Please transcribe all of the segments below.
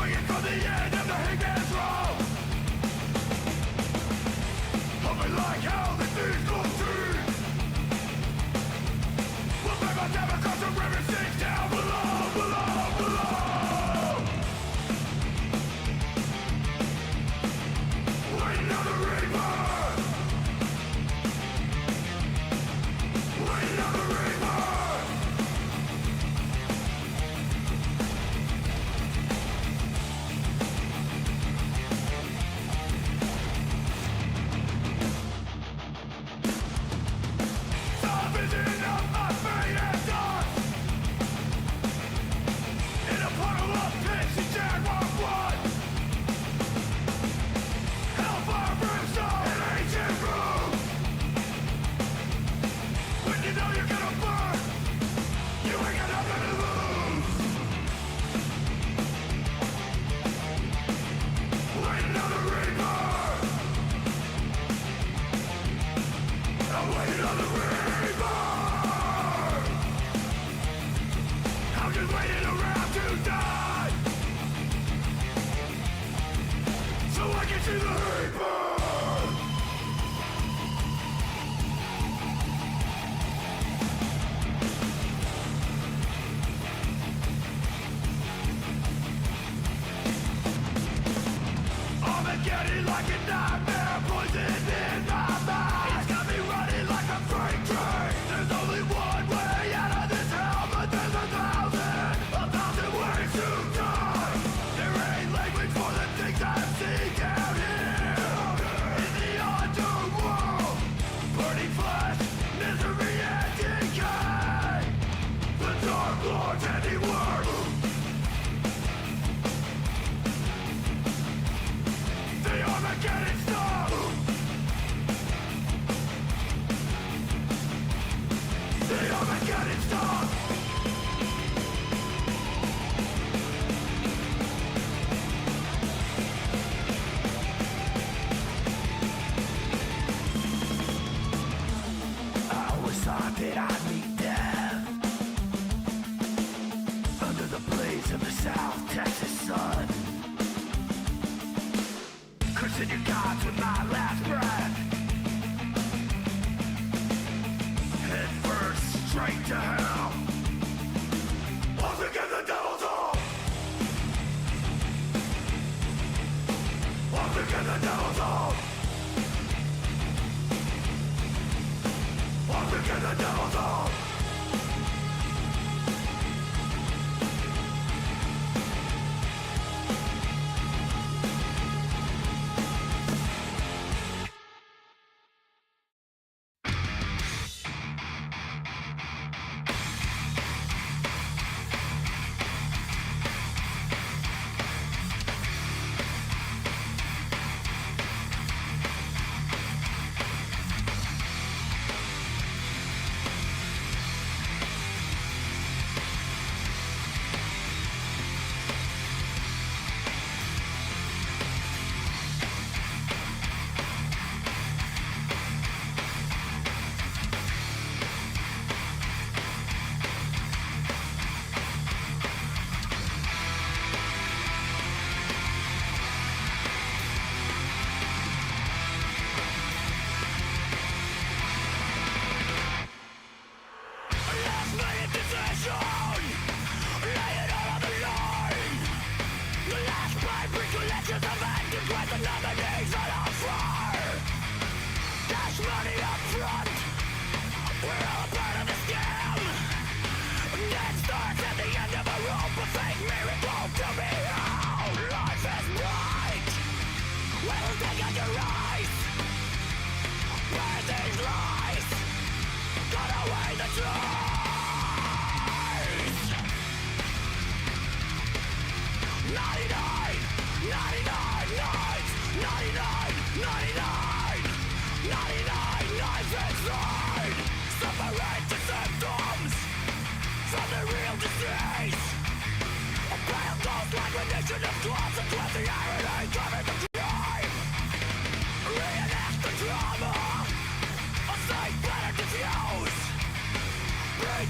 Swinging from the end of the hangman's rope. Humming like hell, the thieves go through. We'll make my never cross the river, sinks down below, below, below. Waiting on the reaper. Waiting on the reaper.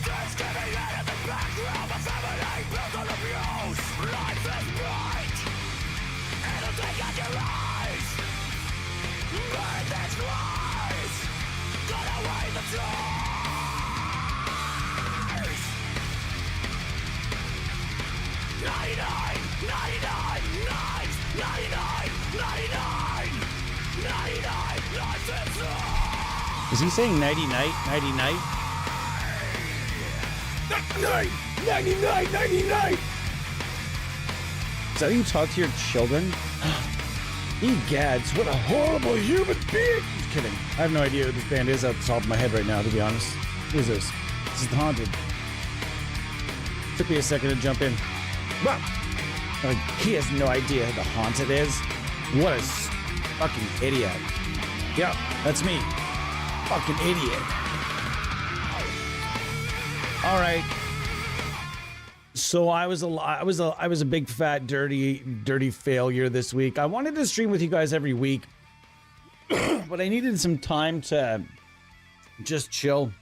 Thanksgiving out of the back room of family built on abuse. Life is bright. 99 lives, 99, 99, 99 lives inside. Is he saying nighty night, nighty night? 99, 99. Is that how you talk to your children? Egads, what a horrible human being! Just kidding. I have no idea who this band is off the top of my head right now, to be honest. Who is this? This is The Haunted. Took me a second to jump in. Wow. He has no idea who The Haunted is. What a fucking idiot. Yeah, that's me. Fucking idiot. All right. So I was a big fat dirty failure this week. I wanted to stream with you guys every week, but I needed some time to just chill.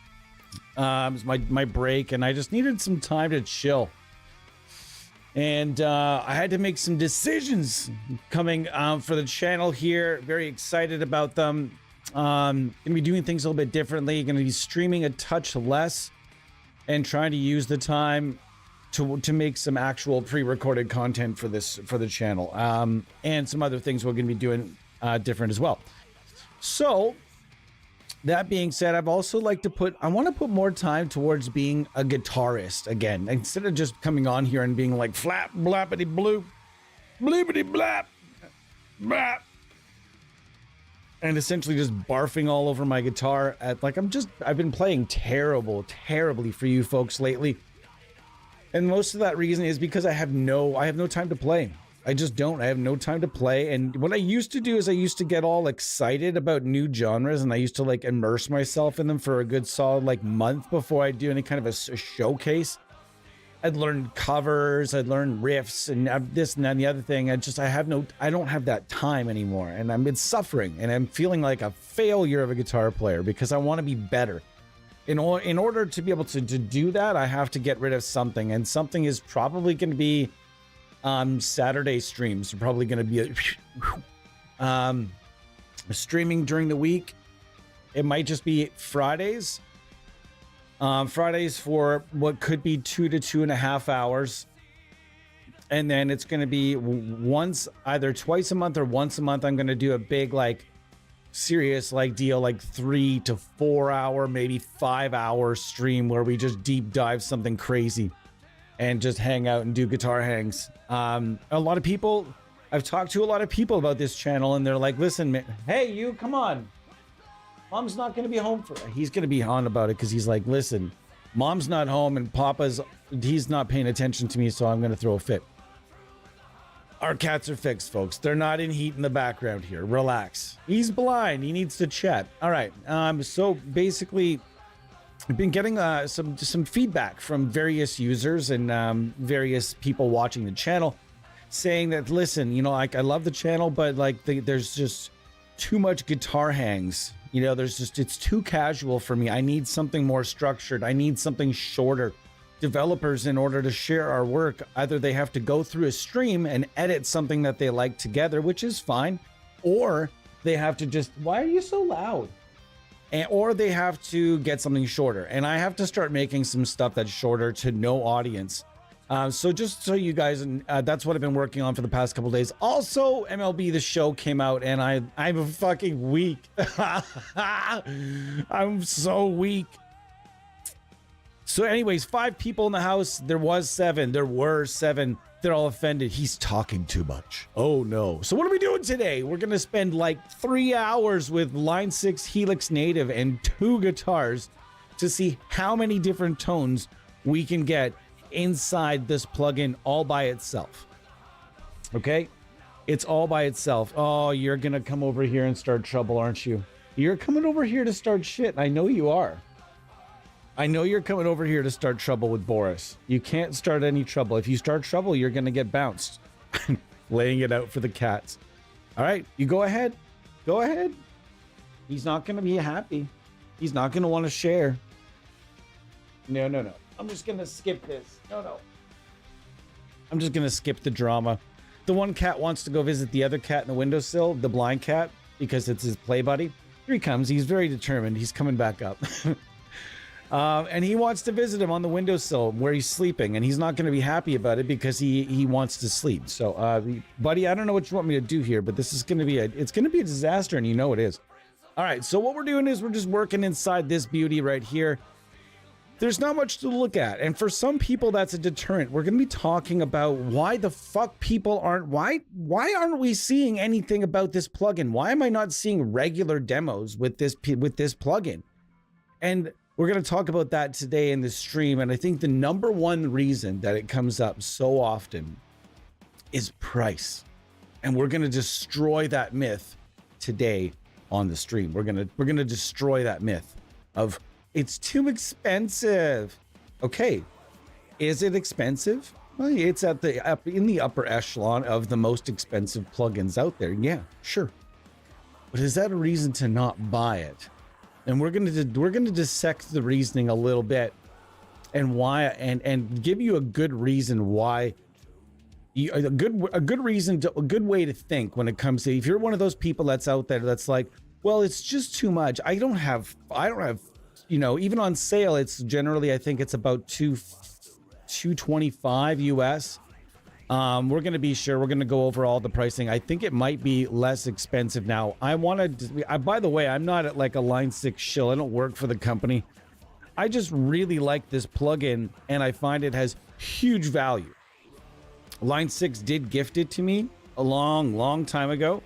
It was my break, and I just needed some time to chill. And I had to make some decisions coming for the channel here. Very excited about them. Gonna be doing things a little bit differently. Gonna be streaming a touch less and trying to use the time to make some actual pre-recorded content for the channel, and some other things we're going to be doing different as well. So that being said, I've also I want to put more time towards being a guitarist again, instead of just coming on here and being like flap blappity bloop bleepity blap blap, and essentially just barfing all over my guitar at I've been playing terribly for you folks lately. And most of that reason is because I have no time to play. I just don't. I have no time to play. And what I used to do is I used to get all excited about new genres, and I used to immerse myself in them for a good solid month before I do any kind of a showcase. I'd learn covers, I'd learn riffs, and this and that and the other thing. I don't have that time anymore, and I've been suffering, and I'm feeling like a failure of a guitar player because I want to be better. In order to be able to do that, I have to get rid of something, and something is probably going to be Saturday streams. Are probably going to be streaming during the week. It might just be Fridays. Fridays for what could be 2 to 2.5 hours, and then it's going to be either twice a month or once a month. I'm going to do a big serious deal 3 to 4 hour, maybe 5 hour stream where we just deep dive something crazy and just hang out and do guitar hangs. A lot of people, I've talked to a lot of people about this channel, and they're like, listen, man, hey, you come on, mom's not going to be home he's going to be on about it because he's like, listen, mom's not home and he's not paying attention to me, so I'm going to throw a fit. Our cats are fixed, folks. They're not in heat in the background here. Relax. He's blind. He needs to chat. All right. So basically, I've been getting some feedback from various users and various people watching the channel saying that, listen, I love the channel, but there's just too much guitar hangs. It's too casual for me. I need something more structured. I need something shorter. Developers, in order to share our work, either they have to go through a stream and edit something that they like together, which is fine, or they have to just, why are you so loud? Or they have to get something shorter. And I have to start making some stuff that's shorter to no audience. So just so you guys, that's what I've been working on for the past couple days. Also, MLB The Show came out, and I'm fucking weak. I'm so weak. So anyways, 5 people in the house. There were 7. They're all offended. He's talking too much. Oh no. So what are we doing today? We're going to spend 3 hours with Line 6 Helix Native and 2 guitars to see how many different tones we can get inside this plugin all by itself. Okay? It's all by itself. Oh, you're going to come over here and start trouble, aren't you? You're coming over here to start shit. I know you are. I know you're coming over here to start trouble with Boris. You can't start any trouble. If you start trouble, you're going to get bounced. Laying it out for the cats. All right, you go ahead. Go ahead. He's not going to be happy. He's not going to want to share. No. I'm just going to skip this. No. I'm just going to skip the drama. The one cat wants to go visit the other cat in the windowsill, the blind cat, because it's his play buddy. Here he comes. He's very determined. He's coming back up. And he wants to visit him on the windowsill where he's sleeping, and he's not going to be happy about it because he wants to sleep. So, buddy, I don't know what you want me to do here, but this is going to be it's going to be a disaster, and you know it is. All right, so what we're doing is we're just working inside this beauty right here. There's not much to look at, and for some people that's a deterrent. We're going to be talking about why the fuck people aren't why aren't we seeing anything about this plugin? Why am I not seeing regular demos with this plugin? And we're going to talk about that today in the stream, and I think the number one reason that it comes up so often is price. And we're going to destroy that myth today on the stream. We're going to destroy that myth of it's too expensive. Okay. Is it expensive? Well, it's in the upper echelon of the most expensive plugins out there. Yeah, sure. But is that a reason to not buy it? And we're going to dissect the reasoning a little bit and why, and give you a good reason why, a good reason, a good way to think when it comes to, if you're one of those people that's out there that's like, well, it's just too much. I don't have, you know, even on sale, it's generally, I think it's about $225 US. We're going to be sure. We're going to go over all the pricing. I think it might be less expensive now. By the way, I'm not at like a Line 6 shill. I don't work for the company. I just really like this plugin, and I find it has huge value. Line 6 did gift it to me a long time ago.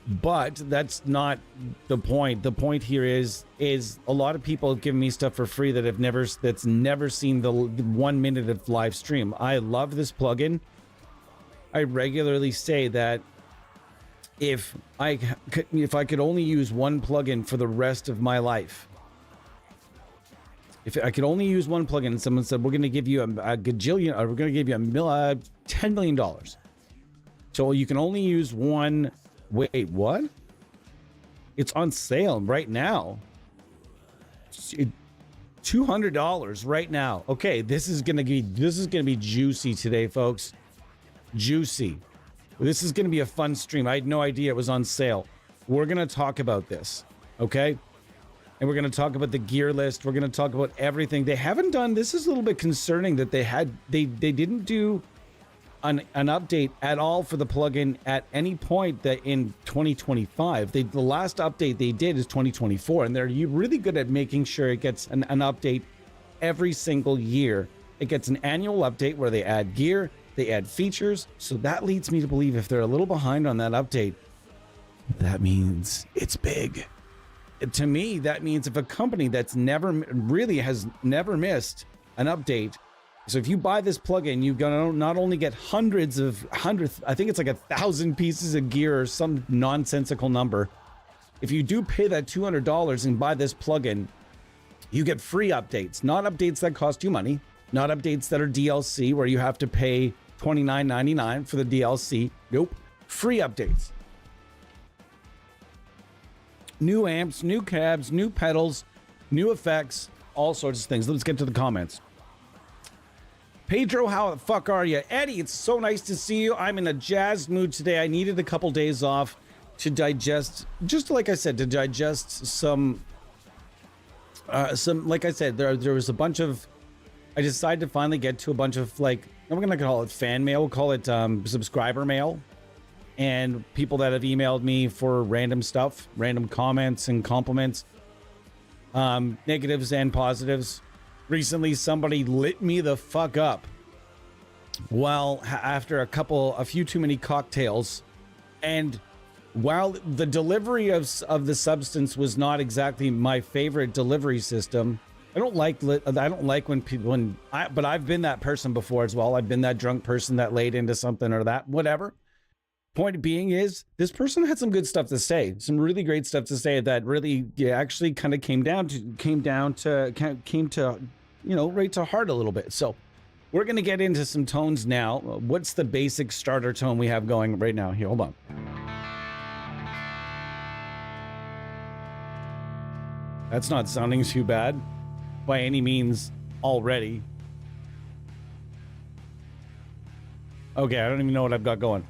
But that's not the point. The point here is a lot of people have given me stuff for free that's never seen the 1 minute of live stream. I love this plugin. I regularly say that if I could only use one plugin for the rest of my life, if I could only use one plugin, and someone said, we're going to give you a gajillion, or we're going to give you $10 million. So you can only use one. Wait, what? It's on sale right now. $200 right now. Okay, this is gonna be juicy today, folks. Juicy. This is gonna be a fun stream. I had no idea it was on sale. We're gonna talk about this, okay? And we're gonna talk about the gear list. We're gonna talk about everything. They haven't done. This is a little bit concerning that they didn't do an update at all for the plugin at any point that in 2025. The last update they did is 2024, and they're really good at making sure it gets an update every single year. It gets an annual update where they add gear, they add features. So that leads me to believe if they're a little behind on that update, that means it's big. To me, that means if a company that's has never missed an update. So if you buy this plugin, you're gonna not only get hundreds, I think it's like 1,000 pieces of gear or some nonsensical number. If you do pay that $200 and buy this plugin, you get free updates, not updates that cost you money, not updates that are DLC where you have to pay $29.99 for the DLC. Nope, free updates. New amps, new cabs, new pedals, new effects, all sorts of things. Let's get to the comments. Pedro, how the fuck are you? Eddie, it's so nice to see you. I'm in a jazzed mood today. I needed a couple days off to digest, just like I said, to digest some like I said, there was a bunch of, I decided to finally get to a bunch of, like, I'm gonna call it fan mail, we'll call it subscriber mail, and people that have emailed me for random stuff, random comments and compliments, negatives and positives. Recently, somebody lit me the fuck up. Well, after a few too many cocktails, and while the delivery of the substance was not exactly my favorite delivery system, I don't like when people, but I've been that person before as well. I've been that drunk person that laid into something or that, whatever. Point being is, this person had some good stuff to say, some really great stuff to say that really actually kind of came to, you know, right to heart a little bit. So we're going to get into some tones now. What's the basic starter tone we have going right now? Here, hold on. That's not sounding too bad by any means already. Okay, I don't even know what I've got going.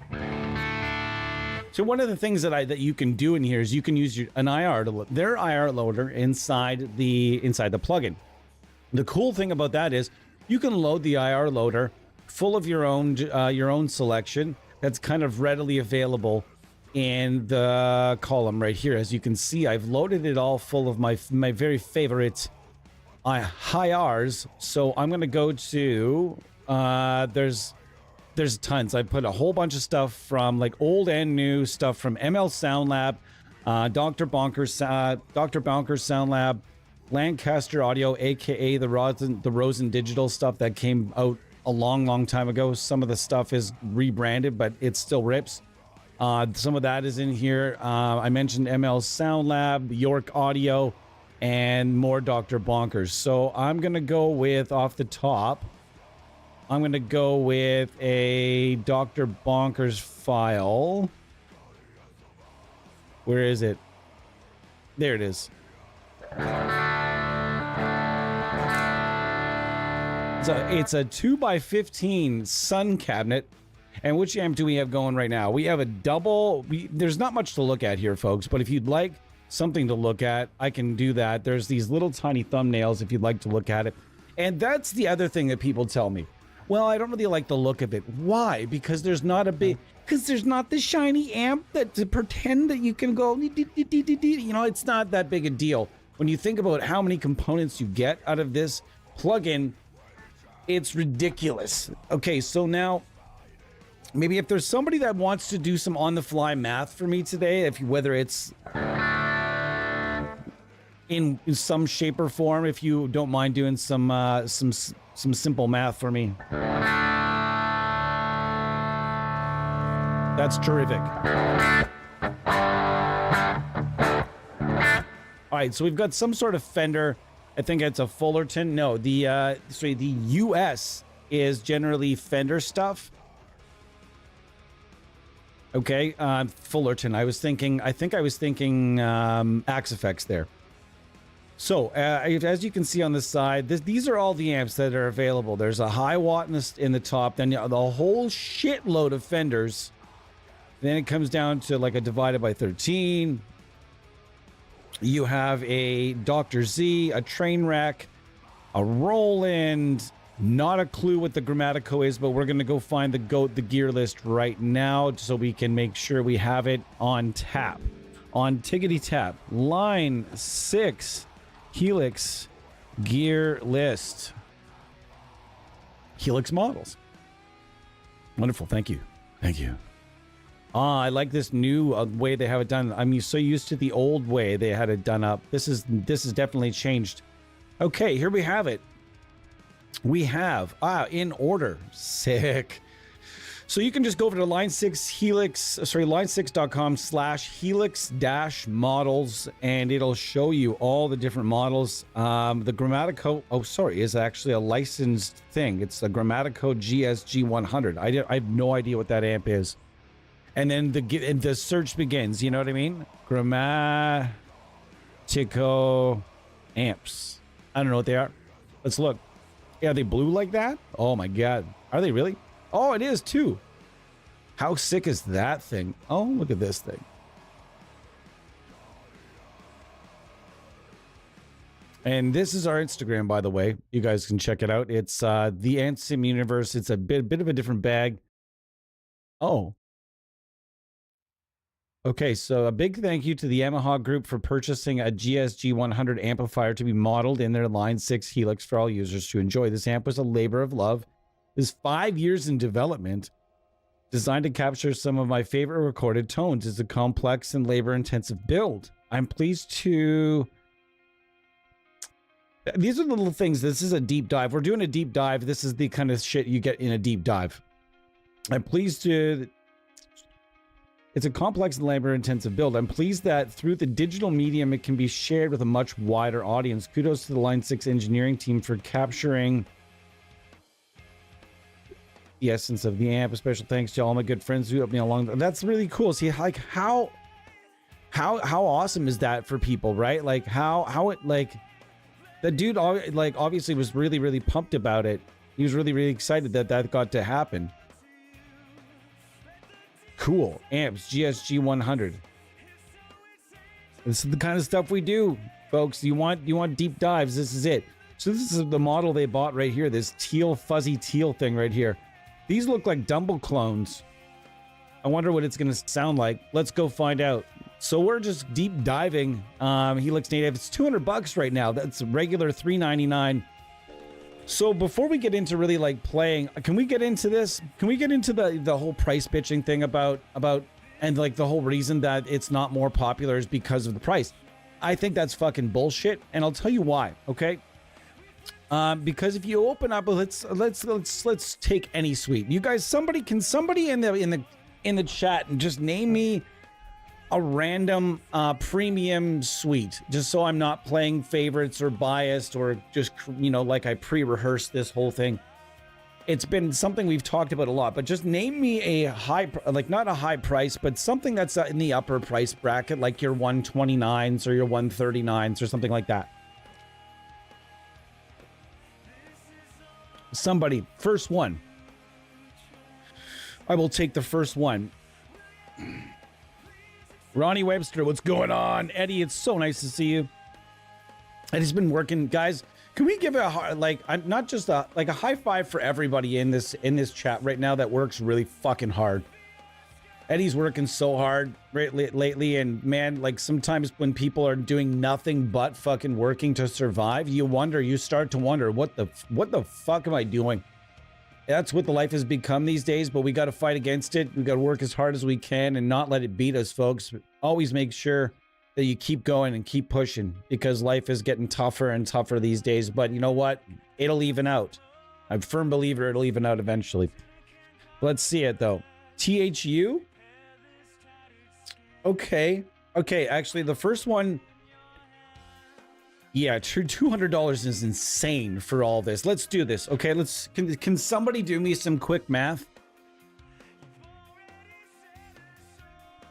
So one of the things that you can do in here is you can use their IR loader inside the plugin. The cool thing about that is you can load the IR loader full of your own selection that's kind of readily available in the column right here. As you can see, I've loaded it all full of my very favorite high R's. So I'm gonna go to there's tons. I put a whole bunch of stuff from like old and new stuff from ML Sound Lab, Dr. Bonker's Sound Lab, Lancaster Audio, aka the Rosen Digital stuff that came out a long time ago. Some of the stuff is rebranded, but it still rips. Some of that is in here. I mentioned ML Sound Lab, York Audio, and more Dr. Bonkers. So I'm gonna go with, off the top, I'm gonna go with a Dr. Bonkers file. Where is it? There it is. So it's a 2x15 Sun cabinet. And which amp do we have going right now? We have a double. There's not much to look at here, folks, but if you'd like something to look at, I can do that. There's these little tiny thumbnails if you'd like to look at it. And that's the other thing that people tell me. Well, I don't really like the look of it. Why? Because there's not the shiny amp that to pretend that you can go, you know, it's not that big a deal. When you think about how many components you get out of this plugin, it's ridiculous. Okay, so now maybe if there's somebody that wants to do some on-the-fly math for me today, whether it's in some shape or form, if you don't mind doing some simple math for me, that's terrific. All right, so we've got some sort of Fender. I think it's a Fullerton. No, the US is generally Fender stuff. Okay, Fullerton. I think I was thinking Axe Effects there. So, as you can see on the side, these are all the amps that are available. There's a high watt in the top, then the whole shitload of Fenders. Then it comes down to like a divided by 13. You have a Dr. Z, a Trainwreck, a Roland. Not a clue what the Grammatico is, but we're going to go find the gear list right now so we can make sure we have it on tap. On Tiggity Tap. Line 6. Helix gear list. Helix models. Wonderful. Thank you. Thank you. I like this new way they have it done. I'm so used to the old way they had it done up. This is definitely changed. Okay, here we have it. We have in order. Sick. So you can just go over to line6.com/helix-models, and it'll show you all the different models. The Grammatico, is actually a licensed thing. It's the Grammatico GSG100. I have no idea what that amp is. And then the search begins. You know what I mean? Grammatico amps. I don't know what they are. Let's look. Are they blue like that? Oh my god. Are they really? Oh, it is too. How sick is that thing? Oh, look at this thing. And this is our Instagram, by the way. You guys can check it out. It's the Antsim Universe. It's a bit of a different bag. Oh. Okay, so a big thank you to the Yamaha Group for purchasing a GSG 100 amplifier to be modeled in their Line 6 Helix for all users to enjoy. This amp was a labor of love. It is 5 years in development, designed to capture some of my favorite recorded tones. It's a complex and labor-intensive build. I'm pleased to... These are the little things. This is a deep dive. We're doing a deep dive. This is the kind of shit you get in a deep dive. I'm pleased to... It's a complex and labor-intensive build. I'm pleased that through the digital medium, it can be shared with a much wider audience. Kudos to the Line 6 engineering team for capturing the essence of the amp. A special thanks to all my good friends who helped me along. That's really cool. See, like how awesome is that for people, right? Like how it, like, the dude like obviously was really pumped about it. He was really excited that got to happen. Cool. Amps, GSG 100. This is the kind of stuff we do, folks. You want deep dives, this is it. So this is the model they bought right here, this teal, fuzzy teal thing right here. These look like Dumble clones. I wonder what it's going to sound like. Let's go find out. So we're just deep diving Helix Native. It's $200 right now. That's regular $399. So before we get into really like playing, can we get into this? Can we get into the whole price bitching thing about and like the whole reason that it's not more popular is because of the price? I think that's fucking bullshit, and I'll tell you why. Okay. Because if you open up, let's take any suite. You guys, somebody in the chat and just name me a random premium suite, just so I'm not playing favorites or biased or just, you know, like I pre-rehearsed this whole thing. It's been something we've talked about a lot, but just name me a high, like not a high price, but something that's in the upper price bracket, like your 129s or your 139s or something like that. Somebody, first one. I will take the first one. Ronnie Webster, what's going on? Eddie, it's so nice to see you. Eddie's been working, guys. Can we give a like? I'm not just a high five for everybody in this chat right now that works really fucking hard. Eddie's working so hard lately, and man, like sometimes when people are doing nothing but fucking working to survive, you start to wonder what the fuck am I doing? That's what the life has become these days, but we got to fight against it. We got to work as hard as we can and not let it beat us, folks. Always make sure that you keep going and keep pushing, because life is getting tougher and tougher these days. But you know what? It'll even out. I'm a firm believer it'll even out eventually. Let's see it though. THU? Okay. Okay, actually the first one, yeah, $200 is insane for all this. Let's do this. Okay, can somebody do me some quick math?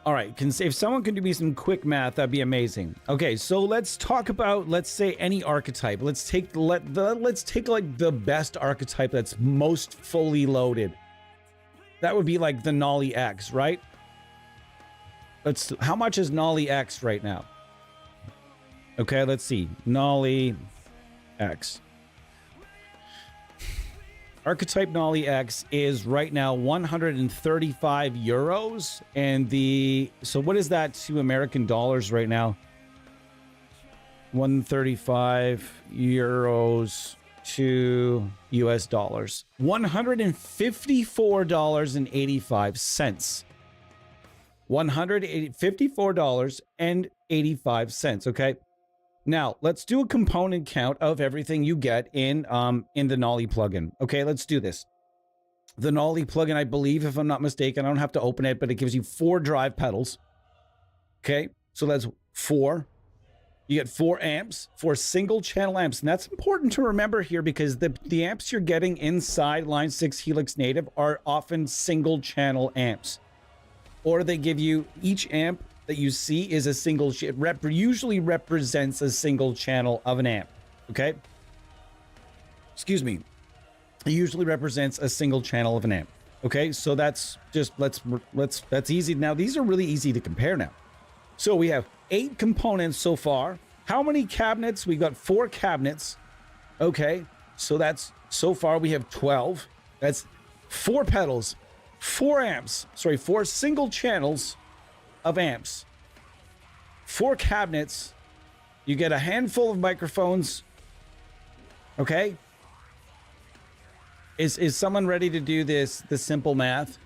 All right, if someone can do me some quick math, that'd be amazing. Okay, so let's talk about, let's say any archetype. Let's take like the best archetype that's most fully loaded. That would be like the Nolly X, right? How much is Nolly X right now? Okay, let's see. Nolly X. Archetype Nolly X is right now 135 euros. And so what is that to American dollars right now? 135 euros to US dollars. $154.85. $154.85. Okay. Now, let's do a component count of everything you get in the Nolly plugin. Okay, let's do this. The Nolly plugin, I believe, if I'm not mistaken, I don't have to open it, but it gives you 4 drive pedals. Okay, so that's 4. You get 4 amps, 4 single channel amps. And that's important to remember here, because the amps you're getting inside Line 6 Helix Native are often single channel amps. Or they give you each amp that you see is a single, usually represents a single channel of an amp. Okay, excuse me, it usually represents a single channel of an amp. Okay, so that's just that's easy. Now these are really easy to compare now. So we have 8 components so far. How many cabinets? We got 4 cabinets. Okay, so that's, so far we have 12. That's 4 pedals, 4 amps, sorry, 4 single channels of amps, 4 cabinets. You get a handful of microphones. Okay, is someone ready to do the simple math?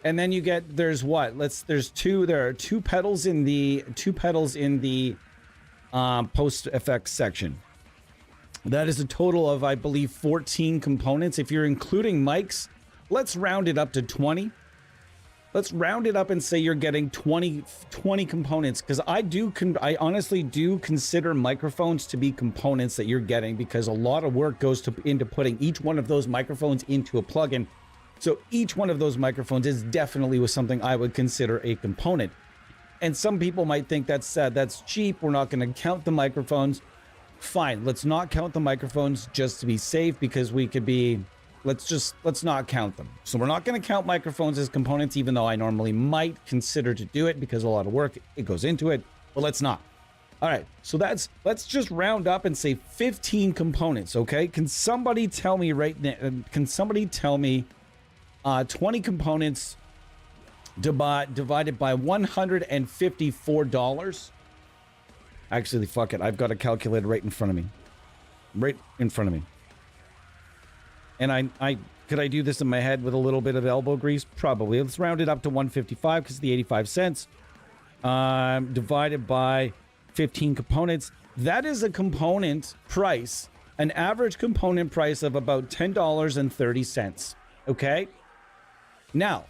And then you get, there are 2 pedals in the post effects section. That is a total of, I believe, 14 components. If you're including mics, let's round it up to 20. Let's round it up and say you're getting 20 components, because I honestly do consider microphones to be components that you're getting, because a lot of work goes into putting each one of those microphones into a plugin. So each one of those microphones is definitely was something I would consider a component. And some people might think that's cheap. We're not going to count the microphones. Fine, let's not count the microphones just to be safe, because we could be let's not count them. So we're not going to count microphones as components, even though I normally might consider to do it because a lot of work it goes into it, but let's not. All right, so let's just round up and say 15 components, okay? Can somebody tell me right now, 20 components divided by $154? Actually, fuck it. I've got a calculator right in front of me. Right in front of me. And I could I do this in my head with a little bit of elbow grease? Probably. Let's round it up to 155 because the 85 cents divided by 15 components. That is a component price, an average component price of about $10.30. Okay? Now,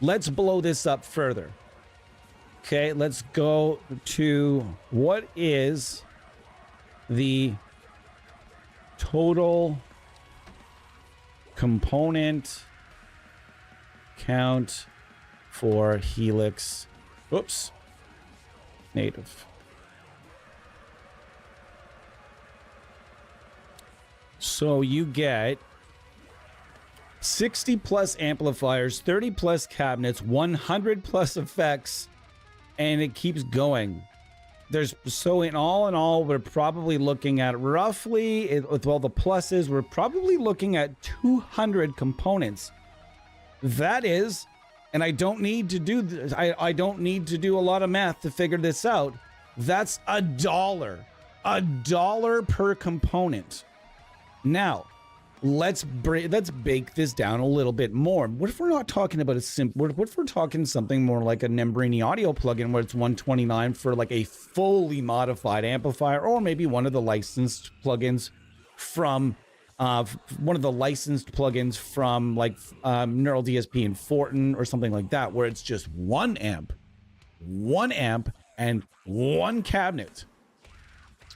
let's blow this up further. Okay, let's go to what is the total component count for Helix Native. So you get 60 plus amplifiers, 30 plus cabinets, 100 plus effects, and it keeps going. So in all, we're probably looking at roughly, with all the pluses, we're probably looking at 200 components. That is, and I don't need to do this, I don't need to do a lot of math to figure this out. That's $1 per component. Now, let's bake this down a little bit more. What if we're not talking about a simple, what if we're talking something more like a Nembrini audio plugin where it's $129 for like a fully modified amplifier, or maybe one of the licensed plugins from like Neural DSP and Fortin or something like that, where it's just one amp and one cabinet.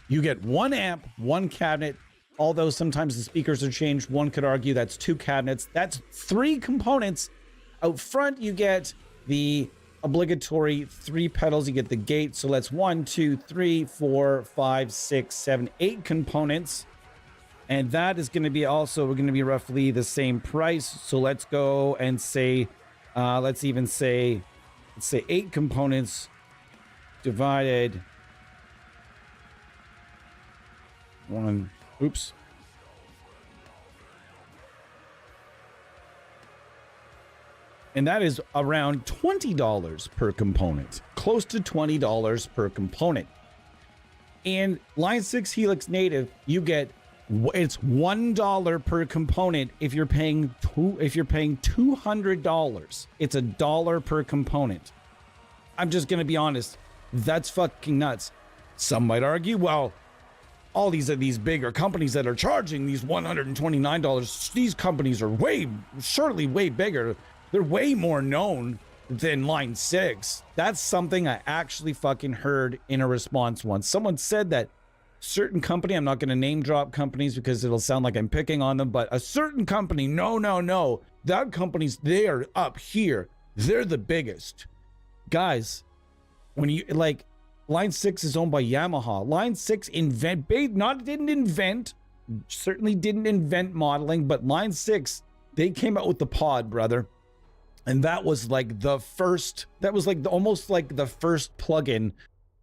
You get one amp, one cabinet. Although sometimes the speakers are changed, one could argue that's two cabinets. That's 3 components. Out front, you get the obligatory 3 pedals. You get the gate. So that's 1, 2, 3, 4, 5, 6, 7, 8 components. And that is going to be also, we're going to be roughly the same price. So let's go and say, let's say 8 components divided. Oops. And that is around $20 per component, close to $20 per component. In Line 6 Helix Native, you get, it's $1 per component. If you're paying $200, it's $1 per component. I'm just going to be honest. That's fucking nuts. Some might argue, well, all these bigger companies that are charging these $129, these companies are surely way bigger. They're way more known than Line 6. That's something I actually fucking heard in a response once. Someone said that certain company, I'm not going to name drop companies because it'll sound like I'm picking on them, but a certain company, no, that company's, they are up here. They're the biggest. Guys, when you, like, Line 6 is owned by Yamaha. Line 6 certainly didn't invent modeling, but Line 6, they came out with the pod, brother. And that was like the first, almost like the first plug-in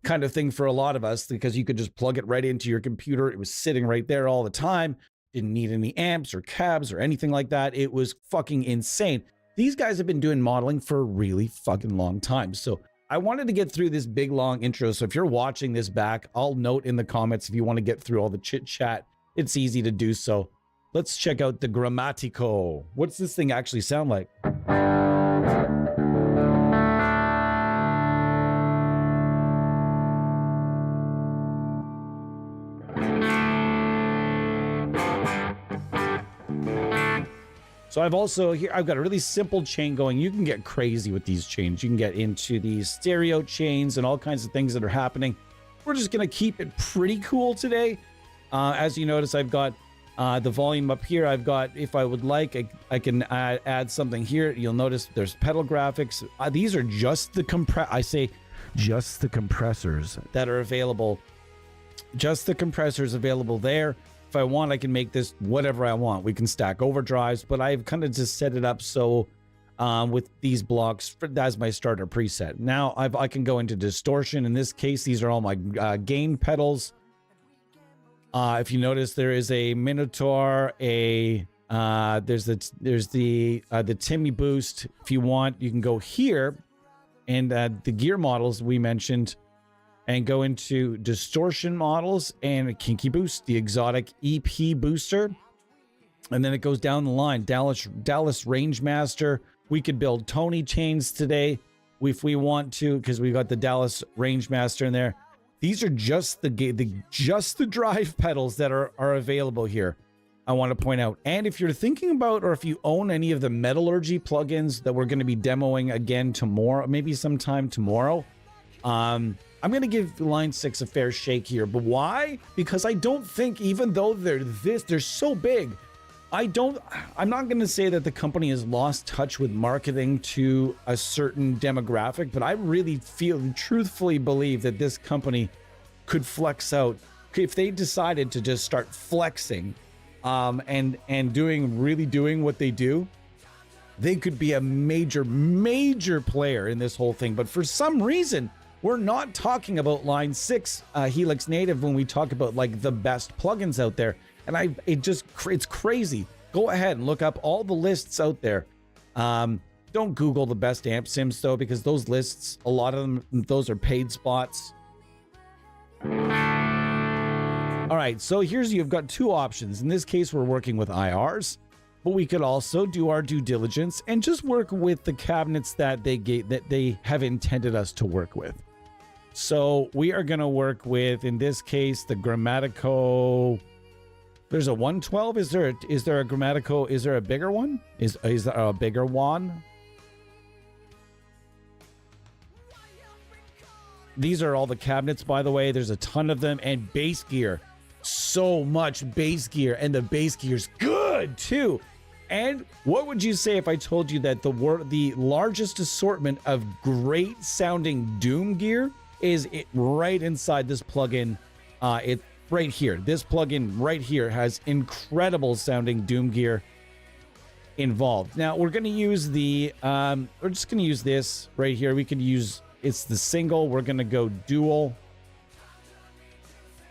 kind of thing for a lot of us, because you could just plug it right into your computer. It was sitting right there all the time. Didn't need any amps or cabs or anything like that. It was fucking insane. These guys have been doing modeling for a really fucking long time. So I wanted to get through this big long intro. So if you're watching this back, I'll note in the comments if you want to get through all the chit chat. It's easy to do so. Let's check out the Grammatico. What's this thing actually sound like? So I've got a really simple chain going. You can get crazy with these chains. You can get into these stereo chains and all kinds of things that are happening. We're just going to keep it pretty cool today. As you notice, I've got the volume up here. I've got, if I would like, I can add something here. You'll notice there's pedal graphics. These are just the compressors that are available. Just the compressors available there. If I want, I can make this whatever I want. We can stack overdrives, but I've kind of just set it up so with these blocks as my starter preset. Now I can go into distortion. In this case, these are all my gain pedals. If you notice, there is a Minotaur, there's the Timmy boost. If you want, you can go here and the gear models we mentioned and go into distortion models and Kinky Boost, the exotic EP booster. And then it goes down the line. Dallas Rangemaster. We could build Tony chains today if we want to, because we got the Dallas Rangemaster in there. These are just the drive pedals that are available here. I want to point out. And if you're thinking about, or if you own any of the Metallurgy plugins that we're going to be demoing again tomorrow, maybe sometime tomorrow, I'm going to give Line 6 a fair shake here. But why? Because I don't think, even though they're so big, I'm not going to say that the company has lost touch with marketing to a certain demographic, but I really truthfully believe that this company could flex out if they decided to just start flexing and doing what they do. They could be a major player in this whole thing. But for some reason, we're not talking about Line 6 Helix Native when we talk about like the best plugins out there. And it's crazy. Go ahead and look up all the lists out there. Don't Google the best amp sims though, because those lists, a lot of them, those are paid spots. All right, so you've got two options. In this case, we're working with IRs, but we could also do our due diligence and just work with the cabinets that they have intended us to work with. So we are going to work with, in this case, the Grammatico. There's a 112. Is there a Grammatico? Is there a bigger one? Is there a bigger one? These are all the cabinets, by the way. There's a ton of them, and bass gear. So much bass gear, and the bass gear's good too. And what would you say if I told you that the largest assortment of great sounding Doom gear is right inside this plugin? It's right here. This plugin right here has incredible sounding Doom gear involved. Now we're going to use we're just going to use this right here. We could use, it's the single. We're going to go dual,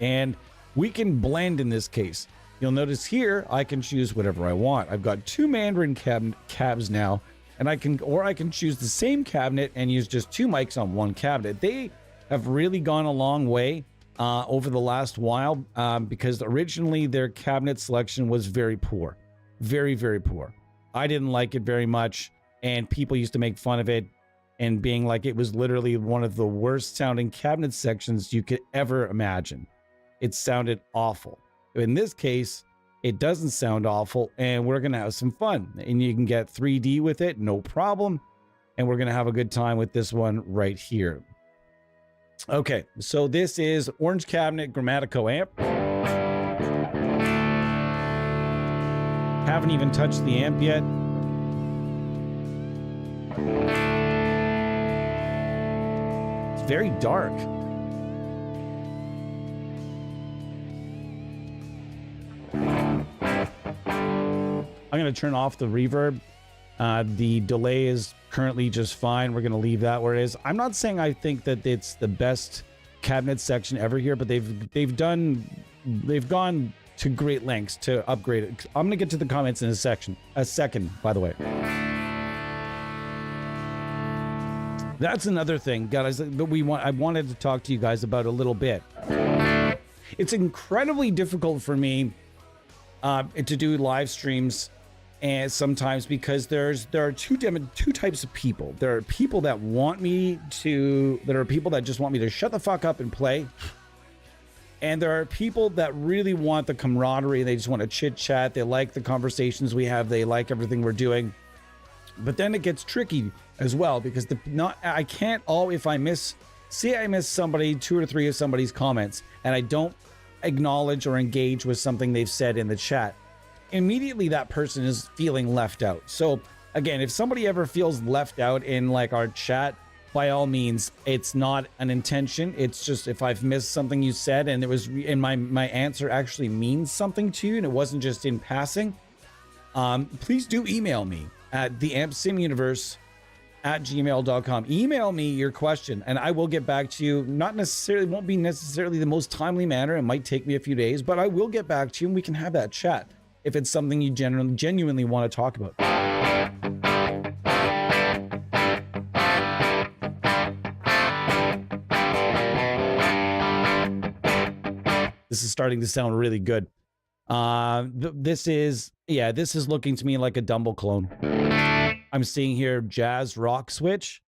and we can blend in this case. You'll notice here, I can choose whatever I want. I've got two Mandarin cabs now, and I can choose the same cabinet and use just two mics on one cabinet. They have really gone a long way over the last while because originally their cabinet selection was very poor. Very, very poor. I didn't like it very much, and people used to make fun of it and being like it was literally one of the worst sounding cabinet sections you could ever imagine. It sounded awful. In this case, it doesn't sound awful, and we're going to have some fun. And you can get 3D with it, no problem. And we're going to have a good time with this one right here. Okay, so this is Orange Cabinet Grammatico amp. Haven't even touched the amp yet. It's very dark. I'm going to turn off the reverb. The delay is currently just fine. We're going to leave that where it is. I'm not saying I think that it's the best cabinet section ever here, but they've gone to great lengths to upgrade it. I'm going to get to the comments in a second, by the way. That's another thing, guys, that I wanted to talk to you guys about a little bit. It's incredibly difficult for me to do live streams, and sometimes because there are two types of people. There are people that there are people that just want me to shut the fuck up and play, and there are people that really want the camaraderie. They just want to chit chat. They like the conversations we have. They like everything we're doing. But then it gets tricky as well because I can't if I miss somebody, 2 or 3 of somebody's comments, and I don't acknowledge or engage with something they've said in the chat, immediately that person is feeling left out. So again, if somebody ever feels left out in like our chat, by all means, it's not an intention. It's just if I've missed something you said and it was and my answer actually means something to you and it wasn't just in passing, please do email me at theampsimuniverse@gmail.com. Email me your question and I will get back to you. Not necessarily, won't be necessarily the most timely manner. It might take me a few days, but I will get back to you and we can have that chat if it's something you genuinely want to talk about. This is starting to sound really good. This is looking to me like a Dumble clone. I'm seeing here jazz rock switch.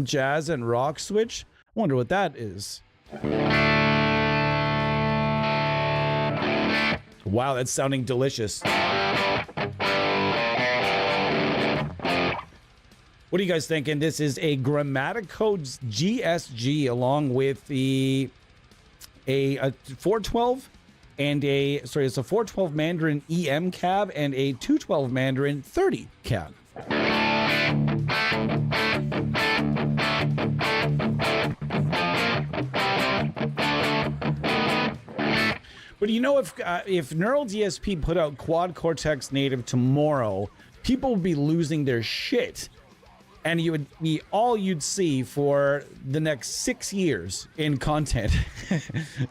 Jazz and rock switch. Wonder what that is. Wow, that's sounding delicious. What are you guys thinking? This is a Grammaticodes GSG along with a 412 and it's a 412 Mandarin EM cab and a 212 Mandarin 30 cab. But you know, if Neural DSP put out Quad Cortex Native tomorrow, people would be losing their shit. And you would be all you'd see for the next 6 years in content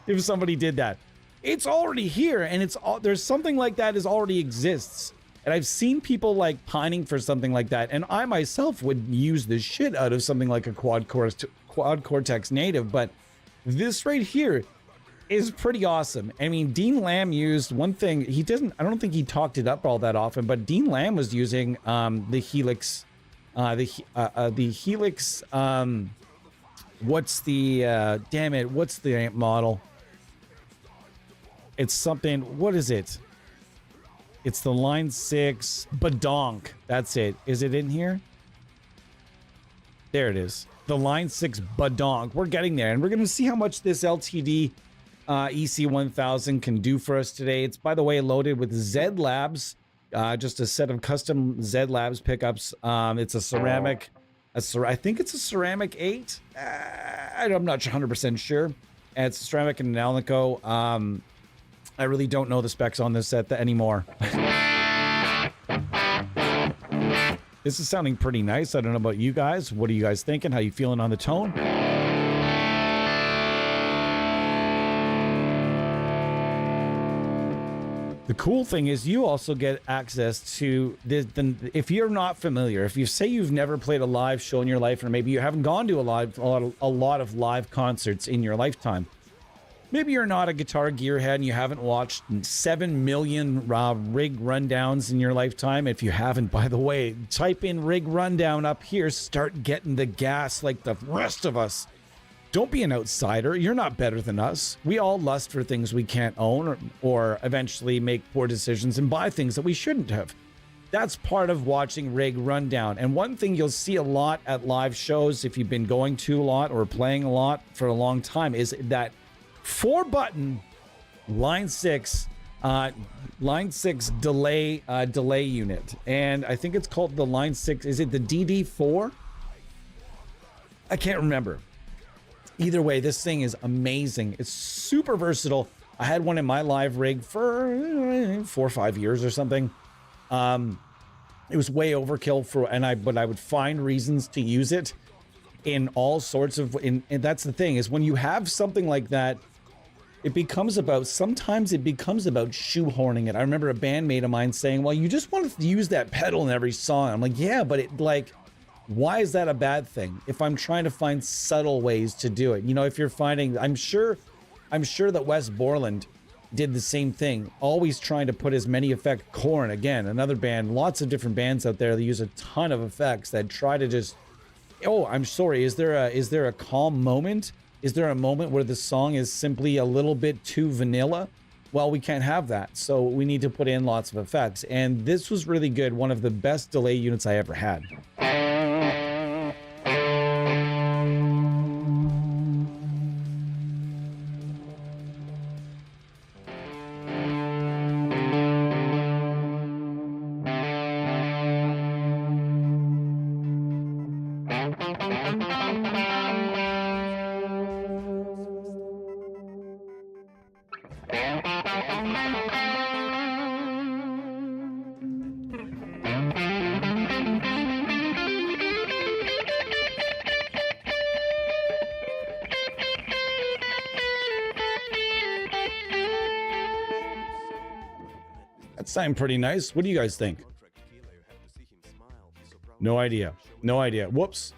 if somebody did that. It's already here, and there's something like that already exists. And I've seen people like pining for something like that, and I myself would use the shit out of something like a Quad Cortex Native, but this right here is pretty awesome. I mean, Dean Lamb used one thing. I don't think he talked it up all that often, but Dean Lamb was using the Helix. The Helix, what's the amp model? It's something, what is it? It's the Line 6 Badonk. That's it. Is it in here? There it is. The Line 6 Badonk. We're getting there, and we're going to see how much this LTD EC1000 can do for us today. It's, by the way, loaded with Z Labs. Just a set of custom Z Labs pickups. It's a ceramic, I think it's a ceramic 8. I'm not 100% sure. And it's a ceramic and an Alnico. I really don't know the specs on this set anymore. This is sounding pretty nice. I don't know about you guys. What are you guys thinking? How you feeling on the tone? The cool thing is you also get access to if you're not familiar, if you say you've never played a live show in your life, or maybe you haven't gone to a lot of live concerts in your lifetime. Maybe you're not a guitar gearhead and you haven't watched 7 million rig rundowns in your lifetime. If you haven't, by the way, type in rig rundown up here, start getting the gas like the rest of us. Don't be an outsider. You're not better than us. We all lust for things we can't own or eventually make poor decisions and buy things that we shouldn't have. That's part of watching Rig Rundown. And one thing you'll see a lot at live shows, if you've been going to a lot or playing a lot for a long time, is that 4-button Line 6 delay unit. And I think it's called the Line 6. Is it the DD4? I can't remember. Either way, this thing is amazing. It's super versatile. I had one in my live rig for 4 or 5 years or something. It was way overkill but I would find reasons to use it in all sorts of, and that's the thing, is when you have something like that, sometimes it becomes about shoehorning it. I remember a bandmate of mine saying, well, you just want to use that pedal in every song. I'm like, yeah, but why is that a bad thing? If I'm trying to find subtle ways to do it, if you're finding, I'm sure that Wes Borland did the same thing, always trying to put as many effects. Korn, again, another band, lots of different bands out there that use a ton of effects that try to just, I'm sorry, is there a calm moment? Is there a moment where the song is simply a little bit too vanilla? Well, we can't have that, so we need to put in lots of effects, and this was really good. One of the best delay units I ever had. That sounds pretty nice. What do you guys think? No idea. No idea. Whoops.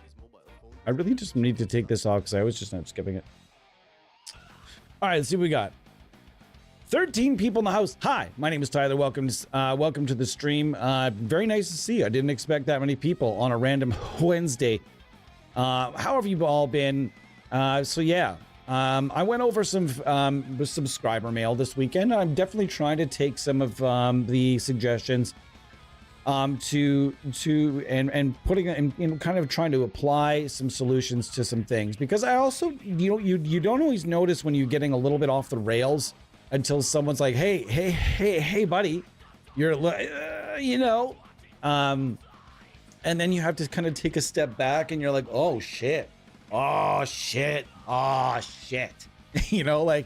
I really just need to take this off because I was just not skipping it. All right, let's see what we got. 13 people in the house. Hi, my name is Tyler. Welcome to the stream. Very nice to see you. I didn't expect that many people on a random Wednesday. How have you all been? So yeah, I went over some subscriber mail this weekend. I'm definitely trying to take some of the suggestions to putting it in, kind of trying to apply some solutions to some things, because I also, you don't always notice when you're getting a little bit off the rails until someone's like, hey buddy, you're and then you have to kind of take a step back and you're like, oh shit like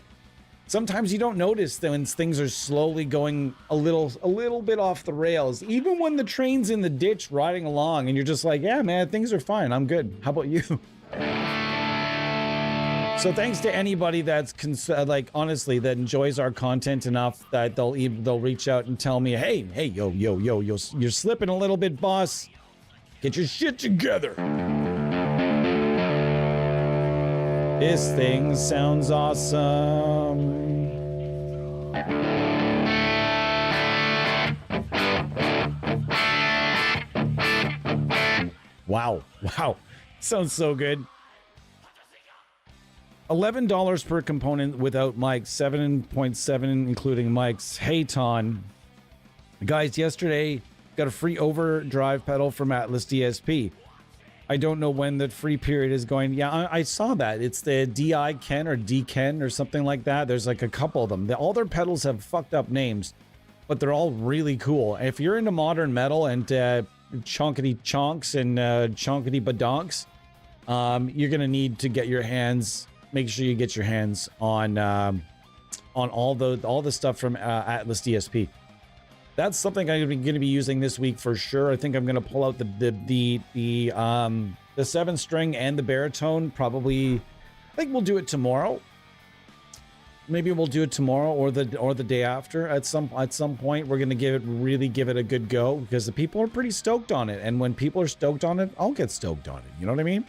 sometimes you don't notice that when things are slowly going a little bit off the rails, even when the train's in the ditch riding along and you're just like, yeah man, things are fine, I'm good, how about you? So thanks to anybody that's honestly that enjoys our content enough that they'll reach out and tell me, hey, yo, you're slipping a little bit, boss. Get your shit together. This thing sounds awesome. Wow. Sounds so good. $11 per component without mics, 7.7 including mics. Hey, Ton. Guys, yesterday got a free overdrive pedal from Atlas DSP. I don't know when the free period is going. Yeah, I saw that. It's the DI Ken or D Ken or something like that. There's like a couple of them. All their pedals have fucked up names, but they're all really cool. If you're into modern metal and chonkity chonks and chonkity badonks, you're gonna need to get your hands. Make sure you get your hands on all the stuff from Atlas DSP. That's something I'm going to be using this week for sure. I think I'm going to pull out the 7-string and the baritone. Probably, I think we'll do it tomorrow. Maybe we'll do it tomorrow or the day after. At some point, we're going to really give it a good go, because the people are pretty stoked on it. And when people are stoked on it, I'll get stoked on it. You know what I mean?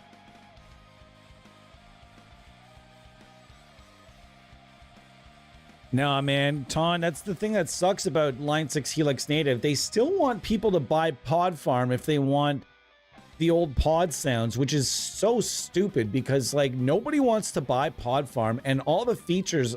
Nah, man, Ton, that's the thing that sucks about Line 6 Helix Native. They still want people to buy Pod Farm if they want the old pod sounds, which is so stupid, because like nobody wants to buy Pod Farm and all the features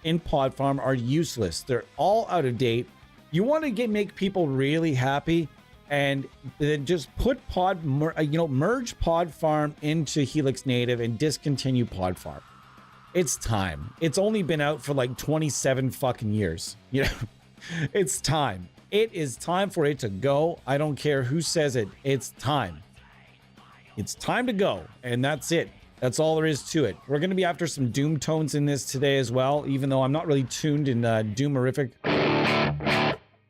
in Pod Farm are useless. They're all out of date. You want to make people really happy, and then just put merge Pod Farm into Helix Native and discontinue Pod Farm. It's time. It's only been out for like 27 fucking years. You know, it's time. It is time for it to go. I don't care who says it. It's time. It's time to go. And that's it. That's all there is to it. We're going to be after some Doom tones in this today as well, even though I'm not really tuned in Doomerific.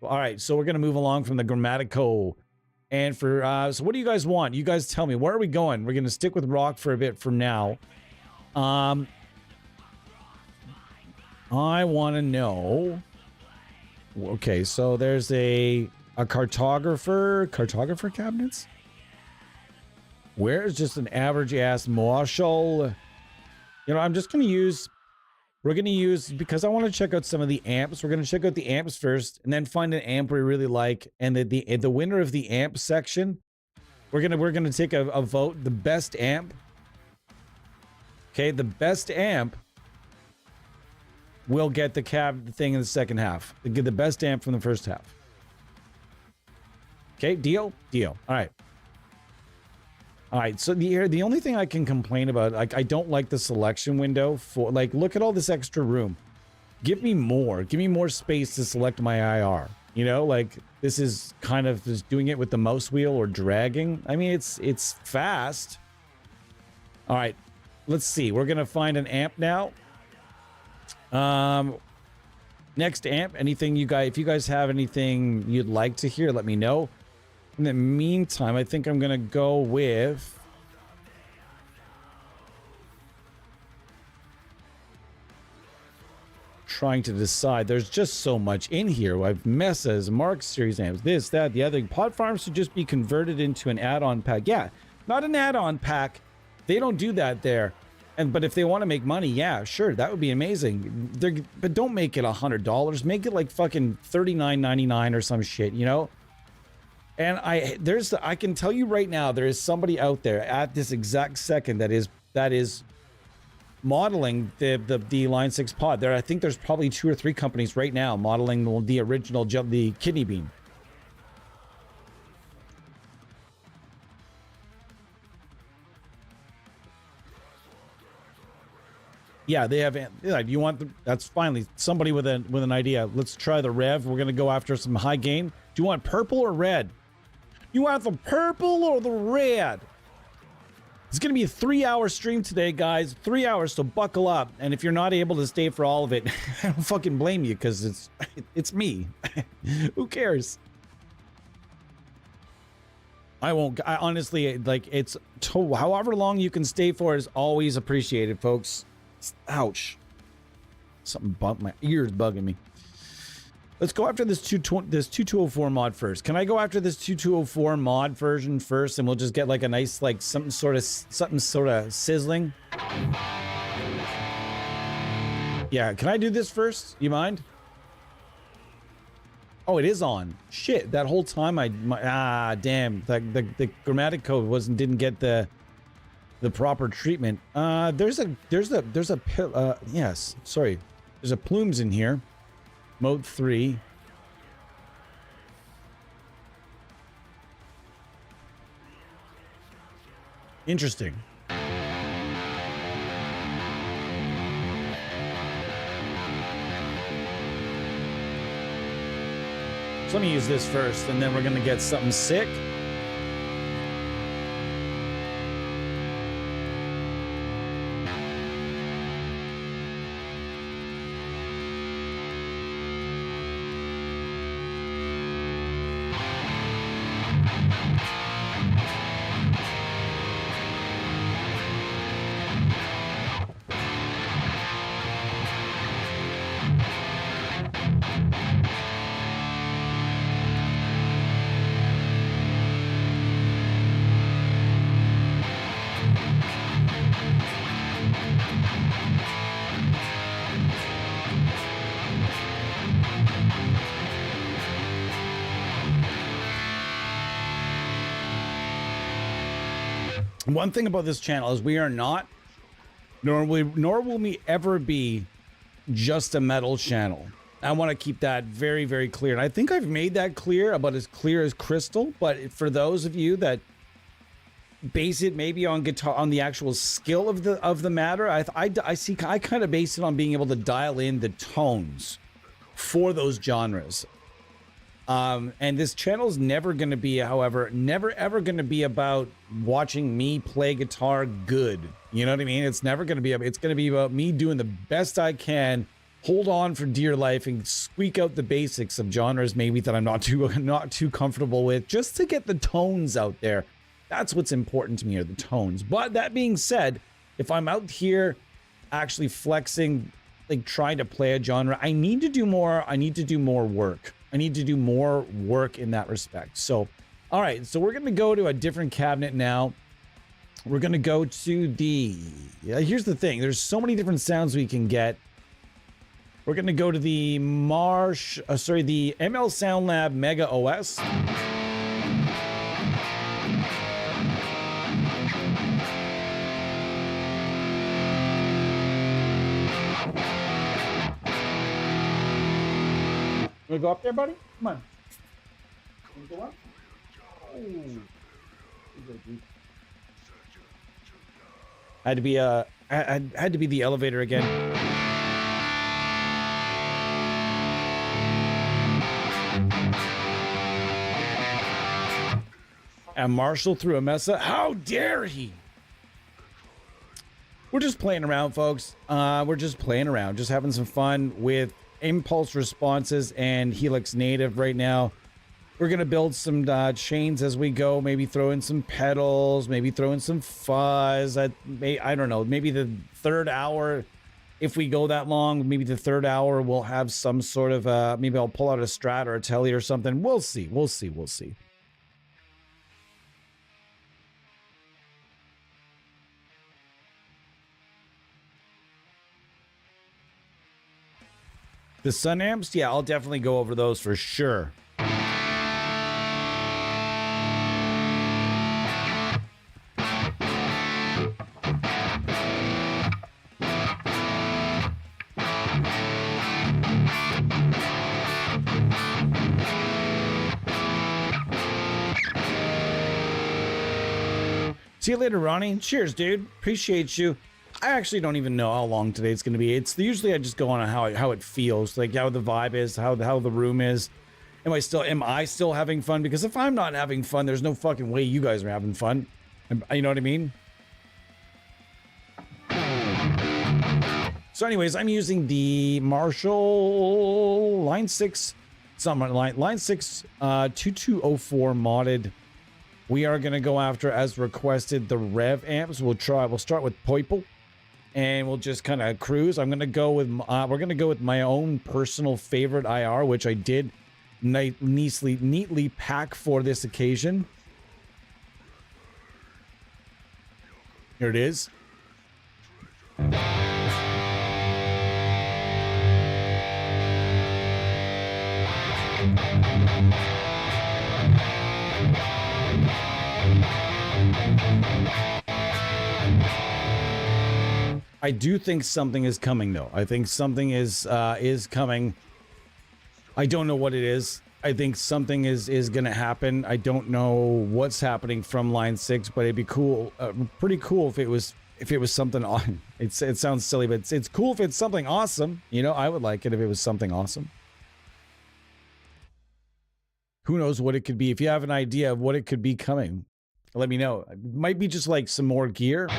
All right, so we're going to move along from the Grammatico. And for, so what do you guys want? You guys tell me. Where are we going? We're going to stick with rock for a bit from now. I want to know. Okay, so there's a cartographer cabinets. Where's just an average ass Marshall? You know, I'm just going to use. We're going to use, because I want to check out some of the amps. We're going to check out the amps first, and then find an amp we really like. And the winner of the amp section, we're gonna take a vote. The best amp. Okay, the best amp will get the thing in the second half. They get the best amp from the first half. Okay, deal? Deal. All right. All right, so the only thing I can complain about, like, I don't like the selection window for, like, look at all this extra room. Give me more. Give me more space to select my IR. You know, like, this is kind of just doing it with the mouse wheel or dragging. I mean, it's fast. All right, let's see. We're going to find an amp now. Next amp, anything you guys, if you guys have anything you'd like to hear, let me know. In the meantime, I think I'm gonna go with trying to decide. There's just so much in here. I have Messas, Mark series names, this, that, the other. Pod farms should just be converted into an add-on pack. Yeah, not an add-on pack. They don't do that there. But if they want to make money, yeah, sure, that would be amazing. But don't make it $100. Make it like fucking $39.99 or some shit, you know? And I can tell you right now, there is somebody out there at this exact second that is modeling the Line 6 pod. I think there's probably 2 or 3 companies right now modeling the original the kidney bean. Yeah, they have. Yeah, you want that's finally somebody with an idea. Let's try the Rev. We're gonna go after some high gain. Do you want purple or red? You want the purple or the red? It's gonna be a 3-hour stream today, guys. 3 hours, so buckle up. And if you're not able to stay for all of it, I don't fucking blame you, because it's me. Who cares? I won't. I honestly, like, however long you can stay for is always appreciated, folks. Ouch. Something bumped my ears, bugging me. Let's go after this 2204 mod first. Can I go after this 2204 mod version first, and we'll just get like a nice, like something sort of sizzling? Yeah, can I do this first? You mind? Oh, it is on. Shit, that whole time damn, the grammatic code didn't get the proper treatment. There's a yes, sorry. There's a plumes in here. Mode 3. Interesting. So let me use this first, and then we're gonna get something sick. One thing about this channel is we are not, nor will we ever be just a metal channel. I want to keep that very, very clear. And I think I've made that clear, about as clear as crystal. But for those of you that base it maybe on guitar, on the actual skill of the matter, I kind of base it on being able to dial in the tones for those genres. And this channel is never going to be, however, never ever going to be about watching me play guitar good. You know what I mean? It's never going to be. It's going to be about me doing the best I can, hold on for dear life, and squeak out the basics of genres maybe that I'm not too comfortable with, just to get the tones out there. That's what's important to me, are the tones. But that being said, if I'm out here actually flexing, like trying to play a genre, I need to do more. I need to do more work. I need to do more work in that respect. So, all right, so we're going to go to a different cabinet now. We're going to go to here's the thing. There's so many different sounds we can get. We're going to go to the the ML Sound Lab Mega OS. You wanna go up there, buddy? Come on. You wanna go up? Oh. Had to be I had to be the elevator again. And Marshall threw a mess up. How dare he? We're just playing around, folks. We're just playing around, just having some fun with impulse responses and Helix Native right now. We're gonna build some chains as we go, maybe throw in some pedals, maybe throw in some fuzz. I don't know, maybe the third hour if we go that long, maybe the third hour, we'll have some sort of, maybe I'll pull out a Strat or a Telly or something. We'll see. We'll see. We'll see. The Sun amps? Yeah, I'll definitely go over those for sure. See you later, Ronnie. Cheers, dude. Appreciate you. I actually don't even know how long today it's going to be. It's usually I just go on how it feels, like how the vibe is, how the room is. Am I still having fun? Because if I'm not having fun, there's no fucking way you guys are having fun. You know what I mean? So anyways, I'm using the Marshall Line 6, Line 6 2204 modded. We are going to go after, as requested, the Rev amps. We'll start with Poiple, and we'll just kind of cruise. I'm going to go with, we're going to go with my own personal favorite IR, which I did neatly pack for this occasion. Here it is. I do think something is coming, though. I think something is coming. I don't know what it is. I think something is going to happen. I don't know what's happening from Line 6, but it'd be cool, pretty cool if it was something on. It sounds silly, but it's cool if it's something awesome. You know, I would like it if it was something awesome. Who knows what it could be? If you have an idea of what it could be coming, let me know. It might be just like some more gear.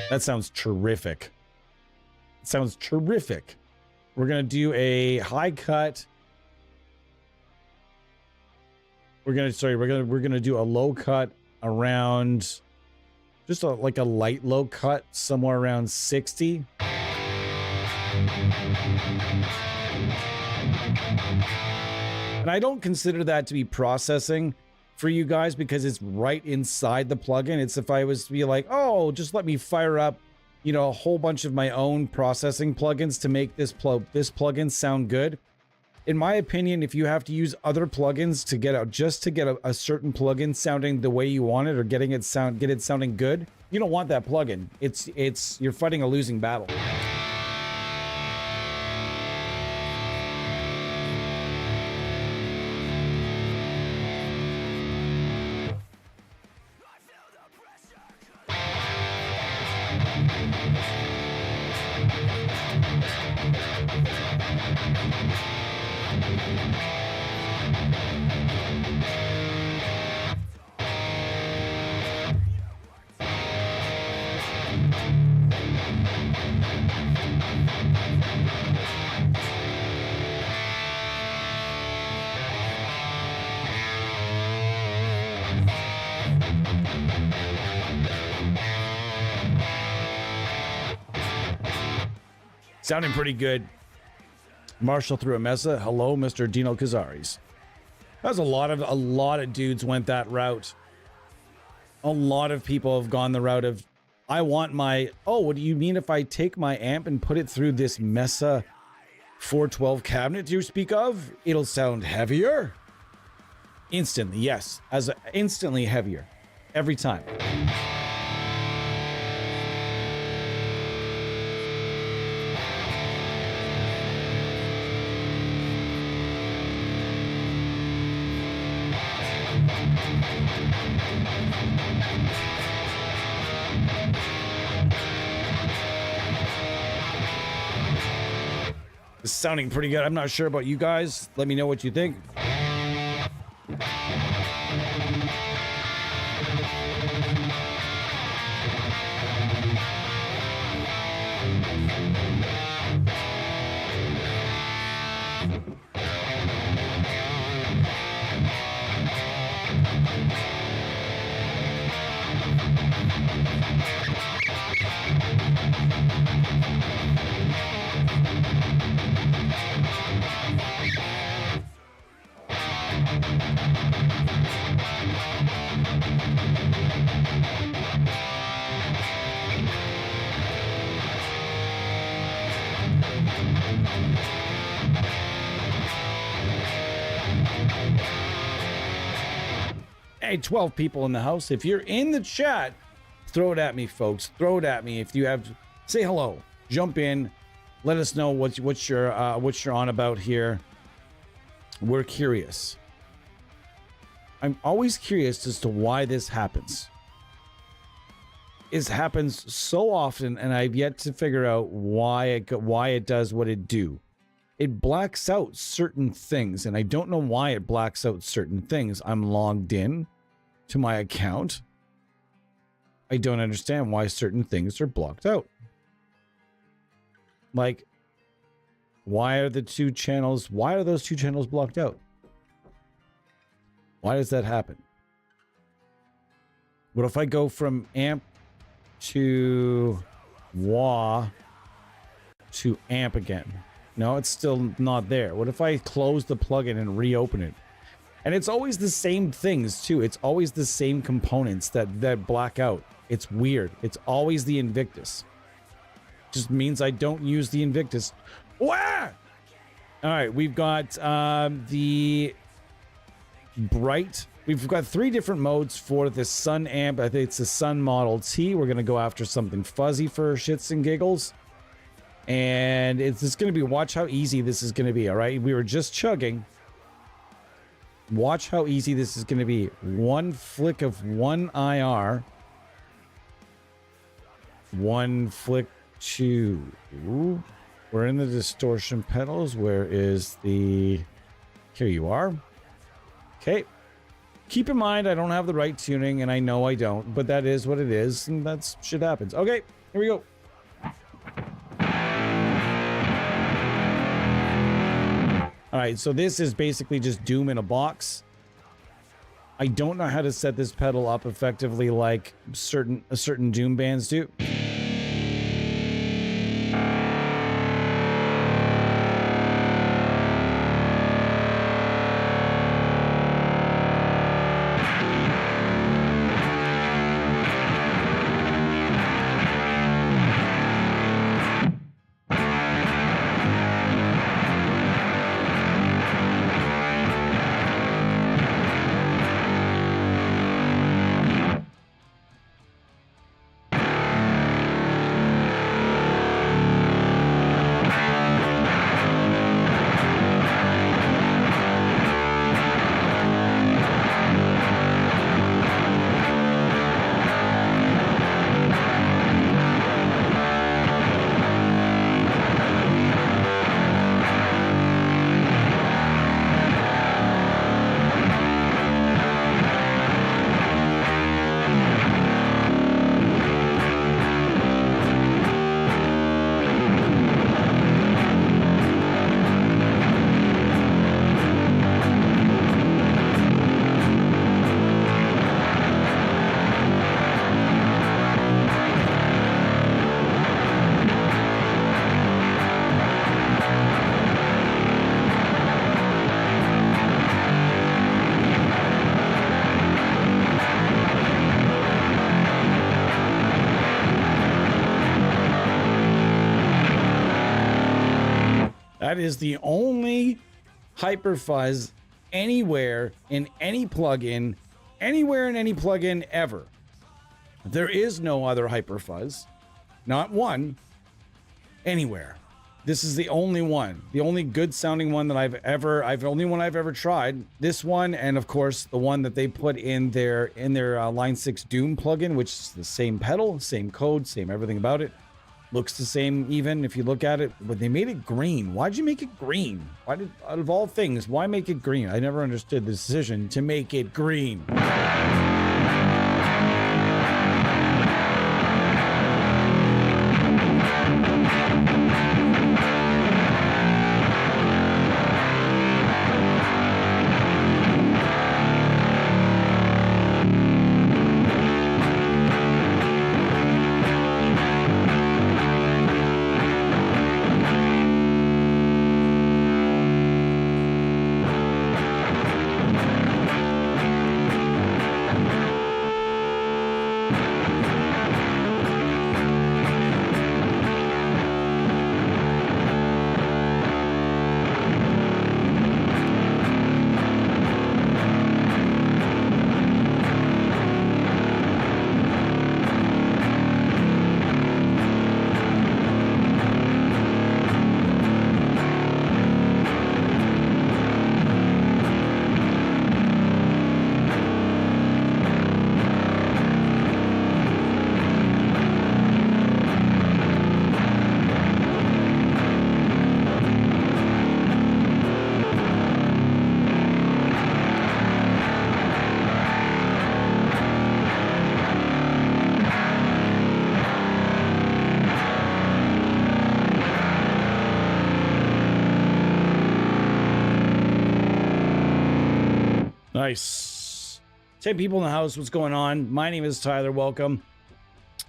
That sounds terrific. It sounds terrific. We're gonna do a high cut. We're gonna do a low cut around, just like a light low cut somewhere around 60. And I don't consider that to be processing for you guys because it's right inside the plugin. It's if I was to be like, oh, just let me fire up, you know, a whole bunch of my own processing plugins to make this plugin sound good. In my opinion, if you have to use other plugins to get a certain plugin sounding the way you want it or get it sounding good, you don't want that plugin. You're fighting a losing battle. Sounding pretty good. Marshall through a mesa. Hello, Mr. Dino Cazares. That's a lot of dudes went that route. A lot of people have gone the route of, I want my, oh, what do you mean if I take my amp and put it through this Mesa 412 cabinet you speak of? It'll sound heavier? Instantly, yes. Instantly heavier. Every time. It's sounding pretty good. I'm not sure about you guys. Let me know what you think. Hey, 12 people in the house. If you're in the chat, throw it at me, folks. Throw it at me. If you have, say hello. Jump in. Let us know what you're on about here. We're curious. I'm always curious as to why this happens. It happens so often, and I've yet to figure out why it does what it do. It blacks out certain things, and I don't know why it blacks out certain things. I'm logged in to my account. I don't understand why certain things are blocked out. Like, why are those two channels blocked out? Why does that happen? What if I go from amp to wah to amp again? No, it's still not there. What if I close the plugin and reopen it? And it's always the same things too. It's always the same components that black out. It's weird. It's always the Invictus. Just means I don't use the Invictus. Wah! All right, we've got the bright. We've got 3 different modes for the Sun amp. I think it's the Sun Model T. We're gonna go after something fuzzy for shits and giggles. And it's just going to be, watch how easy this is going to be, all right? We were just chugging. Watch how easy this is going to be. One flick of one IR. One flick to... Ooh. We're in the distortion pedals. Where is the... Here you are. Okay. Keep in mind, I don't have the right tuning, and I know I don't, but that is what it is, and that's shit happens. Okay, here we go. All right, so this is basically just Doom in a box. I don't know how to set this pedal up effectively like certain Doom bands do. That is the only hyperfuzz anywhere in any plugin, anywhere in any plugin ever. There is no other hyperfuzz, not one, anywhere. This is the only one, the only good sounding one that I've ever tried. This one, and of course the one that they put in their Line 6 Doom plugin, which is the same pedal, same code, same everything about it. Looks the same even if you look at it, but they made it green. Why'd you make it green? Why did, out of all things, why make it green? I never understood the decision to make it green. Nice. 10 people in the house. What's going on? My name is Tyler. Welcome.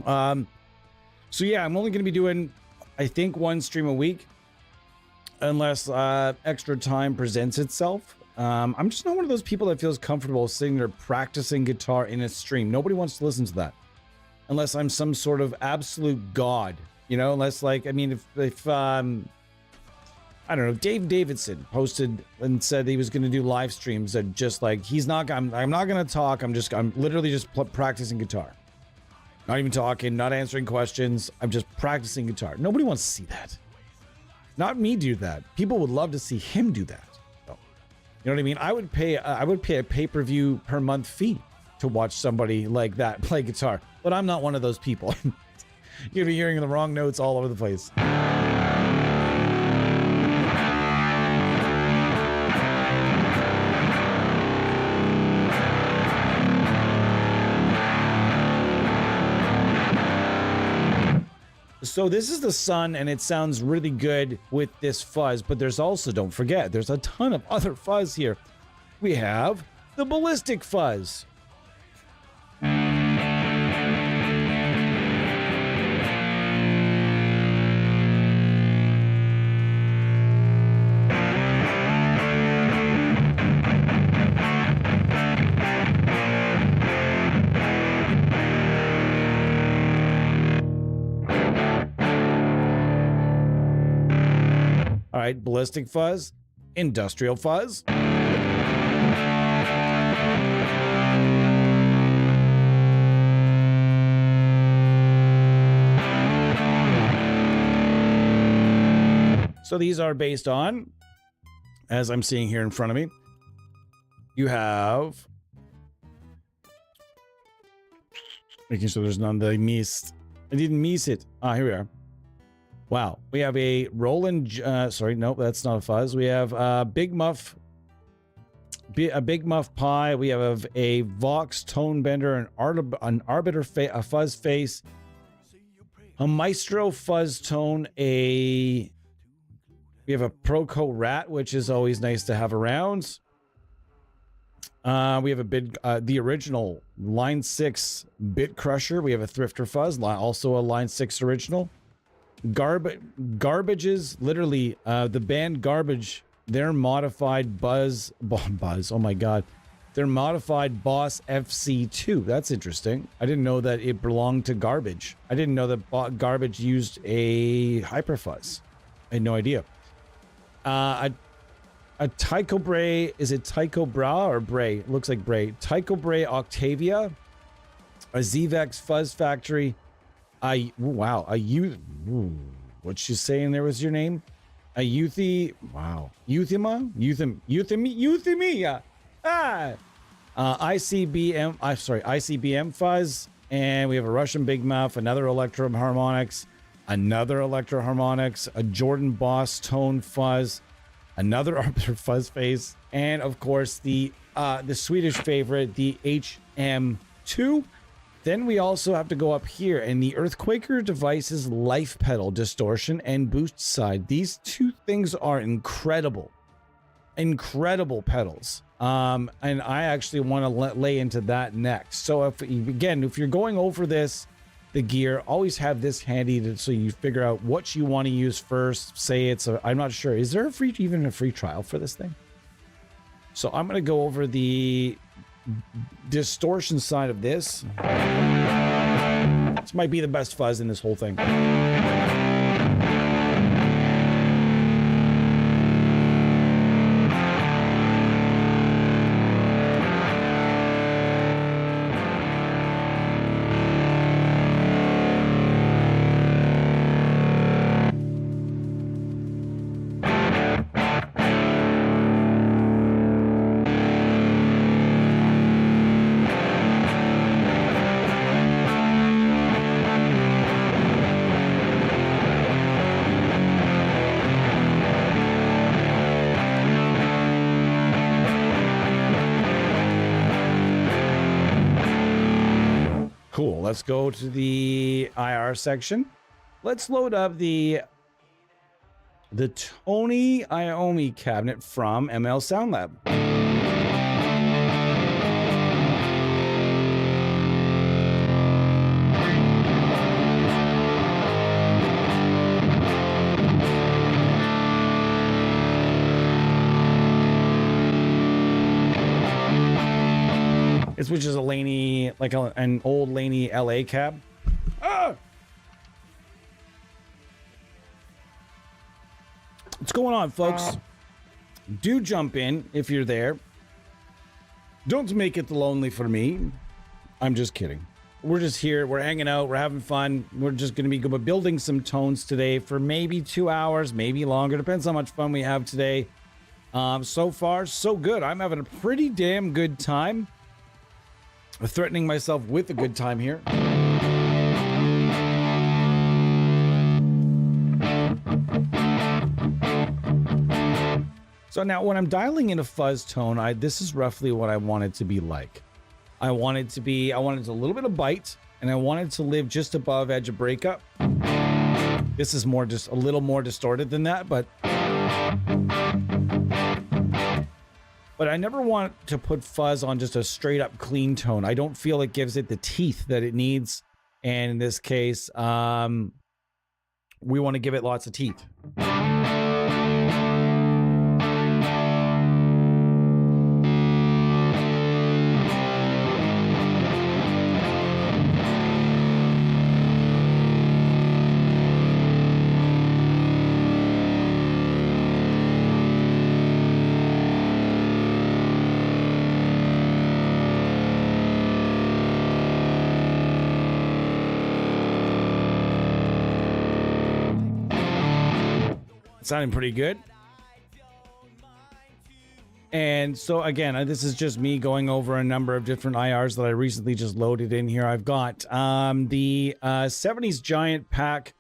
So yeah, I'm only going to be doing, I think, one stream a week, unless extra time presents itself. I'm just not one of those people that feels comfortable sitting there practicing guitar in a stream. Nobody wants to listen to that, unless I'm some sort of absolute god, you know. Unless, like, I mean, if I don't know, Dave Davidson posted and said he was going to do live streams that just like I'm not going to talk. I'm literally just practicing guitar. Not even talking, not answering questions. I'm just practicing guitar. Nobody wants to see that. Not me do that. People would love to see him do that. So, you know what I mean? I would pay a pay-per-view per month fee to watch somebody like that play guitar. But I'm not one of those people. You're going to be hearing the wrong notes all over the place. So this is the Sun, and it sounds really good with this fuzz, but there's also, don't forget, there's a ton of other fuzz here. We have the ballistic fuzz. All right, ballistic fuzz, industrial fuzz. So these are based on, as I'm seeing here in front of me, you have, making sure there's none that I missed. I didn't miss it. Ah, here we are. Wow, we have a Roland, sorry, nope, that's not a fuzz. We have a Big Muff Pie. We have a Vox Tone Bender, an Arbiter a Fuzz Face, a Maestro Fuzz Tone, we have a Proco Rat, which is always nice to have around. We have the original Line 6 Bit Crusher. We have a Thrifter Fuzz, also a Line 6 original. Garbages, literally, the band Garbage, their modified Buzz, oh my god, their modified Boss FC2. That's interesting. I didn't know that it belonged to Garbage. I didn't know that Garbage used a Hyperfuzz. I had no idea. A Tycho Bray, is it Tycho Bra or Bray? It looks like Bray. Tycho Bray Octavia, a Zvex Fuzz Factory. Wow, what's she saying there was your name? A Euthymia. ICBM Fuzz, and we have a Russian Big Mouth, another Electro Harmonics, a Jordan Boss Tone Fuzz, another Arbiter Fuzz Face, and of course the Swedish favorite, the HM2. Then we also have to go up here, and the Earthquaker Devices Life Pedal Distortion and Boost Side. These two things are incredible pedals. And I actually want to lay into that next. So if you're going over the gear, always have this handy so you figure out what you want to use first. Say I'm not sure. Is there even a free trial for this thing? So I'm going to go over the distortion side of this. This might be the best fuzz in this whole thing. Cool. Let's go to the IR section. Let's load up the Tony Iommi cabinet from ML Sound Lab. This which is a Laney, like an old Laney LA cab. Ah! What's going on, folks? Do jump in if you're there. Don't make it lonely for me. I'm just kidding. We're just here. We're hanging out. We're having fun. We're just going to be building some tones today for maybe 2 hours, maybe longer. Depends how much fun we have today. So far, so good. I'm having a pretty damn good time. Threatening myself with a good time here. So now when I'm dialing in a fuzz tone, this is roughly what I want it to be like. I want it a little bit of bite, and I want it to live just above edge of breakup. This is just a little more distorted than that, but I never want to put fuzz on just a straight up clean tone. I don't feel it gives it the teeth that it needs. And in this case, we want to give it lots of teeth. Sounding pretty good. And so again, this is just me going over a number of different IRs that I recently just loaded in here. I've got the 70s Giant pack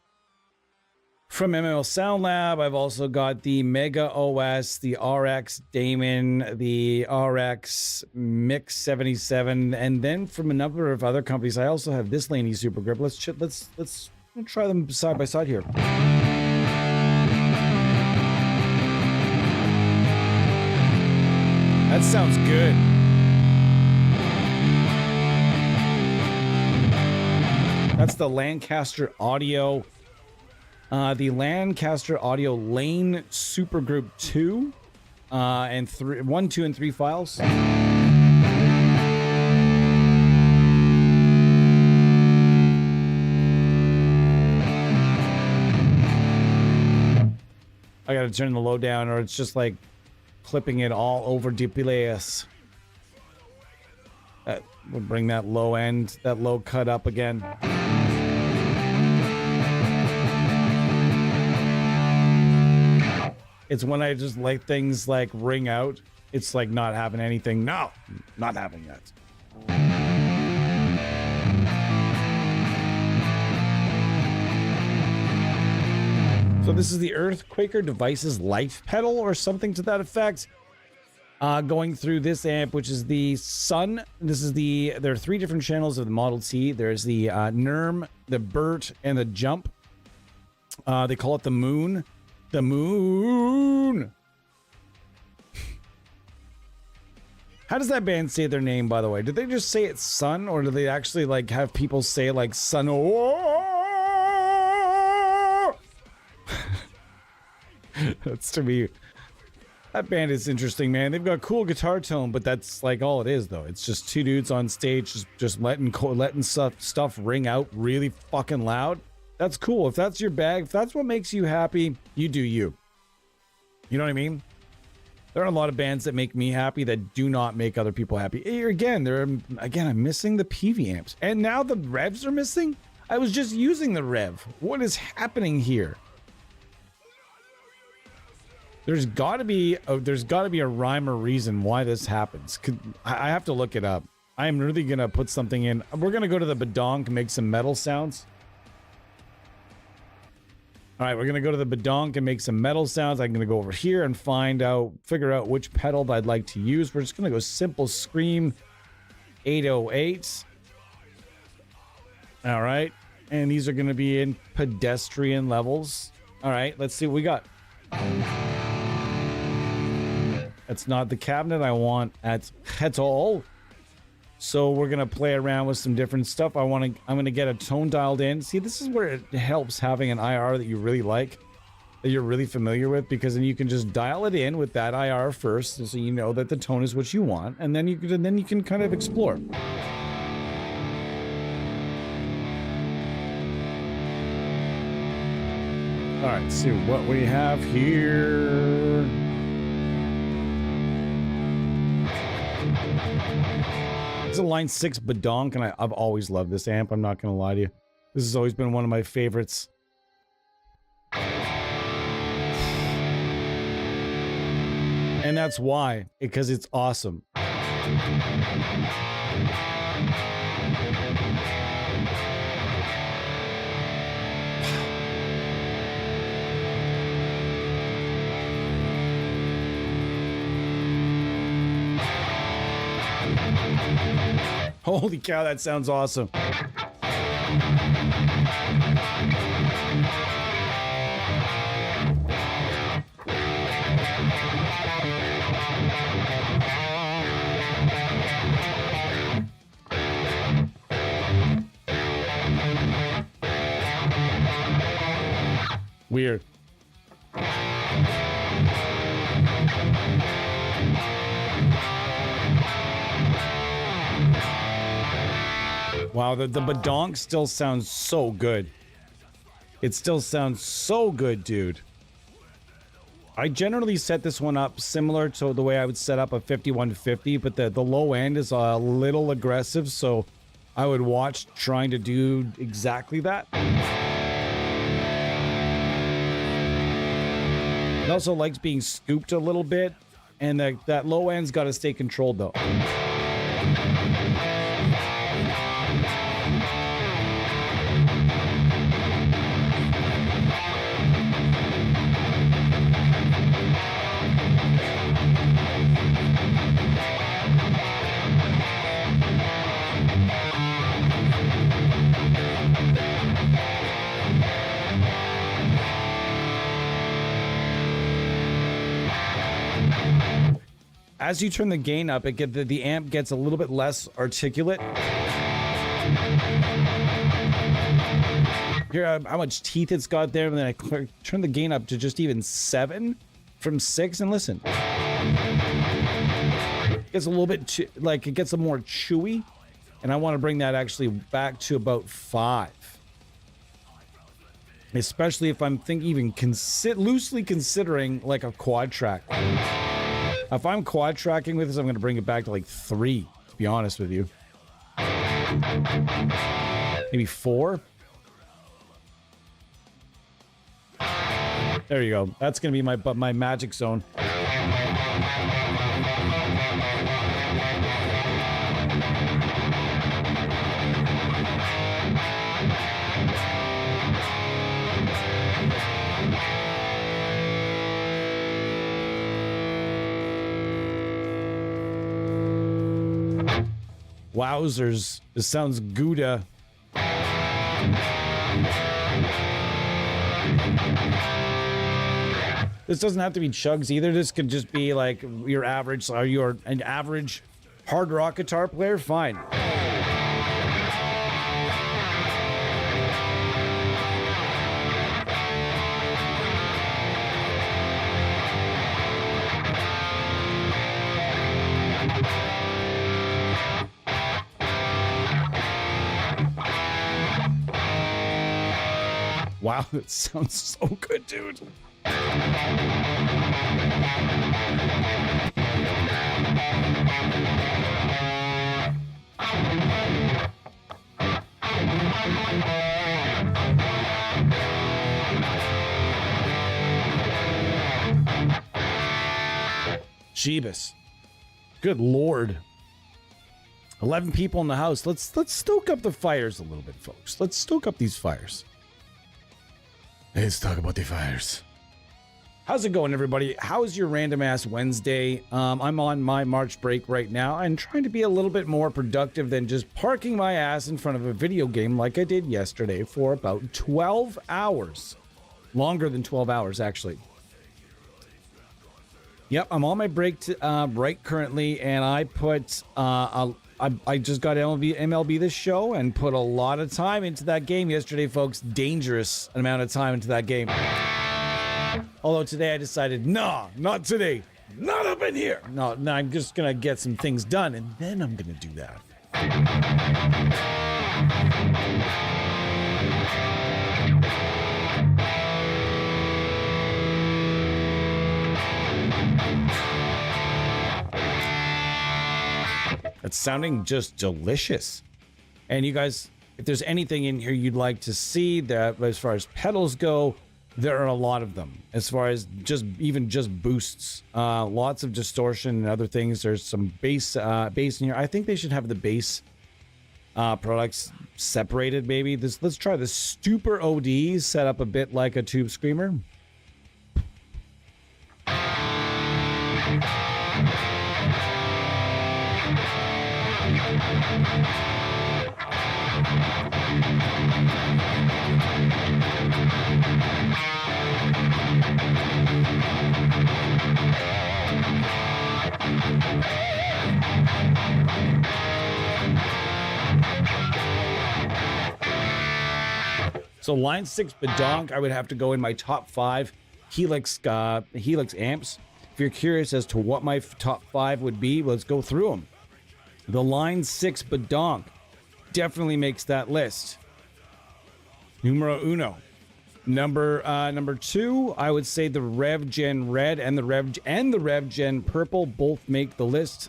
from MML Sound Lab. I've also got the Mega OS, the RX Damon, the RX Mix 77, and then from a number of other companies, I also have this Laney Super Grip. Let's try them side by side here. That sounds good. That's the Lancaster Audio. The Lancaster Audio Lane Supergroup 2 and 1, 2, and 3 files. I gotta turn the low down, or it's just like clipping it all over the place. That would bring that low end, that low cut up again. It's when I just let things like ring out. It's like not having anything. No, not having that. So this is the Earthquaker Devices Life pedal or something to that effect. Going through this amp, which is the Sun. There are 3 different channels of the Model T. There's the NERM, the Burt, and the Jump. They call it the Moon. The Moon. How does that band say their name, by the way? Did they just say it's Sun, or do they actually like have people say like Sun? That's to me. That band is interesting, man. They've got cool guitar tone, but that's like all it is, though. It's just 2 dudes on stage, just letting stuff ring out really fucking loud. That's cool. If that's your bag, if that's what makes you happy, you do you. You know what I mean? There are a lot of bands that make me happy that do not make other people happy. Here again, I'm missing the PV amps, and now the revs are missing. I was just using the rev. What is happening here? There's got to be a rhyme or reason why this happens. I have to look it up. I am really gonna put something in. We're gonna go to the badonk and make some metal sounds. All right, we're gonna go to the badonk and make some metal sounds. I'm gonna go over here and figure out which pedal I'd like to use. We're just gonna go simple scream 808. All right, and these are gonna be in pedestrian levels. All right, let's see what we got. That's not the cabinet I want at all. So we're gonna play around with some different stuff. I'm gonna get a tone dialed in. See, this is where it helps having an IR that you really like. that you're really familiar with, because then you can just dial it in with that IR first, so you know that the tone is what you want, and then you can kind of explore. All right, let's see what we have here. It's a line 6 Badonk, and I've always loved this amp. I'm not gonna lie to you. This has always been one of my favorites. And that's why, because it's awesome. Holy cow, that sounds awesome. Weird. Wow, the Badonk still sounds so good. It still sounds so good, dude. I generally set this one up similar to the way I would set up a 5150, but the low end is a little aggressive, so I would watch trying to do exactly that. It also likes being scooped a little bit, and that low end's got to stay controlled though. As you turn the gain up, the amp gets a little bit less articulate. Hear how much teeth it's got there, and then I turn the gain up to just even 7 from 6, and listen. It gets a little bit it gets a more chewy, and I want to bring that actually back to about 5. Especially if I'm loosely considering like a quad track. If I'm quad tracking with this, I'm going to bring it back to like 3, to be honest with you. Maybe 4. There you go. That's going to be my magic zone. Wowzers. This sounds Gouda. This doesn't have to be chugs either. This could just be like your average, so you're an average hard rock guitar player, fine. Wow, that sounds so good, dude. Jeebus. Good Lord. 11 people in the house. Let's stoke up the fires a little bit, folks. Let's stoke up these fires. Let's talk about the fires. How's it going, everybody? How's your random ass Wednesday? I'm on my March break right now and trying to be a little bit more productive than just parking my ass in front of a video game like I did yesterday for about 12 hours. Longer than 12 hours, actually. Yep, I'm on my break right currently, and I put I just got MLB this show and put a lot of time into that game yesterday, folks. Dangerous amount of time into that game. Although today I decided, nah, not today. Not up in here. No, I'm just going to get some things done, and then I'm going to do that. It's sounding just delicious. And you guys, if there's anything in here you'd like to see, that as far as pedals go, there are a lot of them. As far as just boosts, lots of distortion and other things. There's some bass in here. I think they should have the bass products separated. Maybe let's try the Stupor OD set up a bit like a Tube Screamer. So line 6 Badonk, I would have to go in my top 5 Helix amps. If you're curious as to what my top 5 would be, let's go through them. The line 6 Badonk definitely makes that list. Numero uno. Number 2, I would say the Rev Gen Red and the Rev Gen Purple both make the list.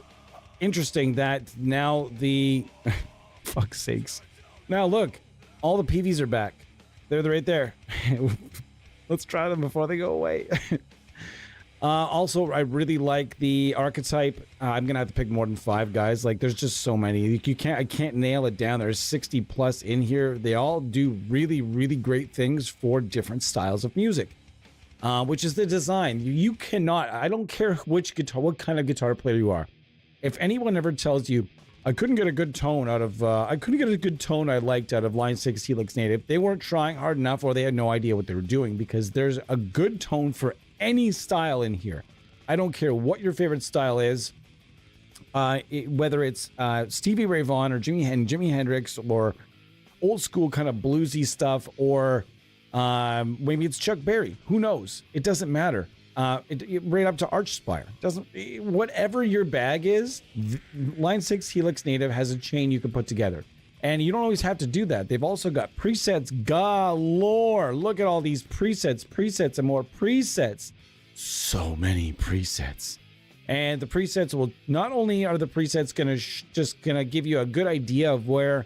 Interesting that now the fuck's sakes. Now look, all the PVs are back. They're right there. Let's try them before they go away. Also, I really like the Archetype. I'm gonna have to pick more than 5 guys. Like, there's just so many. I can't nail it down. There's 60 plus in here. They all do really, really great things for different styles of music, which is the design. You cannot. I don't care what kind of guitar player you are. If anyone ever tells you, I couldn't get a good tone out of, I liked out of Line 6 Helix Native, they weren't trying hard enough, or they had no idea what they were doing, because there's a good tone for any style in here. I don't care what your favorite style is, whether it's Stevie Ray Vaughan or Jimi Hendrix, or old school kind of bluesy stuff, or maybe it's Chuck Berry. Who knows? It doesn't matter. Right up to Archspire. Whatever your bag is, Line 6 Helix Native has a chain you can put together. And you don't always have to do that. They've also got presets galore. Look at all these presets, and more presets. So many presets. And the presets will, not only are the presets just gonna give you a good idea of where,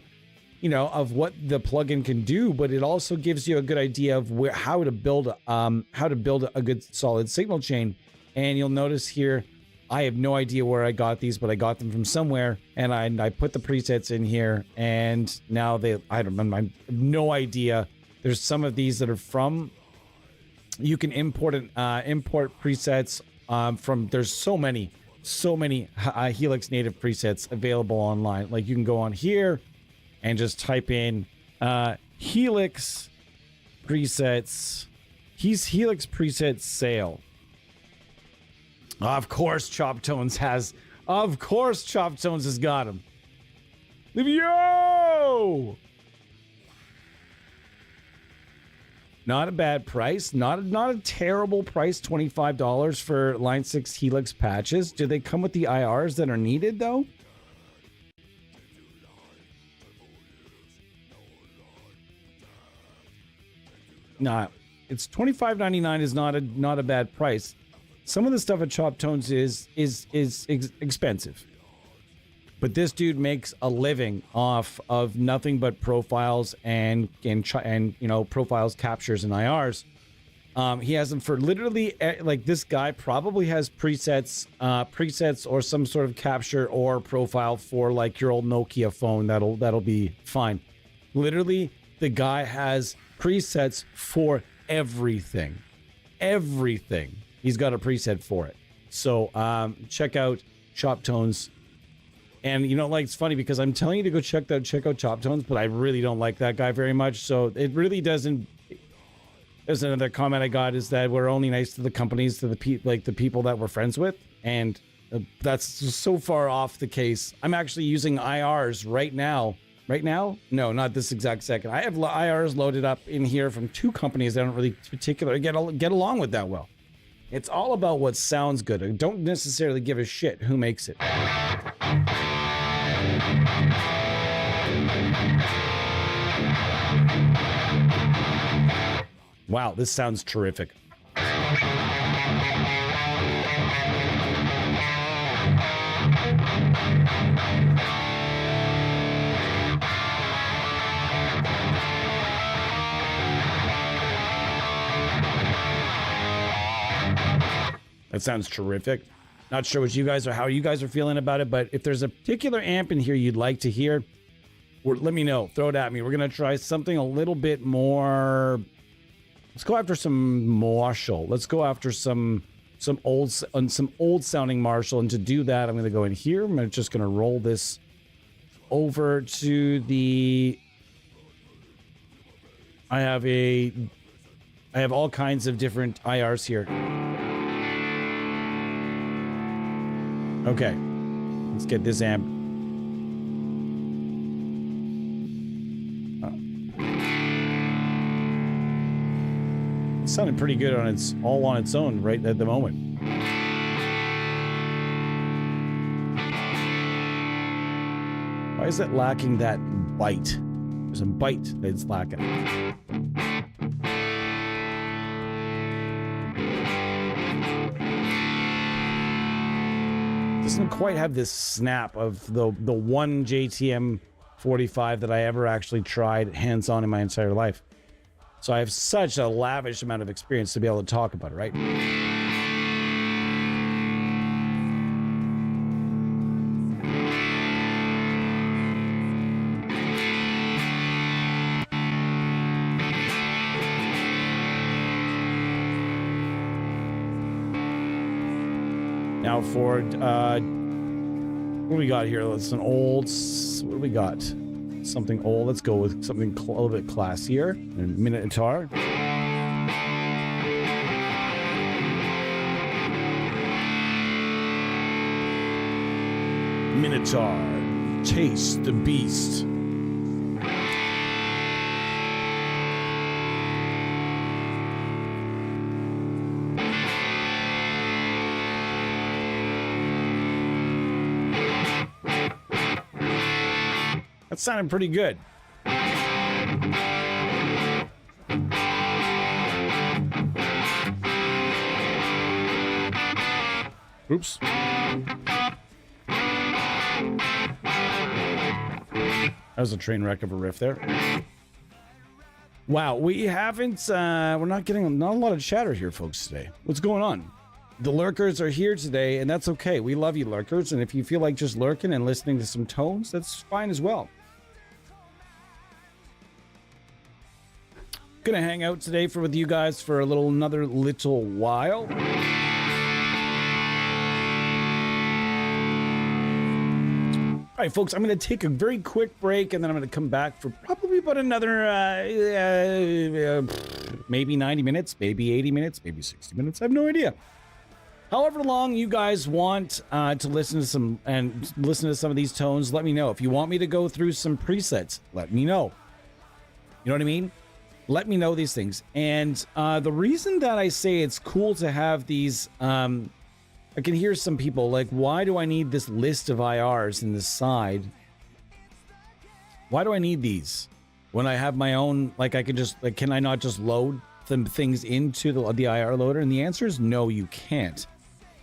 of what the plugin can do, but it also gives you a good idea of how to build a good solid signal chain. And you'll notice here, I have no idea where I got these, but I got them from somewhere, and I put the presets in here, and now I have no idea. There's some of these that are from, you can import presets from, there's so many Helix Native presets available online. Like, you can go on here and just type in Helix presets. Helix presets sale. Of course, Chop Tones has got them. Yo! Not a bad price. Not a terrible price. $25 for Line 6 Helix patches. Do they come with the IRs that are needed, though? Nah, it's $25.99 is not a bad price. Some of the stuff at Chop Tones is expensive, but this dude makes a living off of nothing but profiles and profiles, captures, and IRs. He has them for literally, like, this guy probably has presets or some sort of capture or profile for, like, your old Nokia phone. That'll be fine. Literally, the guy has presets for everything. He's got a preset for it. So check out Chop Tones. And it's funny because I'm telling you to go check out Chop Tones, but I really don't like that guy very much. So it really doesn't. There's another comment I got, is that we're only nice to the companies, to the people that we're friends with, and that's so far off the case. I'm actually using IRs right now. Right now? No, not this exact second. I have IRs loaded up in here from 2 companies that don't really particularly get along with that well. It's all about what sounds good. I don't necessarily give a shit who makes it. Wow, this sounds terrific. That sounds terrific. Not sure what you guys are, how you guys are feeling about it, but if there's a particular amp in here you'd like to hear, let me know. Throw it at me. We're gonna try something a little bit more. Let's go after some Marshall. Let's go after some old sounding Marshall, and to do that, I'm gonna go in here. I'm just gonna roll this over to the. I have all kinds of different IRs here. Okay, let's get this amp. It sounded pretty good on its own right at the moment. Why is it lacking that bite? There's a bite that it's lacking. Doesn't quite have this snap of the one JTM 45 that I ever actually tried hands-on in my entire life. So I have such a lavish amount of experience to be able to talk about it, right? Now for, what do we got here? It's an old, what do we got? Something old. Let's go with something a little bit classier. A Minotaur. Minotaur, taste the beast. That sounded pretty good. Oops. That was a train wreck of a riff there. Wow, we haven't, we're not getting, not a lot of chatter here, folks, today. What's going on? The lurkers are here today, and that's okay. We love you, lurkers, and if you feel like just lurking and listening to some tones, that's fine as well. Gonna hang out today with you guys for another little while. All right, folks, I'm going to take a very quick break, and then I'm going to come back for probably about another, maybe 90 minutes, maybe 80 minutes, maybe 60 minutes. I have no idea. However long you guys want to listen to some of these tones, let me know. If you want me to go through some presets, let me know. You know what I mean? Let me know these things. And the reason that I say it's cool to have these, I can hear some people like, why do I need this list of IRs in the side? Why do I need these when I have my own? Like, I could just, like, can I not just load some things into the IR loader? And the answer is no, you can't.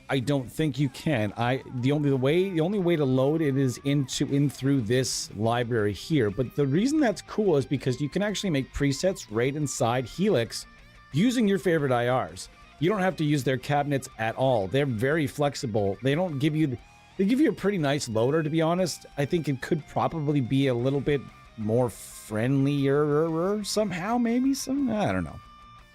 I don't think you can. The only way to load it is in through this library here. But the reason that's cool is because you can actually make presets right inside Helix using your favorite IRs. You don't have to use their cabinets at all. They're very flexible. They give you a pretty nice loader, to be honest. I think it could probably be a little bit more friendlier somehow, maybe I don't know.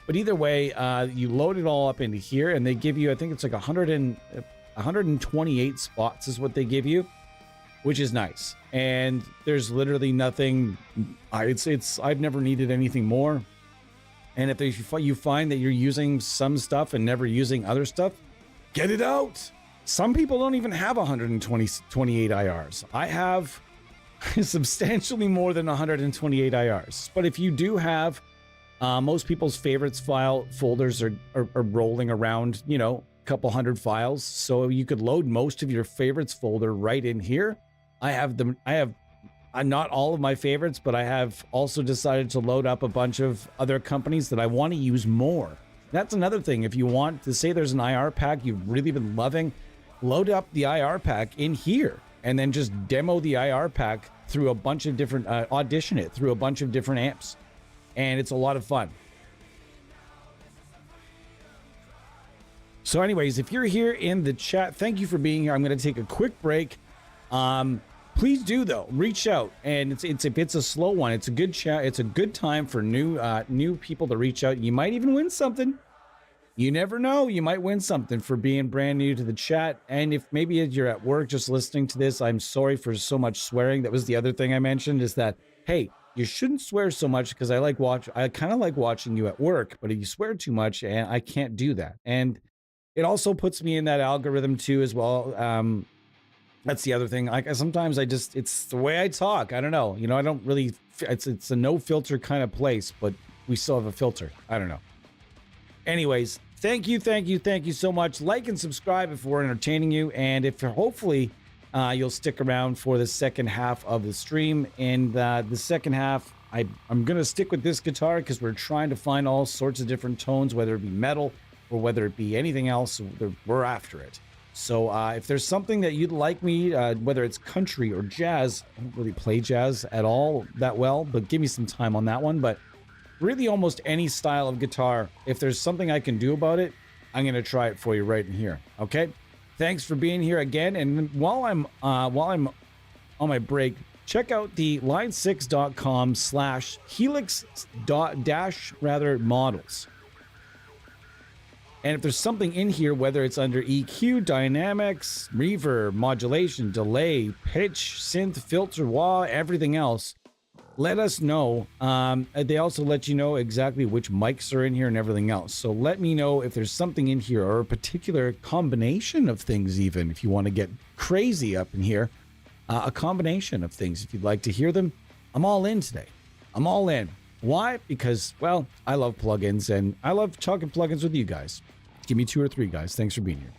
But either way, you load it all up into here, and they give you, I think it's like 128 spots is what they give you, which is nice. And there's literally nothing. I've never needed anything more. And if you find that you're using some stuff and never using other stuff, get it out. Some people don't even have 128 IRs. I have substantially more than 128 IRs. But if you do have Most people's favorites file folders are rolling around, you know, a couple hundred files. So you could load most of your favorites folder right in here. I have not all of my favorites, but I have also decided to load up a bunch of other companies that I want to use more. That's another thing. If you want to say there's an IR pack you've really been loving, load up the IR pack in here and then just demo the IR pack through a bunch of different, audition it through a bunch of different amps. And it's a lot of fun. So anyways, if you're here in the chat, thank you for being here. I'm going to take a quick break. Please do though, reach out, and if it's a slow one, it's a good chat. It's a good time for new people to reach out. You might even win something. You never know. You might win something for being brand new to the chat. And if maybe you're at work just listening to this, I'm sorry for so much swearing. That was the other thing I mentioned, is that, hey, you shouldn't swear so much, because I kind of like watching you at work, but if you swear too much, and I can't do that. And it also puts me in that algorithm too as well. That's the other thing. Like sometimes it's the way I talk. I don't know. You know, I don't really, it's a no filter kind of place, but we still have a filter. I don't know. Anyways, thank you so much. Like and subscribe if we're entertaining you. And if hopefully you'll stick around for the second half of the stream. And the second half, I'm going to stick with this guitar because we're trying to find all sorts of different tones, whether it be metal or whether it be anything else. We're after it. So if there's something that you'd like me, whether it's country or jazz, I don't really play jazz at all that well, but give me some time on that one. But really almost any style of guitar, if there's something I can do about it, I'm going to try it for you right in here. Okay? Thanks for being here again. And while I'm on my break, check out the line6.com/helix-models. And if there's something in here, whether it's under EQ, dynamics, reverb, modulation, delay, pitch, synth, filter, wah, everything else, let us know. They also let you know exactly which mics are in here and everything else. So let me know if there's something in here, or a particular combination of things, even if you want to get crazy up in here. A combination of things, if you'd like to hear them. I'm all in today. I'm all in. Why? Because, well, I love plugins, and I love talking plugins with you guys. Give me 2 or 3, guys. Thanks for being here.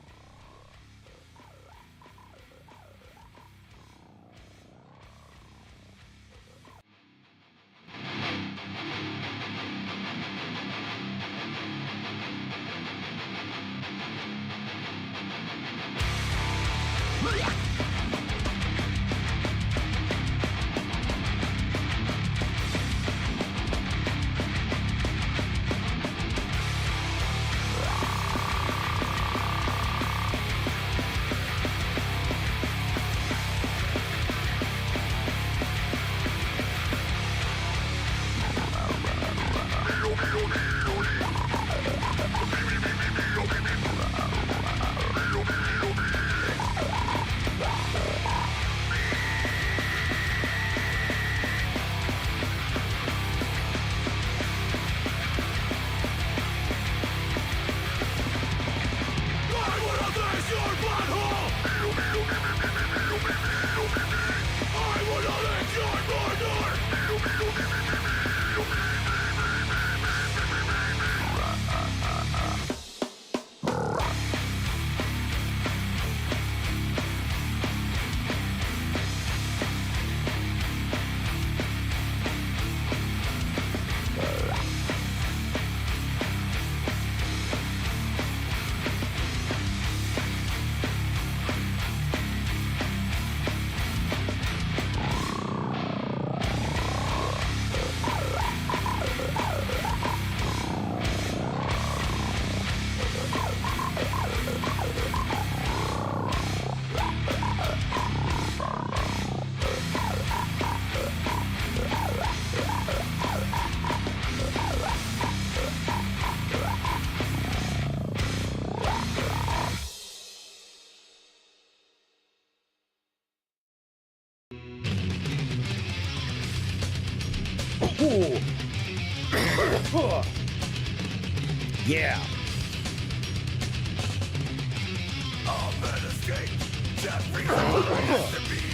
Yeah.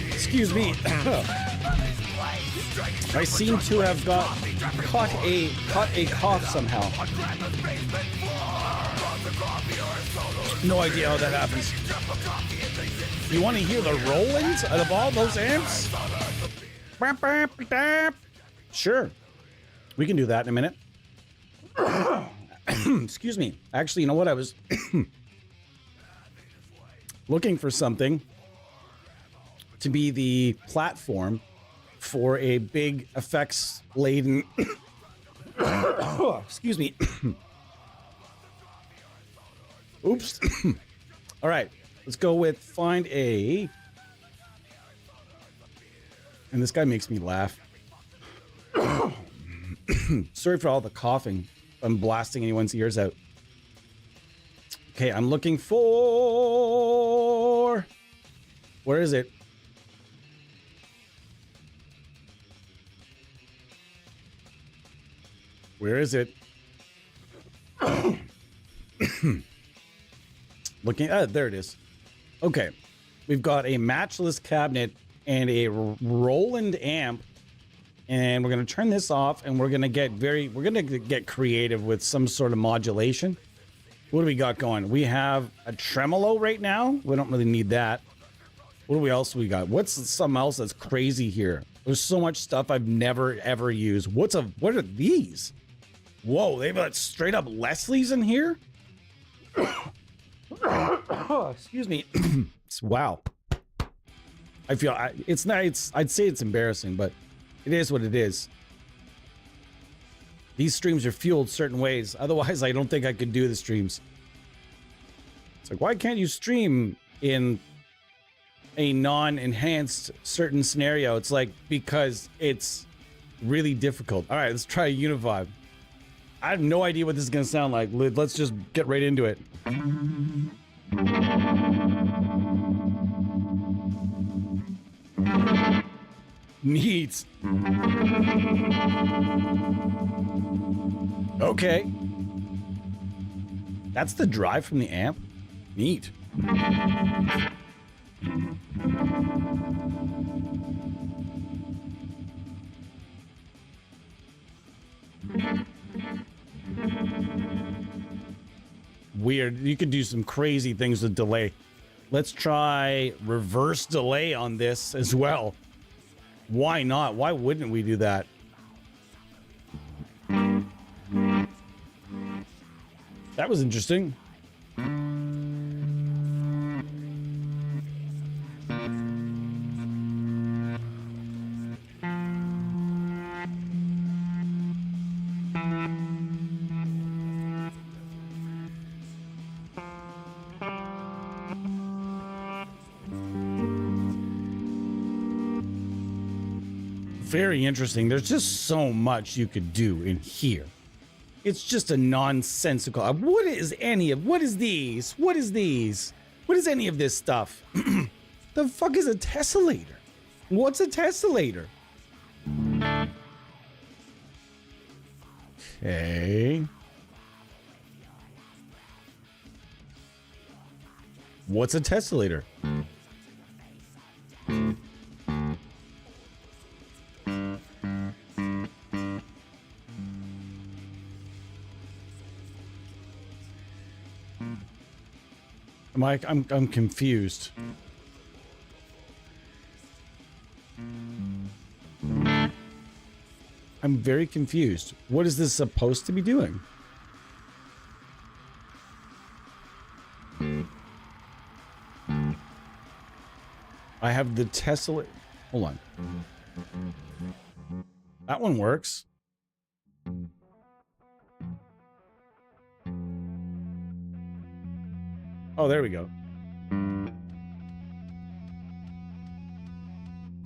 Excuse me. I seem to have caught a cough somehow. No idea how that happens. You want to hear the rollings out of all those amps? Sure. We can do that in a minute. Excuse me. Actually, you know what? I was looking for something to be the platform for a big effects laden excuse me. Oops. All right, let's go with find a, and this guy makes me laugh. Sorry for all the coughing. I'm blasting anyone's ears out. Okay, I'm looking for, where is it? Where is it? Looking, there it is. Okay, we've got a matchless cabinet and a Roland amp, and we're gonna turn this off, and we're gonna get creative with some sort of modulation. What do we got going? We have a tremolo right now. We don't really need that. What do we else we got? What's something else that's crazy here? There's so much stuff I've never ever used. What are these? Whoa, they've got straight up Leslie's in here? Excuse me. Wow. I feel it's not, I'd say it's embarrassing, but it is what it is. These streams are fueled certain ways. Otherwise, I don't think I could do the streams. It's like, why can't you stream in a non-enhanced certain scenario? It's like, because it's really difficult. All right, let's try Univibe. I have no idea what this is going to sound like. Let's just get right into it. Neat. Okay. That's the drive from the amp? Neat. Weird. You could do some crazy things with delay. Let's try reverse delay on this as well. Why not? Why wouldn't we do that? That was interesting. Very interesting. There's just so much you could do in here. It's just a nonsensical. What is any of? What is these? What is these? What is any of this stuff? The fuck is a tessellator? What's a tessellator? Okay. What's a tessellator? Mike, I'm confused. I'm very confused. What is this supposed to be doing? I have the Tesla. Hold on. That one works. Oh, there we go.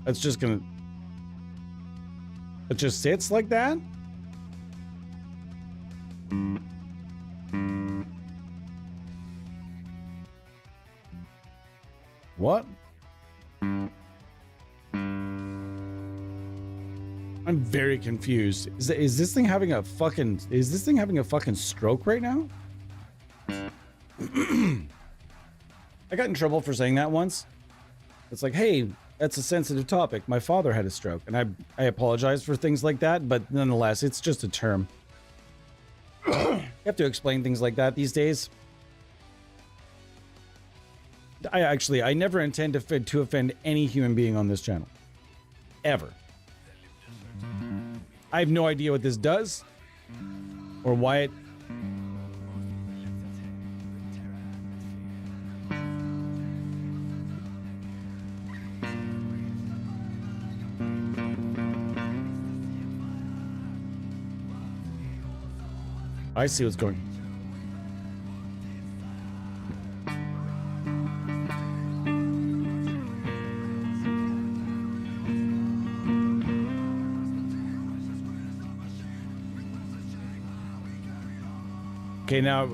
That's just gonna... It just sits like that? What? I'm very confused. Is this thing having a fucking... Is this thing having a fucking stroke right now? I got in trouble for saying that once. It's like, hey, that's a sensitive topic. My father had a stroke, and I apologize for things like that, but nonetheless, it's just a term. You have to explain things like that these days. I never intend to offend any human being on this channel. Ever. I have no idea what this does or why it... I see what's going on. Okay, now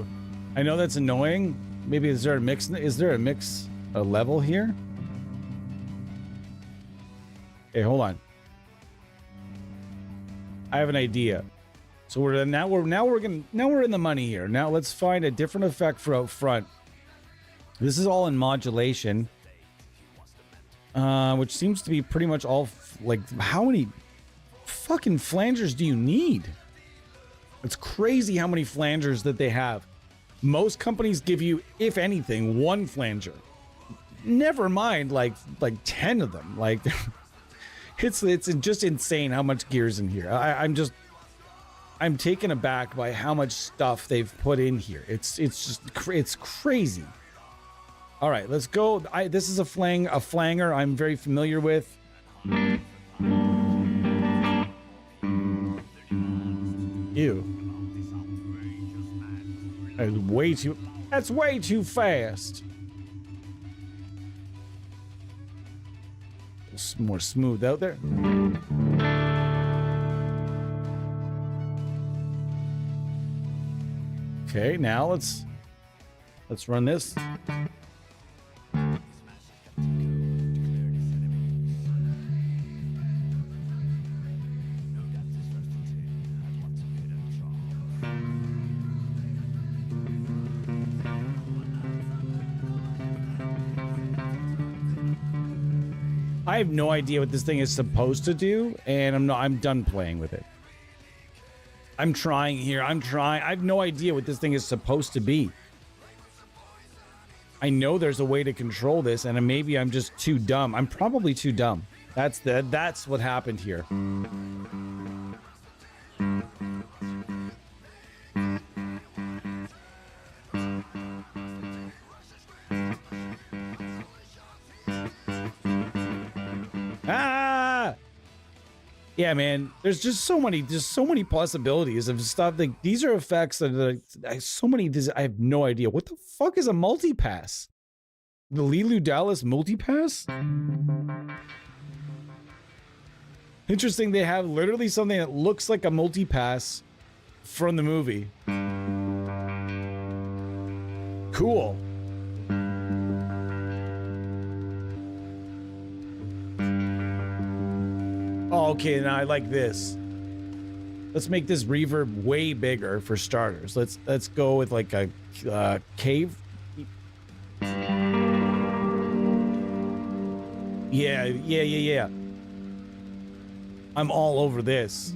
I know that's annoying. Maybe is there a mix? Is there a level here? Okay, hold on. I have an idea. So we're in the money here. Now let's find a different effect for out front. This is all in modulation, which seems to be pretty much all like how many fucking flangers do you need? It's crazy how many flangers that they have. Most companies give you, if anything, one flanger. Never mind like 10 of them. Like it's just insane how much gear's in here. I'm taken aback by how much stuff they've put in here. It's crazy. All right, let's go. This is a flanger I'm very familiar with. Ew. That's way too fast. It's more smooth out there. Okay, now let's run this. I have no idea what this thing is supposed to do, and I'm done playing with it. I'm trying here. I have no idea what this thing is supposed to be. I know there's a way to control this, and maybe I'm just too dumb. I'm probably too dumb. That's what happened here. Ah! Yeah, man. There's just so many possibilities of stuff. Like these are effects that are so many. I have no idea. What the fuck is a multipass? The Lilu Dallas multipass? Interesting. They have literally something that looks like a multipass from the movie. Cool. Oh, okay, now I like this. Let's make this reverb way bigger for starters. Let's go with like a cave. Yeah. I'm all over this.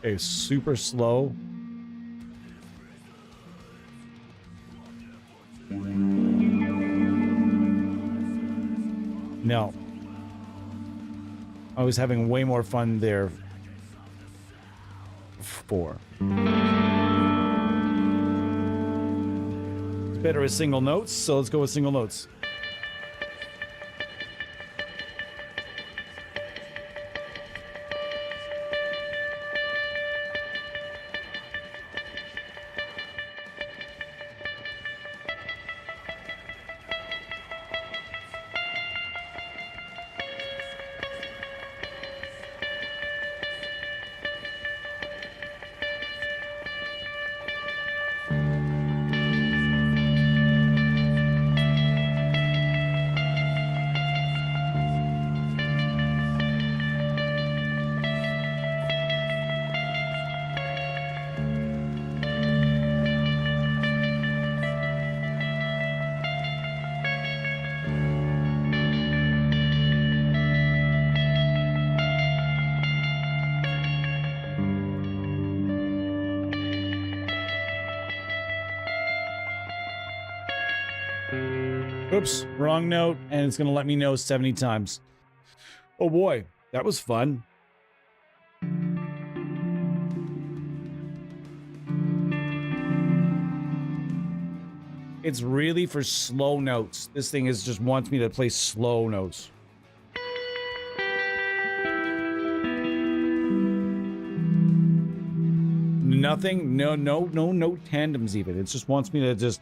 Okay, super slow. No. I was having way more fun there. 4. It's better with single notes, so let's go with single notes. Oops, wrong note, and it's gonna let me know 70 times. Oh boy, that was fun. It's really for slow notes. This thing is just wants me to play slow notes. Nothing, no tandems even. It just wants me to just...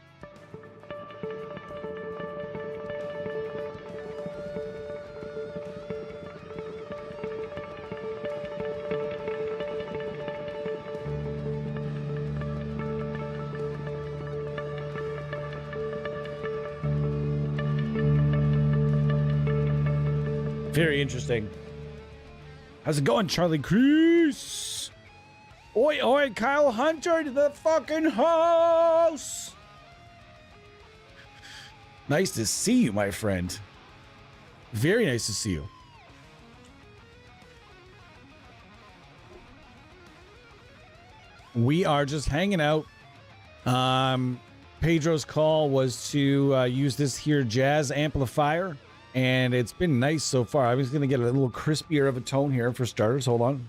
Very interesting. How's it going, Charlie Crease? Oi, oi, Kyle Hunter to the fucking house! Nice to see you, my friend. Very nice to see you. We are just hanging out. Pedro's call was to use this here jazz amplifier, and it's been nice so far. I was gonna get a little crispier of a tone here for starters. Hold on.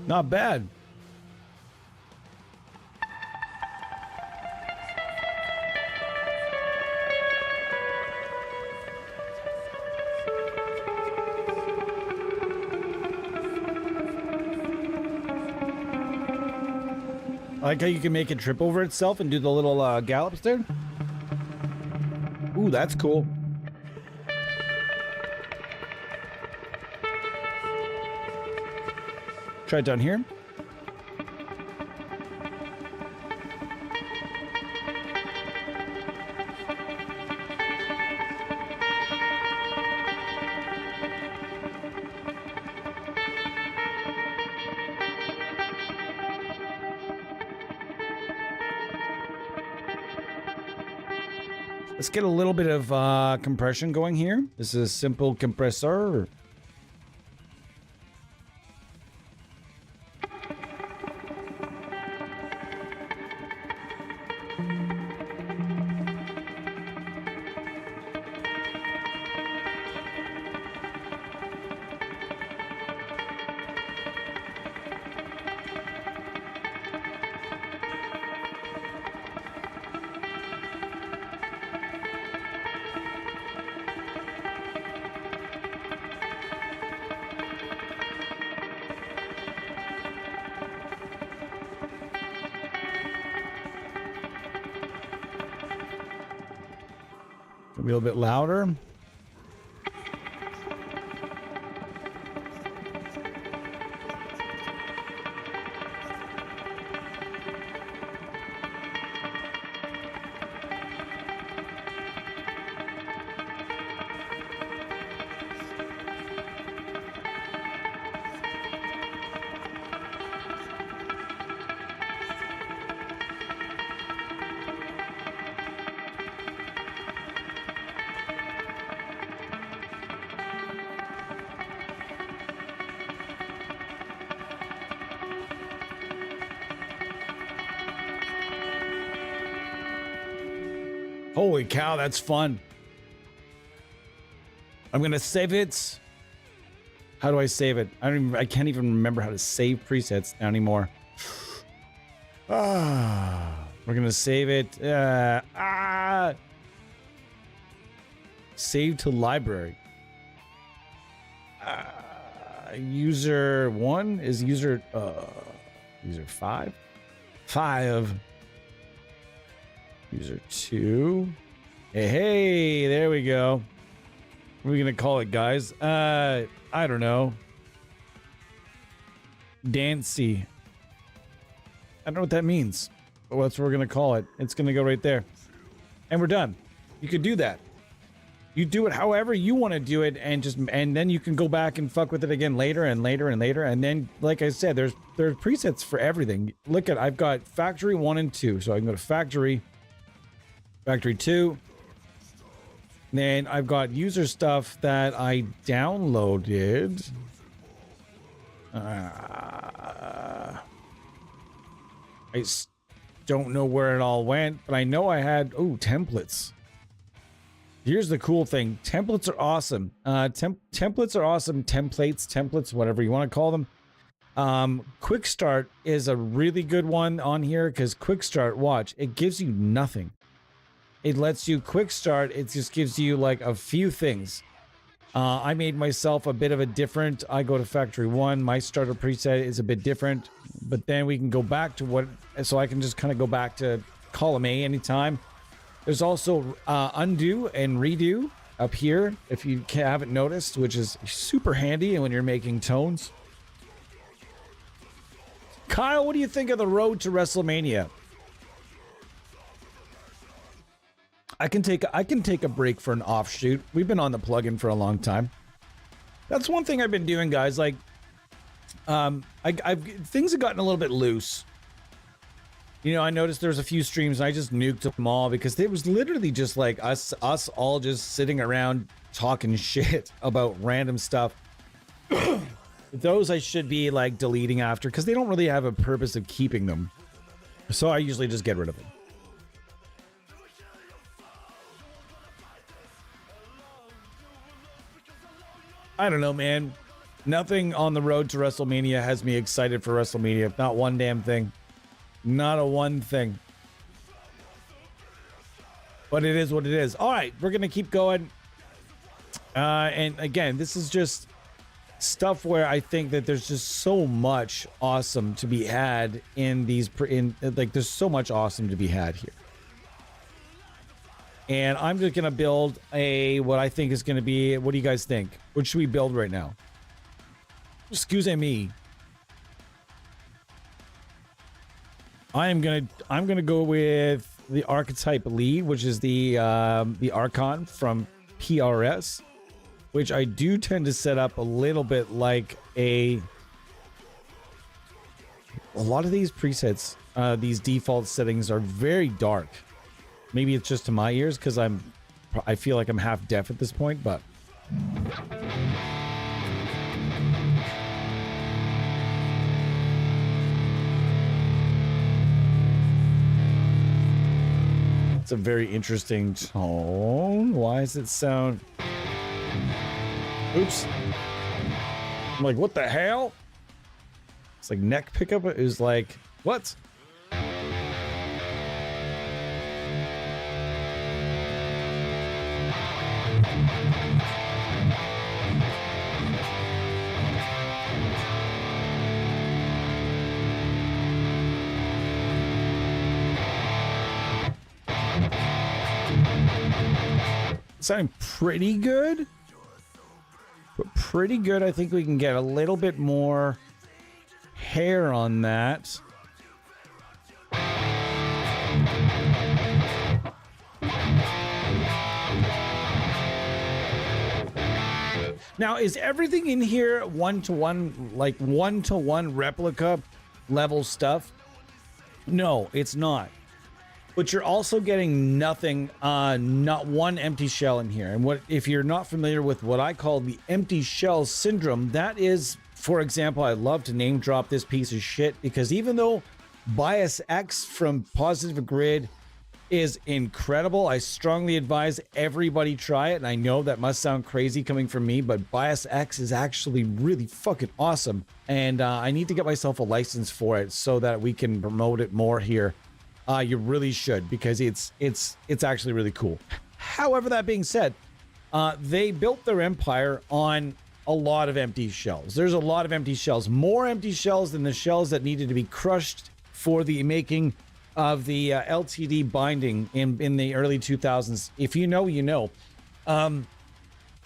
Not bad. I like how you can make it trip over itself and do the little gallops there. Ooh, that's cool. Try it down here. Let's get a little bit of compression going here. This is a simple compressor. Be a little bit louder. Holy cow, that's fun. I'm gonna save it. How do I save it? I can't even remember how to save presets now anymore. We're gonna save it. Save to library. User 1 is user 5. User 2. Hey, there we go. What are we gonna call it, guys? I don't know. Dancy. I don't know what that means, but that's what we're gonna call it. It's gonna go right there. And we're done. You could do that. You do it however you want to do it, and then you can go back and fuck with it again later and later and later. And then, like I said, there's presets for everything. Look at, I've got factory 1 and 2, so I can go to factory 2. Then I've got user stuff that I downloaded. Don't know where it all went, but I know I had, templates. Here's the cool thing. Templates are awesome. Templates are awesome. Templates, whatever you want to call them. Quick Start is a really good one on here because Quick Start, watch, it gives you nothing. It lets you quick start. It just gives you like a few things. I made myself a bit of a different. I go to factory 1. My starter preset is a bit different, but then we can go back to what, so I can just kind of go back to column A anytime. There's also undo and redo up here, if you haven't noticed, which is super handy when you're making tones. Kyle, what do you think of the road to WrestleMania? I can take a break for an offshoot. We've been on the plugin for a long time. That's one thing I've been doing, guys. Like, things have gotten a little bit loose. You know, I noticed there's a few streams and I just nuked them all because it was literally just like us all just sitting around talking shit about random stuff. Those I should be like deleting after because they don't really have a purpose of keeping them. So I usually just get rid of them. I don't know, man. Nothing on the road to WrestleMania has me excited for WrestleMania. Not one damn thing. Not a one thing. But it is what it is. All right, we're going to keep going. And again, this is just stuff where I think that there's just so much awesome to be had in these, like there's so much awesome to be had here. And I'm just going to build what I think is going to be, what do you guys think? What should we build right now? Excuse me. I'm gonna go with the archetype lead, which is the Archon from PRS, which I do tend to set up a little bit like a lot of these presets, these default settings are very dark. Maybe it's just to my ears because I feel like I'm half deaf at this point, but it's a very interesting tone. Why does it sound... Oops. I'm like, what the hell? It's like neck pickup is like, what? Sounding pretty good, but pretty good. I think we can get a little bit more hair on that. Now, is everything in here one-to-one, like one-to-one replica level stuff? No, it's not. But you're also getting nothing, not one empty shell in here. And what, if you're not familiar with what I call the empty shell syndrome, that is, for example, I love to name drop this piece of shit because even though Bias X from Positive Grid is incredible, I strongly advise everybody try it. And I know that must sound crazy coming from me, but Bias X is actually really fucking awesome. And I need to get myself a license for it so that we can promote it more here. You really should because it's actually really cool. However, that being said, they built their empire on a lot of empty shells. There's a lot of empty shells, more empty shells than the shells that needed to be crushed for the making of the LTD binding in the early 2000s. If you know, you know.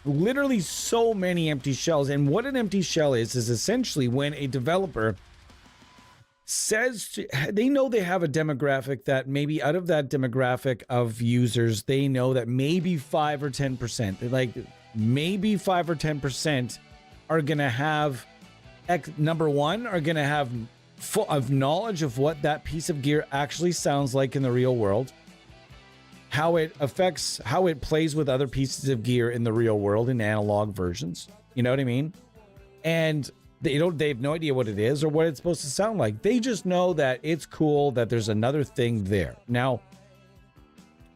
Literally so many empty shells. And what an empty shell is essentially when a developer says they know they have a demographic that maybe out of that demographic of users, they know that maybe 5 or 10%, like maybe 5 or 10% are going to have number one, are going to have full of knowledge of what that piece of gear actually sounds like in the real world, how it affects, how it plays with other pieces of gear in the real world in analog versions. You know what I mean? And they have no idea what it is or what it's supposed to sound like. They just know that it's cool, that there's another thing there. Now,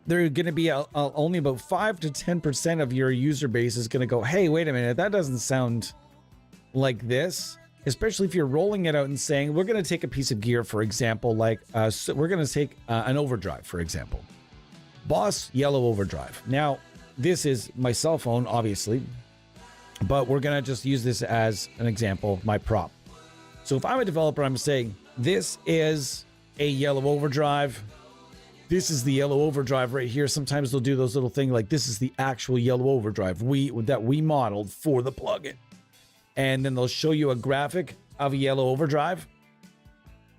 there are going to be only about 5 to 10% of your user base is going to go, hey, wait a minute, that doesn't sound like this. Especially if you're rolling it out and saying, we're going to take a piece of gear, for example, like we're going to take an overdrive, for example. Boss yellow overdrive. Now, this is my cell phone, obviously, but we're going to just use this as an example of my prop. So if I'm a developer, I'm saying, this is a yellow overdrive. This is the yellow overdrive right here. Sometimes they'll do those little things like this is the actual yellow overdrive that we modeled for the plugin. And then they'll show you a graphic of a yellow overdrive.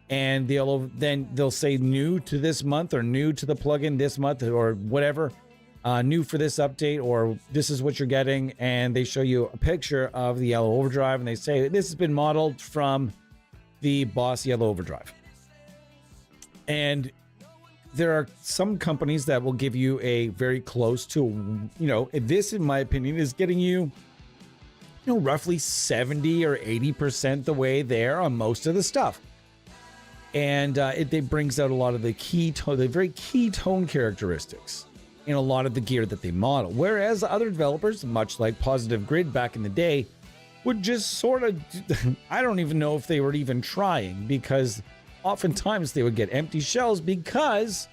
And then they'll say new to this month or new to the plugin this month or whatever, new for this update, or this is what you're getting. And they show you a picture of the yellow overdrive and they say this has been modeled from the Boss yellow overdrive. And there are some companies that will give you a very close to, this in my opinion is getting you, roughly 70 or 80% the way there on most of the stuff. And it brings out a lot of the very key tone characteristics in a lot of the gear that they model. Whereas other developers, much like Positive Grid back in the day, would just sort of, I don't even know if they were even trying, because oftentimes they would get empty shells because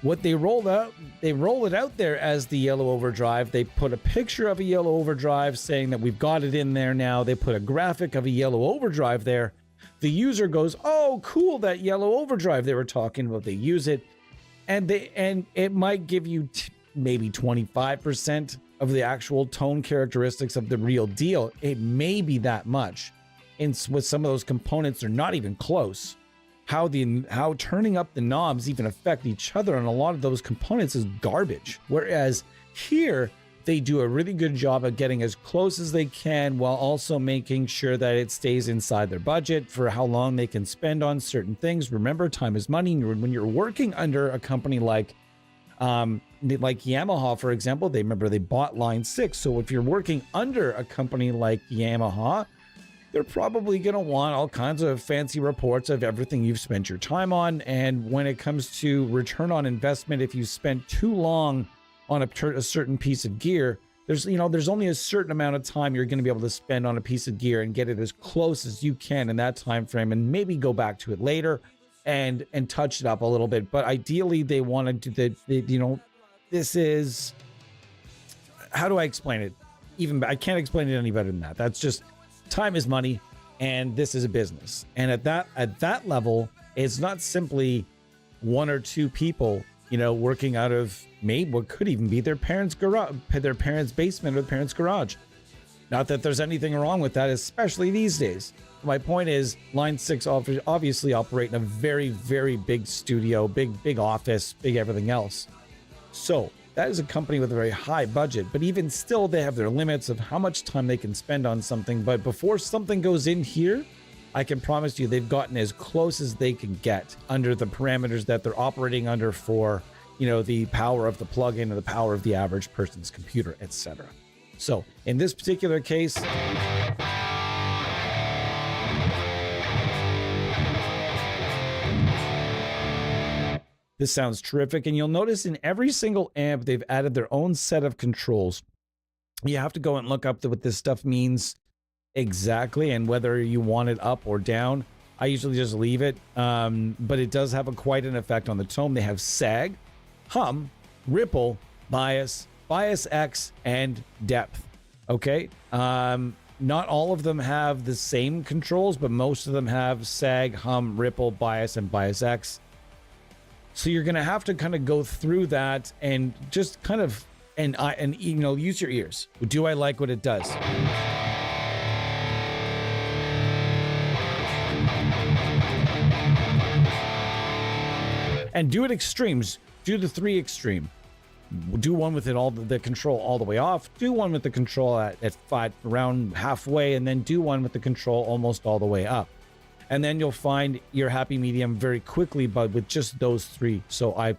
what they roll it out there as the yellow overdrive. They put a picture of a yellow overdrive saying that we've got it in there now. They put a graphic of a yellow overdrive there. The user goes, oh, cool, that yellow overdrive they were talking about. They use it, and it might give you maybe 25% of the actual tone characteristics of the real deal. It may be that much. And with some of those components, they're not even close. How turning up the knobs even affect each other on a lot of those components is garbage. Whereas here, they do a really good job of getting as close as they can while also making sure that it stays inside their budget for how long they can spend on certain things. Remember, time is money. When you're working under a company like Yamaha, for example, they bought Line 6. So if you're working under a company like Yamaha, they're probably going to want all kinds of fancy reports of everything you've spent your time on. And when it comes to return on investment, if you spent too long on a certain piece of gear, there's only a certain amount of time you're going to be able to spend on a piece of gear and get it as close as you can in that time frame, and maybe go back to it later and touch it up a little bit. But ideally, they wanted to, this is, how do I explain it? I can't explain it any better than that. That's just, time is money, and this is a business. And at that level, it's not simply one or two people, working out of maybe what could even be their parents' garage, their parents' basement, or their parents' garage. Not that there's anything wrong with that, especially these days. My point is, Line 6 obviously operate in a very, very big studio, big office, big everything else. So that is a company with a very high budget, but even still, they have their limits of how much time they can spend on something. But before something goes in here, I can promise you they've gotten as close as they can get under the parameters that they're operating under for, the power of the plugin or the power of the average person's computer, etc. So in this particular case, this sounds terrific. And you'll notice in every single amp, they've added their own set of controls. You have to go and look up what this stuff means exactly and whether you want it up or down. I usually just leave it, but it does have quite an effect on the tone. They have sag, hum, ripple, bias X, and depth. Okay. not all of them have the same controls, but most of them have sag, hum, ripple, bias, and bias X. So you're going to have to kind of go through that and just kind of, and you know, use your ears. Do I like what it does? And do it extremes. Do the 3 extreme. Do one with it all the control all the way off. Do one with the control at 5 around halfway, and then do one with the control almost all the way up. And then you'll find your happy medium very quickly, but with just those 3. So okay.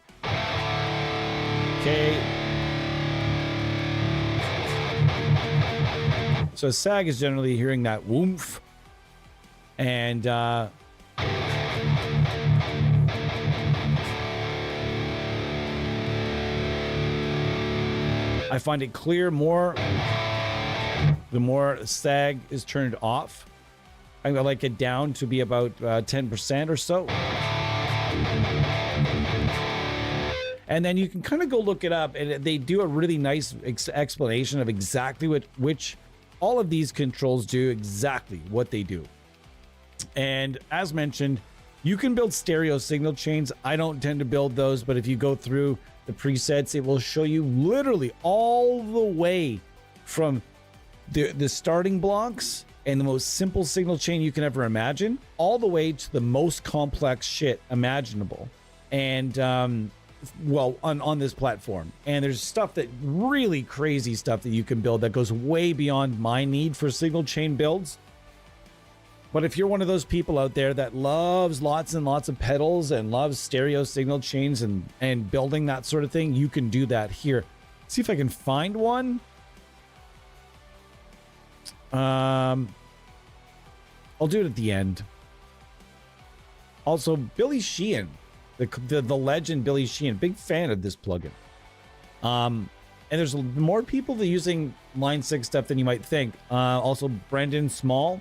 So sag is generally hearing that woomph, and I find it clear more the more sag is turned off. I like it down to be about 10% or so. And then you can kind of go look it up, and they do a really nice explanation of exactly which all of these controls do, exactly what they do. And as mentioned, you can build stereo signal chains. I don't tend to build those, but if you go through the presets, it will show you literally all the way from the starting blocks and the most simple signal chain you can ever imagine, all the way to the most complex shit imaginable. And well, on this platform. And there's stuff that really crazy stuff that you can build that goes way beyond my need for signal chain builds. But if you're one of those people out there that loves lots and lots of pedals and loves stereo signal chains and building that sort of thing, you can do that here. See if I can find one. I'll do it at the end. Also, Billy Sheehan, the legend Billy Sheehan, big fan of this plugin. And there's more people that are using Line 6 stuff than you might think. Also, Brendan Small.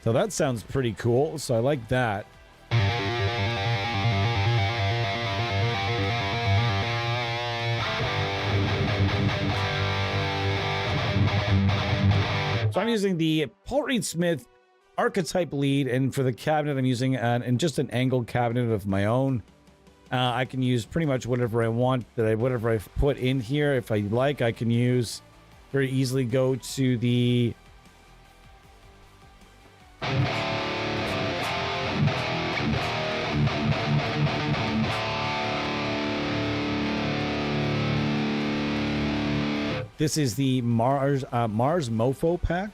So that sounds pretty cool. So I like that. So I'm using the Paul Reed Smith archetype lead, and for the cabinet I'm using just an angled cabinet of my own. I can use pretty much whatever I want, whatever I've put in here. If I like, I can use very easily go to the this is the Mars Mofo pack.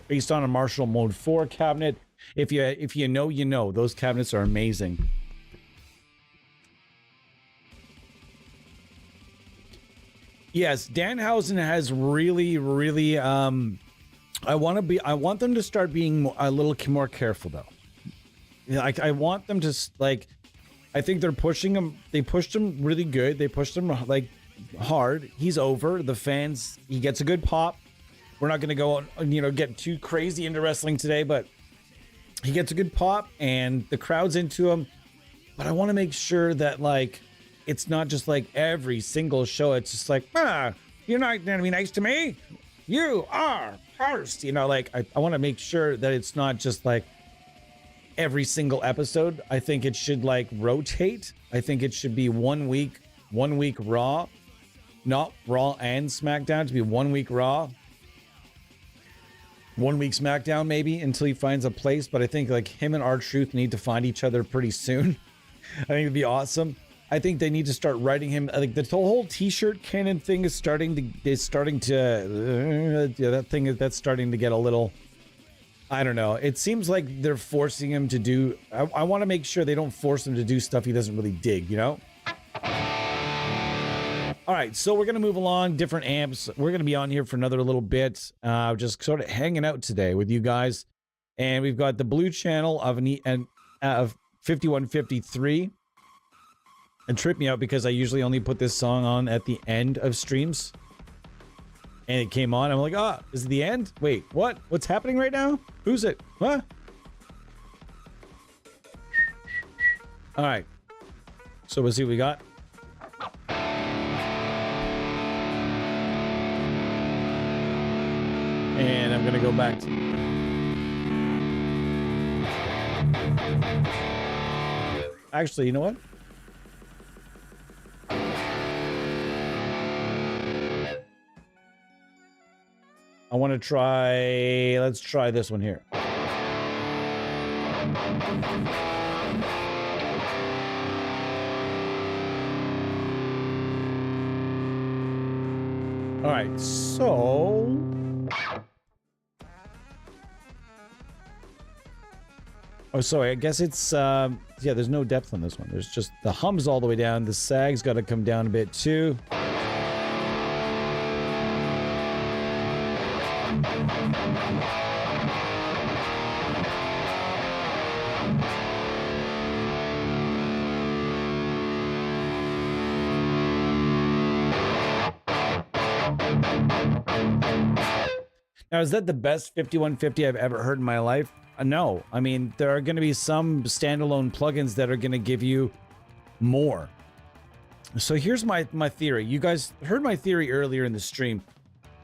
Based on a Marshall Mode 4 cabinet. If you know, you know. Those cabinets are amazing. Yes, Danhausen has really I want them to start being a little more careful though. I want them to, like, I think they're pushing him. They pushed him really good. They pushed him like hard. He's over. The fans, he gets a good pop. We're not going to go, get too crazy into wrestling today, but he gets a good pop and the crowd's into him. But I want to make sure that, like, it's not just like every single show. It's just like, you're not going to be nice to me. You are first. Like, I want to make sure that it's not just like every single episode. I think it should, like, rotate. I think it should be 1 week Raw, not Raw and SmackDown, to be 1 week Raw. 1 week SmackDown, maybe, until he finds a place. But I think, like, him and R-Truth need to find each other pretty soon. I think it'd be awesome. I think they need to start writing him. Like, the whole T-shirt canon thing is starting to that's starting to get a little, I don't know. It seems like they're forcing him to do. I want to make sure they don't force him to do stuff he doesn't really dig. All right, so we're going to move along, different amps. We're going to be on here for another little bit, just sort of hanging out today with you guys. And we've got the blue channel of 5153. And trip me out because I usually only put this song on at the end of streams. And it came on. I'm like, ah, is it the end? Wait, what? What's happening right now? Who's it? What? All right. So we'll see what we got. And I'm going to go back to... Actually, you know what? I want to try... Let's try this one here. All right, so... Oh, sorry, I guess it's, yeah, there's no depth on this one. There's just, the hum's all the way down. The sag's got to come down a bit too. Now, is that the best 5150 I've ever heard in my life? No. I mean, there are going to be some standalone plugins that are going to give you more. So here's my theory. You guys heard my theory earlier in the stream.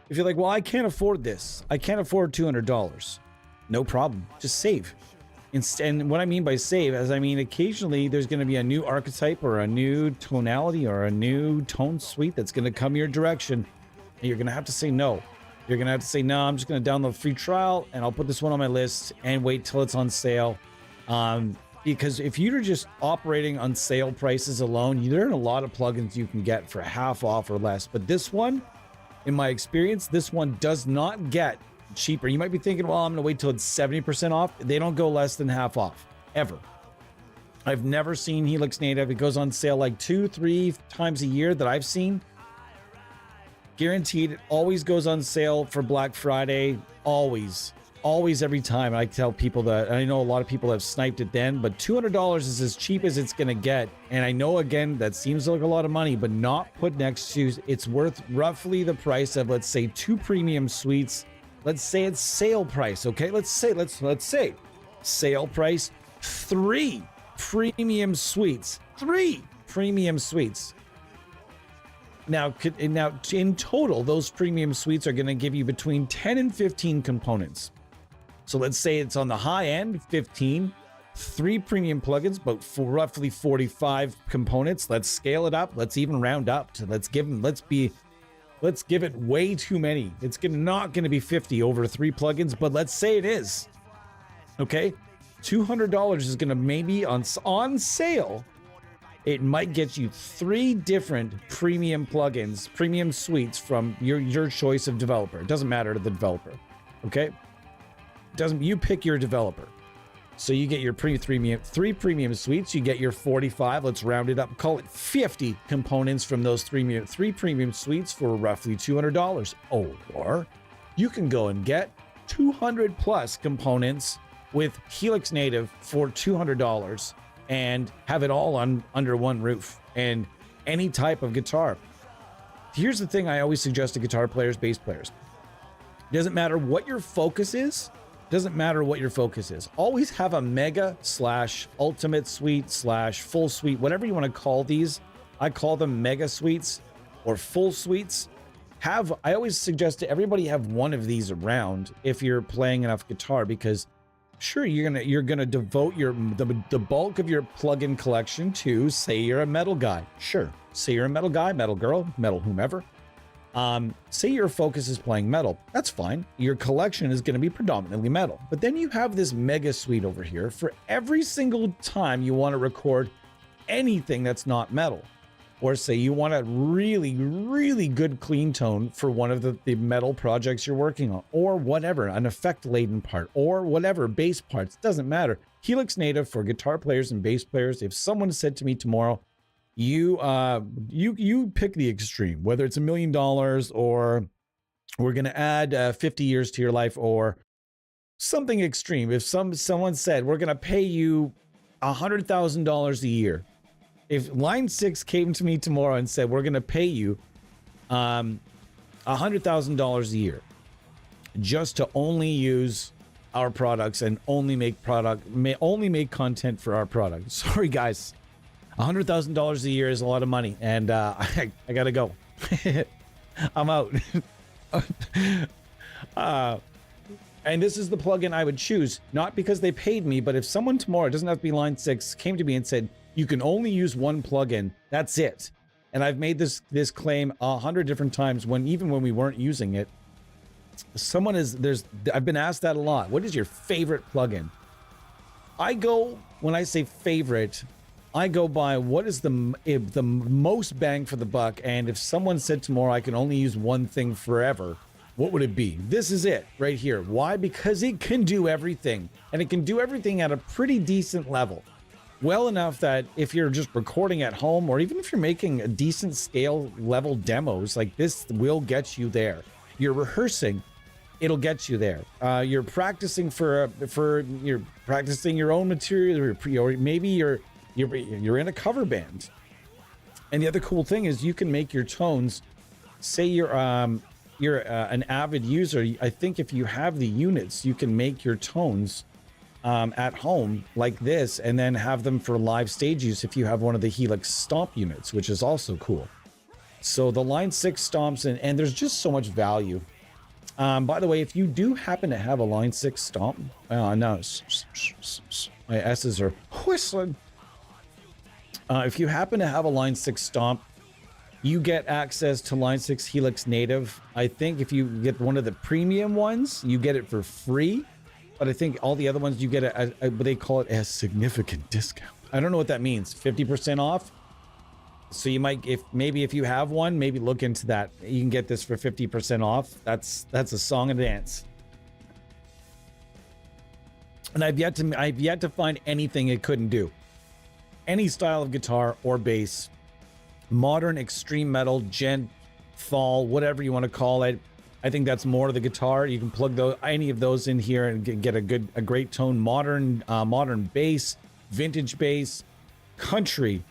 If you're like, well, I can't afford this. I can't afford $200. No problem. Just save. And what I mean by save is, I mean, occasionally there's going to be a new archetype or a new tonality or a new tone suite that's going to come your direction. And you're going to have to say no. You're going to have to say, no, I'm just going to download a free trial and I'll put this one on my list and wait till it's on sale. Because if you're just operating on sale prices alone, there are a lot of plugins you can get for half off or less. But this one, in my experience, this one does not get cheaper. You might be thinking, well, I'm going to wait till it's 70% off. They don't go less than half off, ever. I've never seen Helix Native. It goes on sale like 2-3 times a year that I've seen. Guaranteed, it always goes on sale for Black Friday. Always every time. I tell people that, and I know a lot of people have sniped it then, but $200 is as cheap as it's going to get. And I know, again, that seems like a lot of money, but not put next to, it's worth roughly the price of, let's say, 2 premium suites. Let's say it's sale price, okay? Let's say sale price, 3 premium suites. 3 premium suites. Now, in total, those premium suites are going to give you between 10 and 15 components. So let's say it's on the high end, 15, 3 premium plugins, but for roughly 45 components. Let's scale it up. Let's even round up to, let's give it way too many. It's not going to be 50 over 3 plugins, but let's say it is. Okay, $200 is going to maybe on sale. It might get you 3 different premium plugins, premium suites from your choice of developer. It doesn't matter to the developer, okay? You pick your developer. So you get your 3 premium suites. You get your 45. Let's round it up. Call it 50 components from those 3 premium suites for roughly $200. Or you can go and get 200 plus components with Helix Native for $200. And have it all under one roof and any type of guitar. Here's the thing I always suggest to guitar players, bass players. It doesn't matter what your focus is. Always have a mega / ultimate suite / full suite, whatever you want to call these. I call them mega suites or full suites. I always suggest to everybody have one of these around if you're playing enough guitar, because sure, you're gonna devote the bulk of your plugin collection to, say you're a metal guy. Sure, say you're a metal guy, metal girl, metal whomever. Say your focus is playing metal. That's fine. Your collection is going to be predominantly metal. But then you have this mega suite over here for every single time you want to record anything that's not metal. Or say you want a really, really good clean tone for one of the metal projects you're working on, or whatever, an effect-laden part, or whatever, bass parts, doesn't matter. Helix Native for guitar players and bass players. If someone said to me tomorrow, you pick the extreme, whether it's $1 million or we're going to add 50 years to your life or something extreme. If someone said, we're going to pay you $100,000 a year. If Line 6 came to me tomorrow and said, we're going to pay you $100,000 a year just to only use our products and only make content for our product. Sorry, guys. $100,000 a year is a lot of money, and I gotta go. I'm out. And this is the plugin I would choose, not because they paid me, but if someone tomorrow, it doesn't have to be Line 6, came to me and said, you can only use one plugin, that's it. And I've made this claim 100 different times even when we weren't using it. I've been asked that a lot. What is your favorite plugin? When I say favorite, I go by what is the most bang for the buck. And if someone said tomorrow I can only use one thing forever, what would it be? This is it right here. Why? Because it can do everything, and it can do everything at a pretty decent level. Well enough that if you're just recording at home, or even if you're making a decent scale level demos, like this will get you there. You're rehearsing, it'll get you there. You're practicing you're practicing your own material, or maybe you're in a cover band. And the other cool thing is you can make your tones. Say you're an avid user. I think if you have the units, you can make your tones at home like this, and then have them for live stage use if you have one of the Helix Stomp units, which is also cool. So the Line 6 Stomps, and there's just so much value. By the way, if you do happen to have a Line 6 Stomp, no, my S's are whistling. If you happen to have a Line 6 Stomp, you get access to Line 6 Helix Native. I think if you get one of the premium ones, you get it for free. But I think all the other ones, you get what they call it a significant discount. I don't know what that means. 50% off. So you might, if you have one, maybe look into that. You can get this for 50% off. That's a song and dance. And I've yet to find anything it couldn't do. Any style of guitar or bass, modern, extreme metal, gent, fall, whatever you want to call it. I think that's more of the guitar. You can plug any of those in here and get a great tone. Modern bass, vintage bass, country,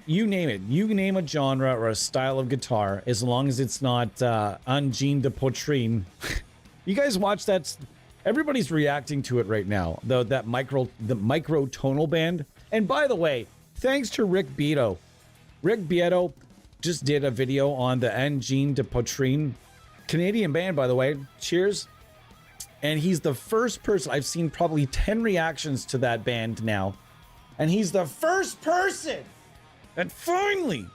you name it. You name a genre or a style of guitar, as long as it's not Angine de Poitrine. You guys watch that? Everybody's reacting to it right now. The micro tonal band. And by the way, thanks to Rick Beato. Rick Beato just did a video on the Angine de Poitrine. Canadian band, by the way. Cheers. And he's the first person. I've seen probably 10 reactions to that band now. And he's the first person that finally,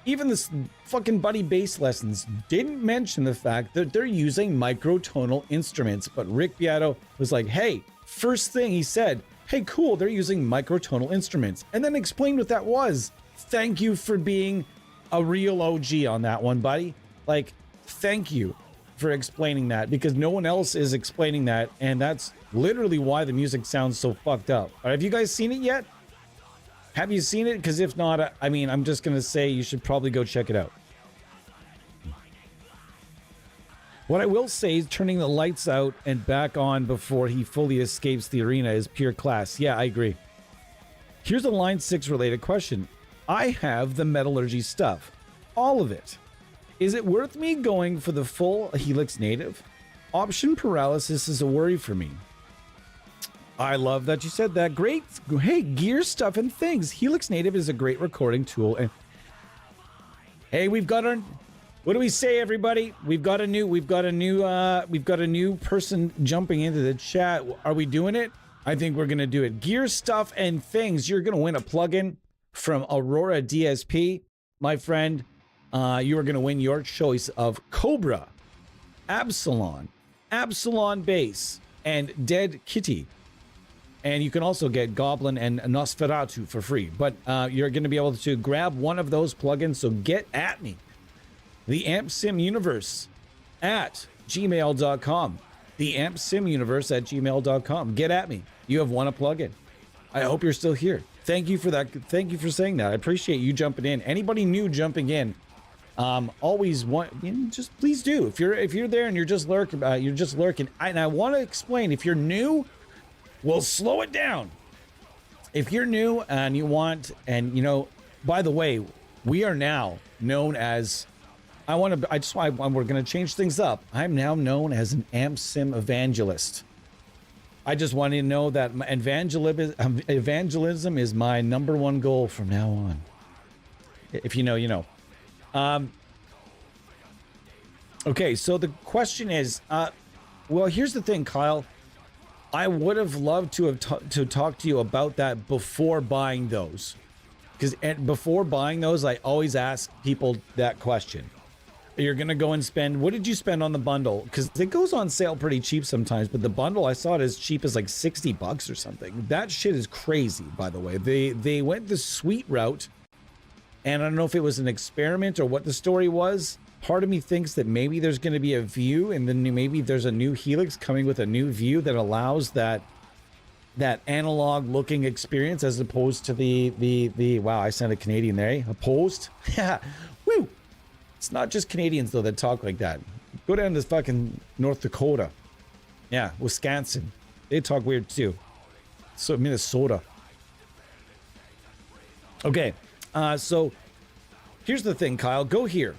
even this fucking Buddy Bass Lessons didn't mention the fact that they're using microtonal instruments. But Rick Beato was like, hey, first thing he said, hey, cool, they're using microtonal instruments. And then explained what that was. Thank you for being a real OG on that one, buddy. Like, thank you for explaining that, because no one else is explaining that, and that's literally why the music sounds so fucked up. Have you guys seen it yet? Have you seen it? Because if not, I mean, I'm just gonna say you should probably go check it out. What I will say is turning the lights out and back on before he fully escapes the arena is pure class. Yeah, I agree. Here's a Line 6 related question. I have the metallurgy stuff, all of it. Is it worth me going for the full Helix Native? Option paralysis is a worry for me. I love that you said that. Great. Hey, gear stuff and things. Helix Native is a great recording tool. And hey, we've got our, what do we say, everybody? We've got a new person jumping into the chat. Are we doing it? I think we're going to do it. Gear stuff and things. You're going to win a plugin from Aurora DSP, my friend. You are going to win your choice of Cobra, Absalon Bass, and Dead Kitty. And you can also get Goblin and Nosferatu for free. But you're going to be able to grab one of those plugins, so get at me. The Amp Sim Universe at gmail.com. The Amp Sim Universe at gmail.com. Get at me. You have won a plugin. I hope you're still here. Thank you for that. Thank you for saying that. I appreciate you jumping in. Anybody new jumping in, always want, just please do. If you're there and you're just lurking, and I want to explain, if you're new, we'll slow it down. If you're new and you want, and by the way, we are now known as we're going to change things up. I'm now known as an amp sim evangelist. I just want you to know that evangelism is my #1 goal from now on. If you know, you know. Okay, so the question is, well, here's the thing, Kyle. I would have loved to have to talk to you about that before buying those. Because before buying those, I always ask people that question. You're going to go and spend, what did you spend on the bundle? Because it goes on sale pretty cheap sometimes, but the bundle, I saw it as cheap as like $60 or something. That shit is crazy, by the way. They went the sweet route, and I don't know if it was an experiment or what the story was. Part of me thinks that maybe there's going to be a view, and then maybe there's a new Helix coming with a new view that allows that analog looking experience as opposed to the wow, I sounded Canadian there, eh? Opposed? Yeah. Woo! It's not just Canadians though that talk like that. Go down to fucking North Dakota. Yeah, Wisconsin. They talk weird too. So Minnesota. Okay. So here's the thing, Kyle. Go here.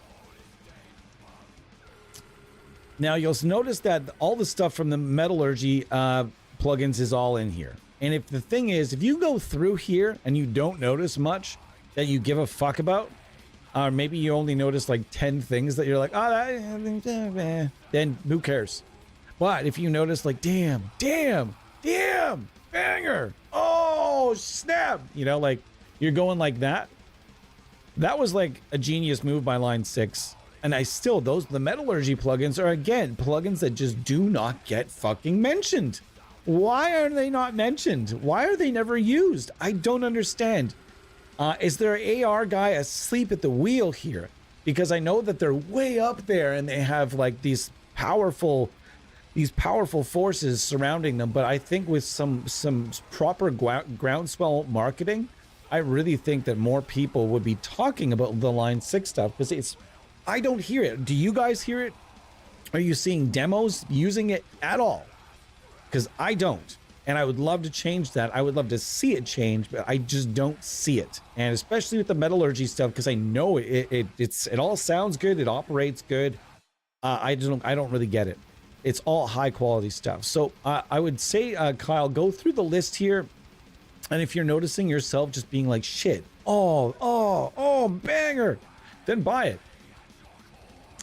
Now you'll notice that all the stuff from the metallurgy plugins is all in here. And if the thing is, if you go through here and you don't notice much that you give a fuck about, or maybe you only notice like 10 things that you're like, oh, then who cares? But if you notice like, damn, banger, oh, snap, you know, like you're going like that. That was like a genius move by Line 6. And the metallurgy plugins are, again, plugins that just do not get fucking mentioned. Why are they not mentioned? Why are they never used? I don't understand. Is there an AR guy asleep at the wheel here? Because I know that they're way up there and they have like these powerful forces surrounding them. But I think with some proper groundswell marketing, I really think that more people would be talking about the Line 6 stuff, because I don't hear it. Do you guys hear it? Are you seeing demos using it at all? Because I don't. And I would love to change that. I would love to see it change, but I just don't see it. And especially with the metallurgy stuff, because I know it all sounds good. It operates good. I don't really get it. It's all high quality stuff. So I would say, Kyle, go through the list here. And if you're noticing yourself just being like, shit, oh, banger, then buy it.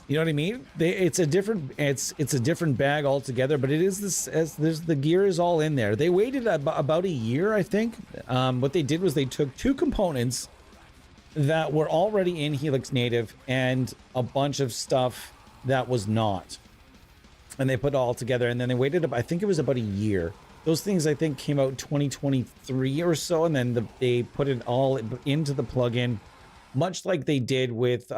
You know what I mean? It's a different bag altogether, but it is this, as there's the gear is all in there. They waited about a year, I think. What they did was they took two components that were already in Helix Native and a bunch of stuff that was not, and they put it all together. And then they waited, I think it was about a year. Those things I think came out 2023 or so, and then they put it all into the plugin, much like they did with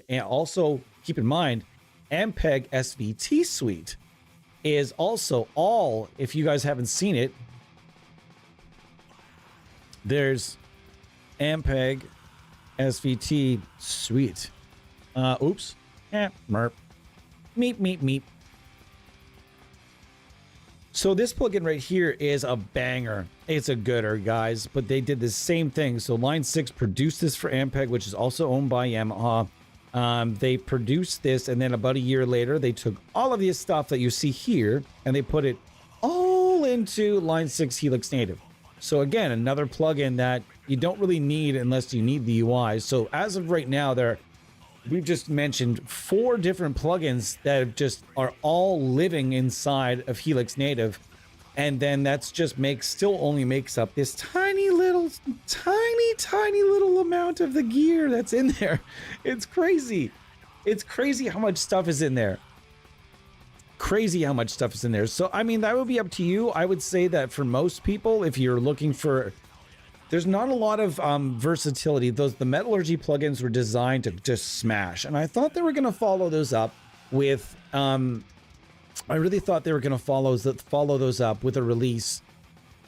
and also keep in mind, Ampeg SVT Suite is also all, if you guys haven't seen it, there's Ampeg SVT Suite. Oops. Merp. Meep. So this plugin right here is a banger. It's a gooder, guys, but they did the same thing. So Line 6 produced this for Ampeg, which is also owned by Yamaha. They produced this, and then about a year later, they took all of this stuff that you see here, and they put it all into Line 6 Helix Native. So again, another plugin that you don't really need unless you need the UI. So as of right now, we've just mentioned 4 different plugins that just are all living inside of Helix Native. And then that's just still only makes up this tiny little amount of the gear that's in there. It's crazy. It's crazy how much stuff is in there. So, I mean, that would be up to you. I would say that for most people, if you're looking for, there's not a lot of versatility. The metallurgy plugins were designed to just smash. And I thought they were going to follow those up with, I really thought they were going to follow those up with a release,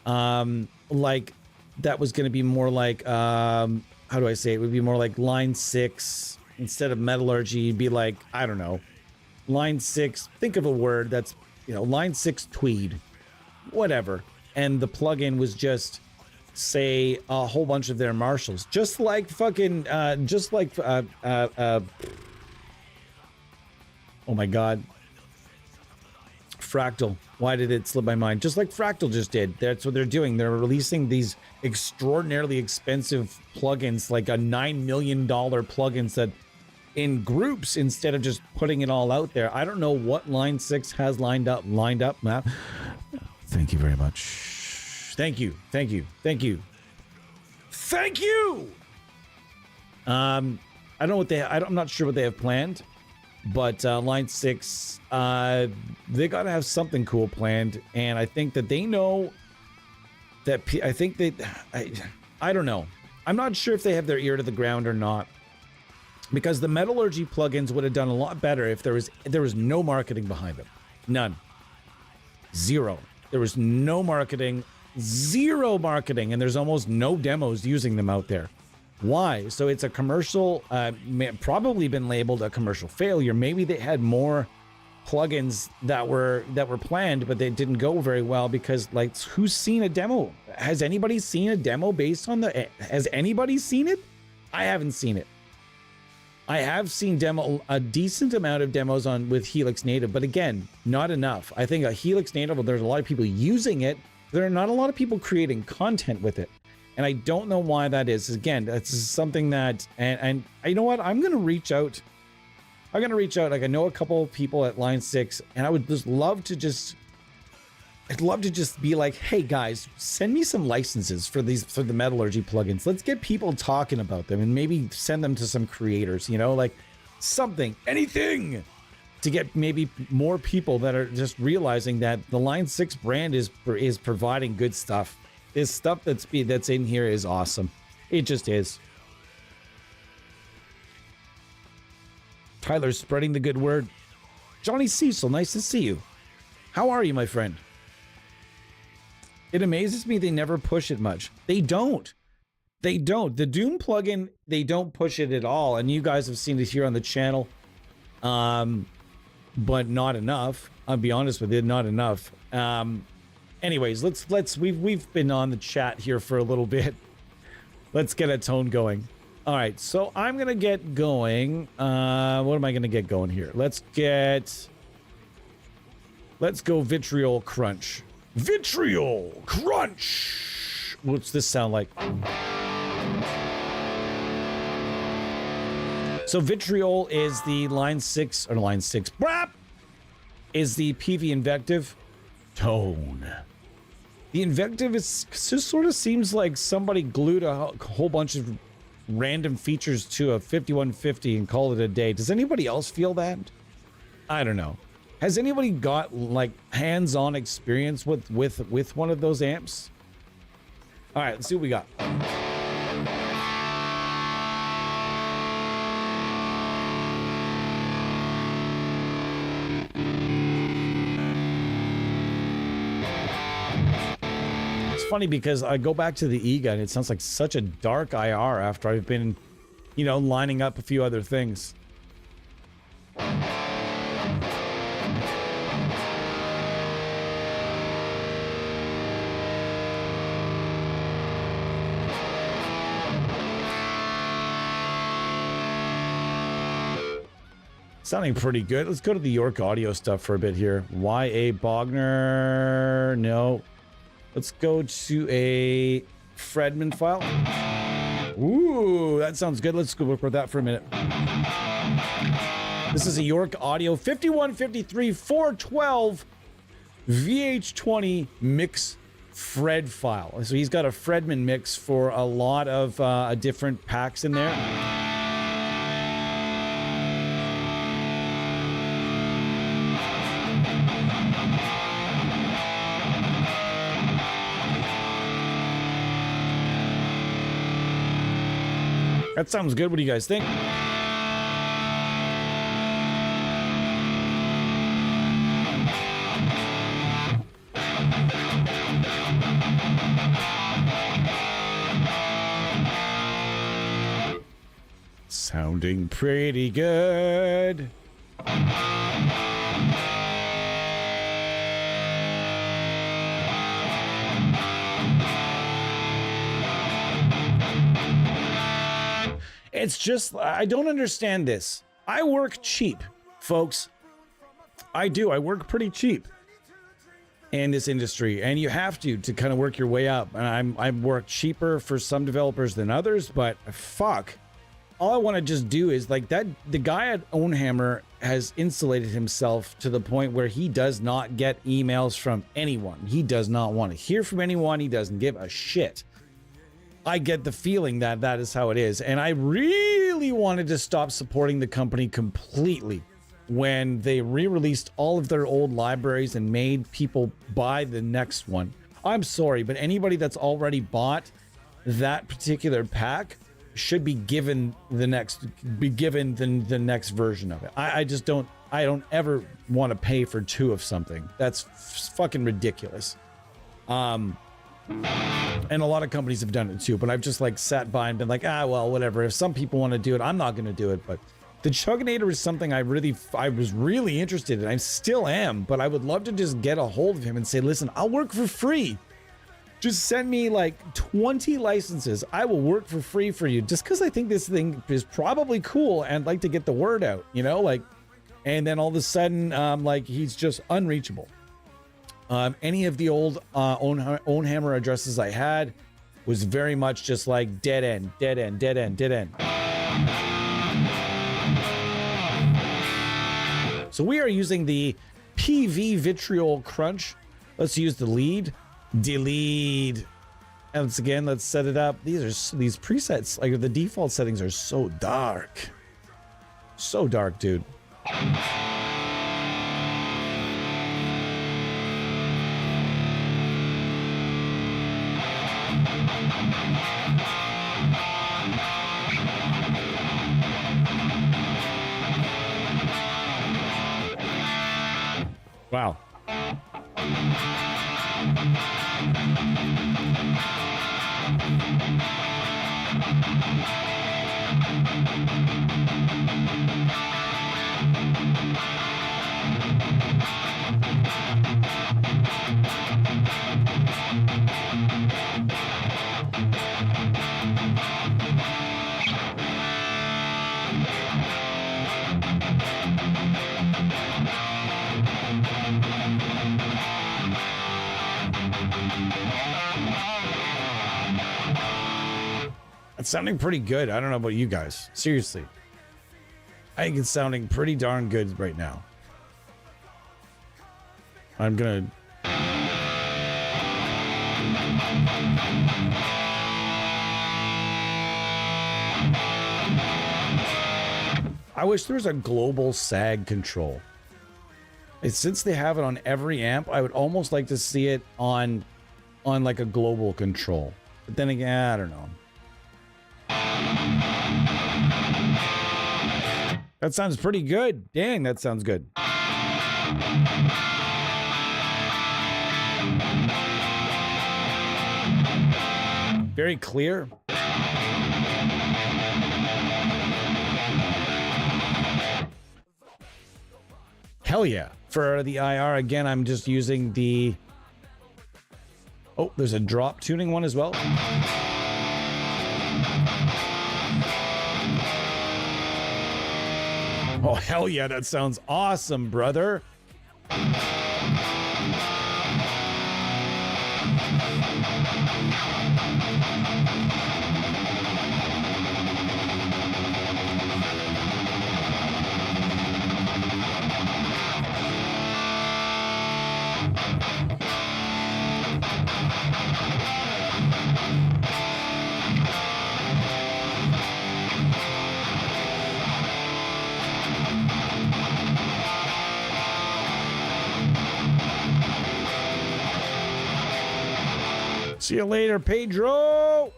like that was going to be more like, how do I say it? Would be more like Line 6 instead of metallurgy. It'd be like, I don't know, Line 6. Think of a word that's, Line 6 tweed, whatever. And the plugin was just say a whole bunch of their marshals, just like fucking oh my god, Fractal. Why did it slip my mind? Just like Fractal just did. That's what they're doing. They're releasing these extraordinarily expensive plugins, like a $9 million plugins that in groups instead of just putting it all out there. I don't know what Line 6 has lined up now. Thank you very much. Thank you. Thank you. Thank you. Thank you. I don't know what I'm not sure what they have planned, but Line 6, they got to have something cool planned, and I think that they know that I don't know. I'm not sure if they have their ear to the ground or not, because the metallurgy plugins would have done a lot better if there was no marketing behind them. None. Zero. There was no marketing, zero marketing, and there's almost no demos using them out there. Why? So it's a commercial, probably been labeled a commercial failure. Maybe they had more plugins that were planned, but they didn't go very well because, like, who's seen a demo? Has anybody seen a demo based on has anybody seen it? I haven't seen it. I have seen a decent amount of demos with Helix Native, but again, not enough. I think a Helix Native, there's a lot of people using it. There are not a lot of people creating content with it. And I don't know why that is. Again, that's something that, and you know what? I'm going to reach out. Like, I know a couple of people at Line 6, and I would just I'd love to just be like, hey guys, send me some licenses for the metallurgy plugins. Let's get people talking about them and maybe send them to some creators, you know, like something, anything to get maybe more people that are just realizing that the Line 6 brand is providing good stuff. This stuff that's in here is awesome. It just is. Tyler's spreading the good word. Johnny Cecil, nice to see you. How are you, my friend? It amazes me they never push it much. They don't. The Doom plugin, they don't push it at all. And you guys have seen it here on the channel. But not enough. I'll be honest with you, not enough. Anyways, we've been on the chat here for a little bit. Let's get a tone going. All right, so I'm gonna get going. What am I gonna get going here? Let's go Vitriol Crunch. Vitriol Crunch. What's this sound like? So Vitriol is the Line 6 BRAP is the PV invective tone. The invective just sort of seems like somebody glued a whole bunch of random features to a 5150 and called it a day. Does anybody else feel that? I don't know. Has anybody got like hands-on experience with one of those amps? All right, let's see what we got. Funny because I go back to the E-gun, it sounds like such a dark IR after I've been, you know, lining up a few other things. Sounding pretty good. Let's go to the York audio stuff for a bit here. Y.A. Bogner, no. Let's go to a Fredman file. Ooh, that sounds good. Let's go work with that for a minute. This is a York Audio 5153 412 VH20 mix Fred file. So he's got a Fredman mix for a lot of different packs in there. That sounds good. What do you guys think? Sounding pretty good. It's just, I don't understand this. I work cheap, folks. I do. I work pretty cheap in this industry, and you have to kind of work your way up. And I work cheaper for some developers than others, but fuck. All I want to just do is like that. The guy at Ownhammer has insulated himself to the point where he does not get emails from anyone. He does not want to hear from anyone. He doesn't give a shit. I get the feeling that that is how it is. And I really wanted to stop supporting the company completely when they re-released all of their old libraries and made people buy the next one. I'm sorry, but anybody that's already bought that particular pack should be given the next version of it. I don't ever want to pay for two of something. That's fucking ridiculous. And a lot of companies have done it too, but I've just like sat by and been like, well, whatever. If some people want to do it, I'm not going to do it. But the Chugginator is something I was really interested in. I still am, but I would love to just get a hold of him and say, listen, I'll work for free. Just send me like 20 licenses. I will work for free for you, just because I think this thing is probably cool and like to get the word out, you know, like, and then all of a sudden, like he's just unreachable. Any of the old Ownhammer addresses I had was very much just like dead end, dead end, dead end, dead end. So we are using the PV Vitriol Crunch. Let's use the lead. Delete. And once again, let's set it up. These presets, like the default settings, are so dark. So dark, dude. Wow. It's sounding pretty good. I don't know about you guys. Seriously. I think it's sounding pretty darn good right now. I'm gonna... I wish there was a global sag control. Since they have it on every amp, I would almost like to see it on like a global control. But then again, I don't know. That sounds pretty good. Dang, that sounds good. Very clear. Hell yeah. For the IR, again, I'm just using the... Oh, there's a drop tuning one as well. Oh, hell yeah, that sounds awesome, brother. See you later, Pedro.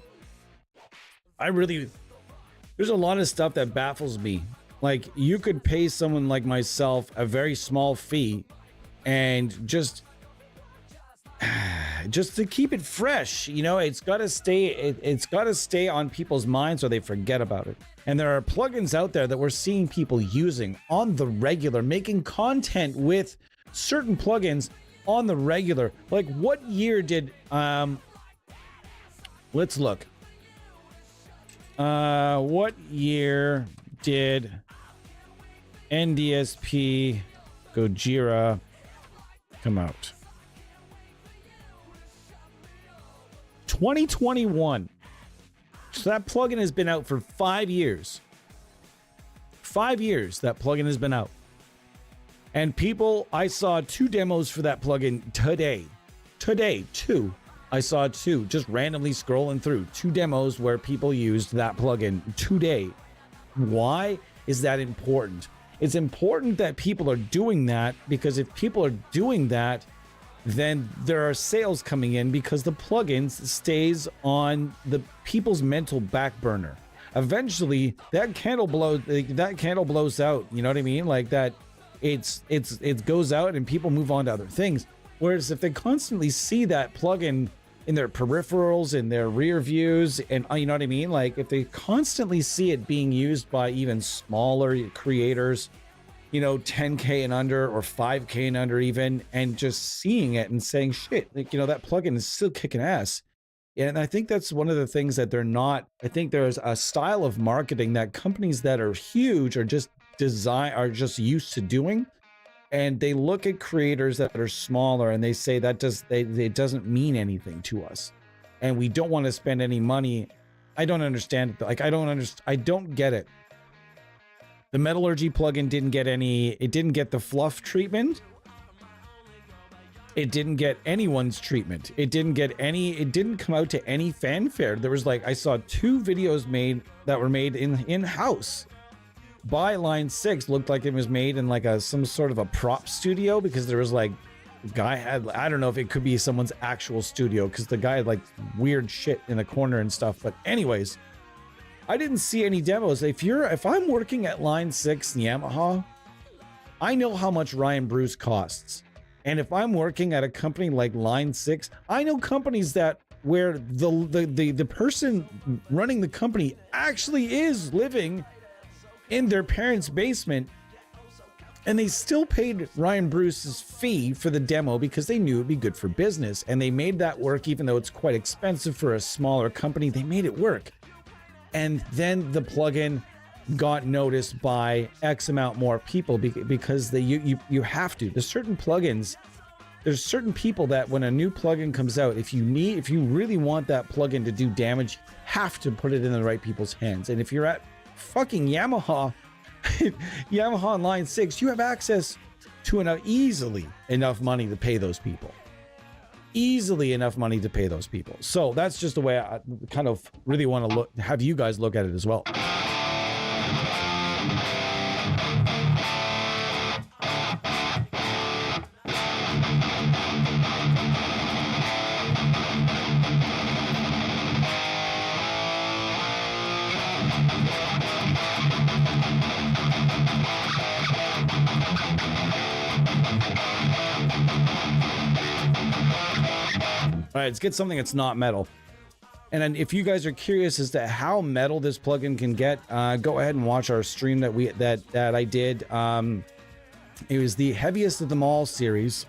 There's a lot of stuff that baffles me. Like, you could pay someone like myself a very small fee and just to keep it fresh, you know, it's got to stay on people's minds or they forget about it. And there are plugins out there that we're seeing people using on the regular, making content with certain plugins on the regular. Like, what year did let's look. What year did NDSP Gojira come out? 2021. So that plugin has been out for 5 years. 5 years that plugin has been out. And people, I saw 2 demos for that plugin today. Today, 2. I saw 2, just randomly scrolling through. 2 demos where people used that plugin today. Why is that important? It's important that people are doing that, because if people are doing that, then there are sales coming in, because the plugin stays on the people's mental back burner. Eventually, that candle blows out. You know what I mean? Like that, it goes out and people move on to other things. Whereas if they constantly see that plugin in their peripherals, in their rear views, and you know what I mean? Like if they constantly see it being used by even smaller creators, you know, 10K and under or 5K and under even, and just seeing it and saying, shit, like, you know, that plugin is still kicking ass. And I think that's one of the things that they're not, I think there's a style of marketing that companies that are huge are just used to doing. And they look at creators that are smaller and they say that it doesn't mean anything to us. And we don't want to spend any money. I don't understand it. Like, I don't get it. The Metallurgy plugin didn't get the fluff treatment. It didn't get anyone's treatment. It didn't come out to any fanfare. There was like, I saw 2 videos that were made in-house by Line 6. Looked like it was made in like some sort of a prop studio, because there was like, the guy had, I don't know if it could be someone's actual studio, because the guy had like weird shit in the corner and stuff. But anyways, I didn't see any demos. If I'm working at Line 6 Yamaha, I know how much Ryan Bruce costs. And if I'm working at a company like Line 6, I know companies that where the person running the company actually is living in their parents' basement, and they still paid Ryan Bruce's fee for the demo because they knew it'd be good for business, and they made that work. Even though it's quite expensive for a smaller company, they made it work. And then the plugin got noticed by X amount more people, because you have to. There's certain plugins, there's certain people that when a new plugin comes out, if you really want that plugin to do damage, you have to put it in the right people's hands. And if you're at fucking Yamaha and Line 6, you have access to easily enough money to pay those people. So that's just the way I kind of really want to have you guys look at it as well. All right, let's get something that's not metal. And then if you guys are curious as to how metal this plugin can get, go ahead and watch our stream that I did. It was the Heaviest of Them All series.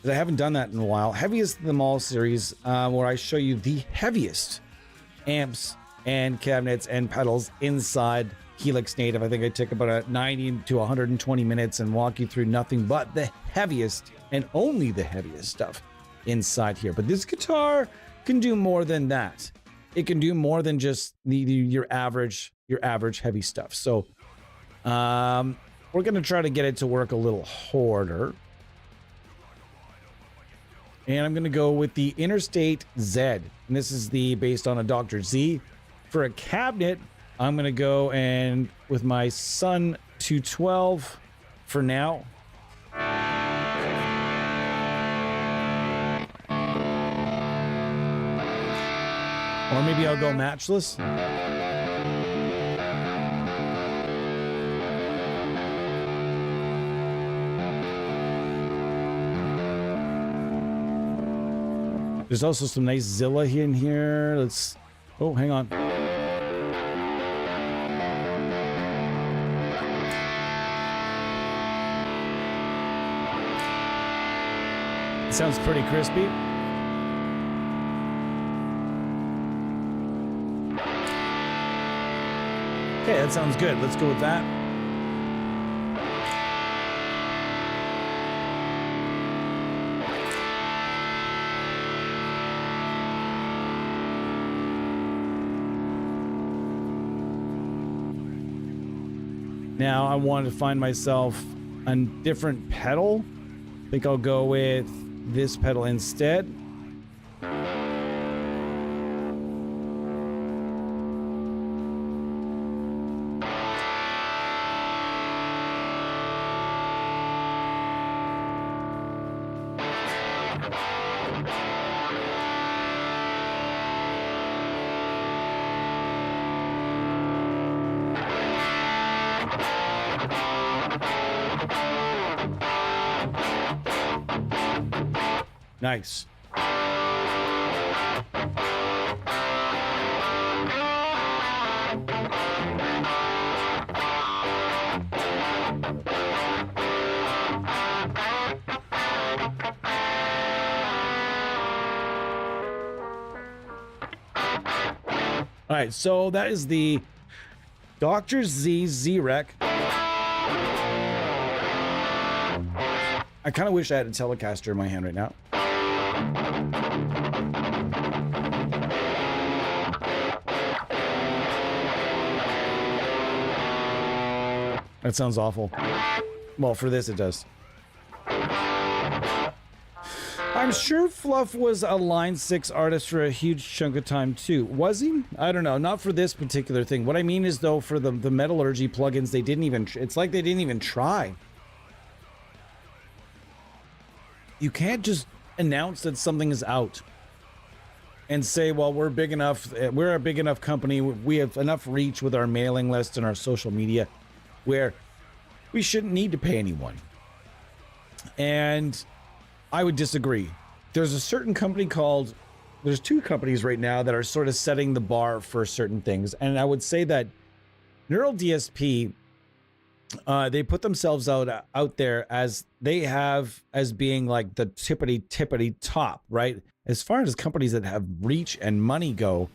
I haven't done that in a while. Heaviest of Them All series, where I show you the heaviest amps and cabinets and pedals inside Helix Native. I think I took about 90 to 120 minutes and walk you through nothing but the heaviest and only the heaviest stuff inside here. But this guitar can do more than that. It can do more than just your average heavy stuff. So we're gonna try to get it to work a little harder. And I'm gonna go with the Interstate Z. And this is based on a Dr. Z. For a cabinet, I'm gonna go and with my Sun 212 for now. Or maybe I'll go matchless. There's also some nice Zilla in here. Oh, hang on. It sounds pretty crispy. Okay, that sounds good. Let's go with that. Now I want to find myself a different pedal. I think I'll go with this pedal instead. Nice. All right, so that is the Dr. Z Z-Rec. I kind of wish I had a Telecaster in my hand right now. That sounds awful. Well, for this it does. I'm sure Fluff was a Line 6 artist for a huge chunk of time too. Was he? I don't know. Not for this particular thing. What I mean is, though, for the metallurgy plugins, they didn't even... It's like they didn't even try. You can't just announce that something is out and say, well, we're big enough. We're a big enough company. We have enough reach with our mailing list and our social media where we shouldn't need to pay anyone. And I would disagree. There's a certain company called, there's two companies right now that are sort of setting the bar for certain things. And I would say that Neural DSP, they put themselves out there as they have as being like the tippity top, right? As far as companies that have reach and money go,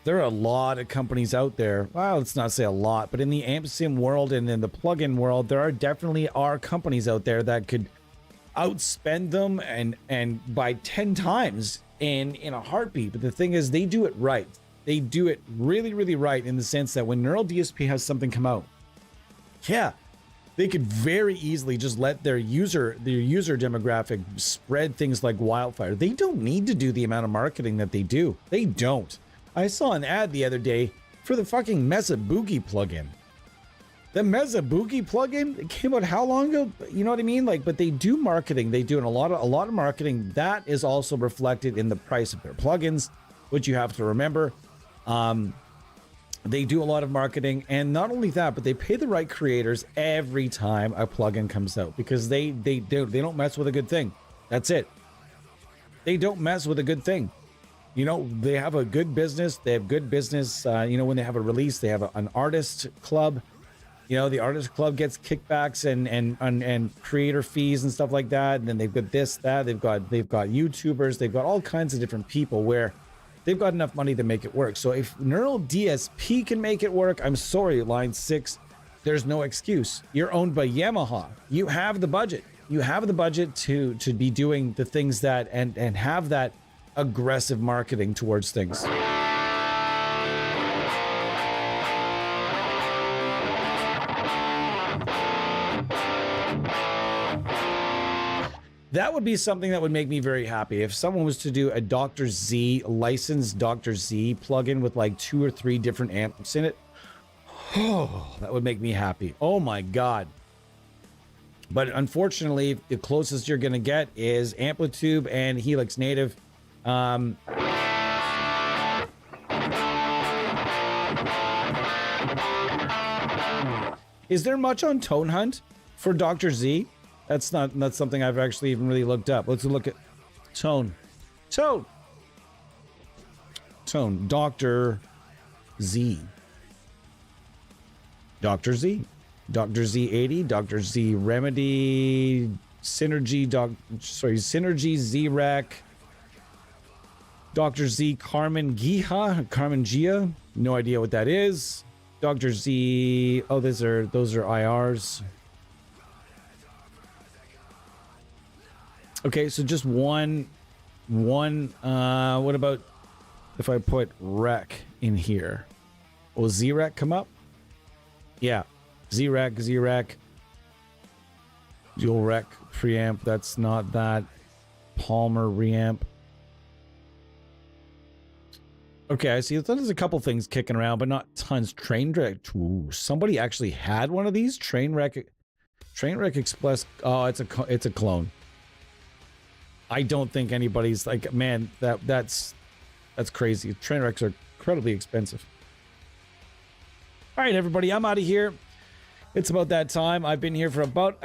there are a lot of companies out there. Well, let's not say a lot, but in the amp sim world and in the plugin world, there are definitely companies out there that could outspend them and by 10 times in a heartbeat. But the thing is, they do it right. They do it really, really right, in the sense that when Neural DSP has something come out, yeah, they could very easily just let their user demographic spread things like wildfire. They don't need to do the amount of marketing that they do. They don't. I saw an ad the other day for the fucking Mesa Boogie plugin. The Mesa Boogie plugin, it came out how long ago? You know what I mean? Like, but they do marketing. They do a lot of marketing. That is also reflected in the price of their plugins, which you have to remember. They do a lot of marketing, and not only that, but they pay the right creators every time a plugin comes out, because they don't mess with a good thing. That's it. They don't mess with a good thing. You know, they have a good business. They have good business. You know, when they have a release, they have an artist club. You know, the artist club gets kickbacks and creator fees and stuff like that. And then they've got this, that. They've got YouTubers. They've got all kinds of different people where they've got enough money to make it work. So if Neural DSP can make it work, I'm sorry, Line 6, there's no excuse. You're owned by Yamaha. You have the budget. You have the budget to be doing the things that and have that aggressive marketing towards things. That would be something that would make me very happy. If someone was to do a Dr. Z, licensed Dr. Z plugin with like 2 or 3 different amps in it, oh, that would make me happy. Oh my God. But unfortunately, the closest you're going to get is Amplitude and Helix Native. Is there much on Tone Hunt for Dr. Z? That's something I've actually even really looked up. Let's look at Tone. Dr. Z. Dr. Z. Dr. Z 80, Dr. Z Remedy, Synergy, Synergy Z-Rec, Dr. Z Carmen Gia, no idea what that is. Dr. Z. Oh, those are IRs. Okay, so just one. What about if I put rec in here? Will Z-Rec come up? Yeah, Z-Rec, dual rec preamp. That's not that. Palmer reamp. Okay, I see. There's a couple things kicking around, but not tons. Trainwreck. Ooh, somebody actually had one of these. Trainwreck Express. Oh, it's a clone. I don't think anybody's like, man, that's crazy. Trainwrecks are incredibly expensive. All right, everybody, I'm out of here. It's about that time. I've been here for about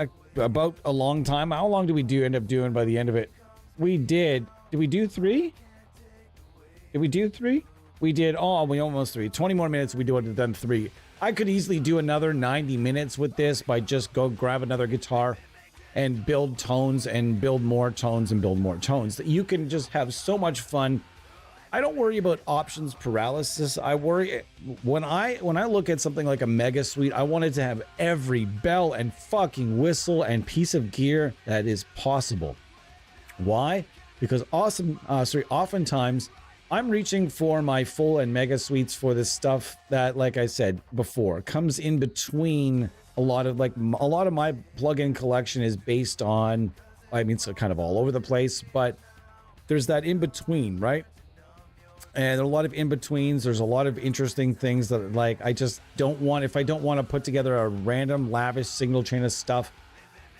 a long time. How long did we end up doing by the end of it? Did we do 3? Did we do 3? We did. Oh, we almost 3. 20 more minutes. We would have done 3. I could easily do another 90 minutes with this by just go grab another guitar and build tones and build more tones and build more tones. You can just have so much fun. I don't worry about options paralysis. I worry when I look at something like a mega suite, I want it to have every bell and fucking whistle and piece of gear that is possible. Why? Because oftentimes I'm reaching for my full and mega suites for this stuff that, like I said before, comes in between a lot of my plugin collection is based on, I mean, it's kind of all over the place, but there's that in between, right? And there are a lot of in-betweens. There's a lot of interesting things that, like, I just don't want, if I don't want to put together a random lavish signal chain of stuff,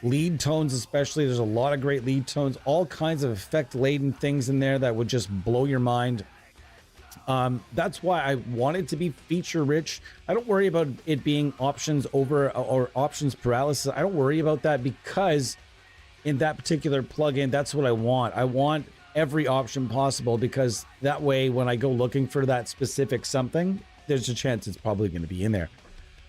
lead tones especially, there's a lot of great lead tones, all kinds of effect-laden things in there that would just blow your mind. That's why I want it to be feature-rich. I don't worry about it being options over or options paralysis. I don't worry about that because in that particular plugin, that's what I want. I want every option possible because that way when I go looking for that specific something, there's a chance it's probably going to be in there.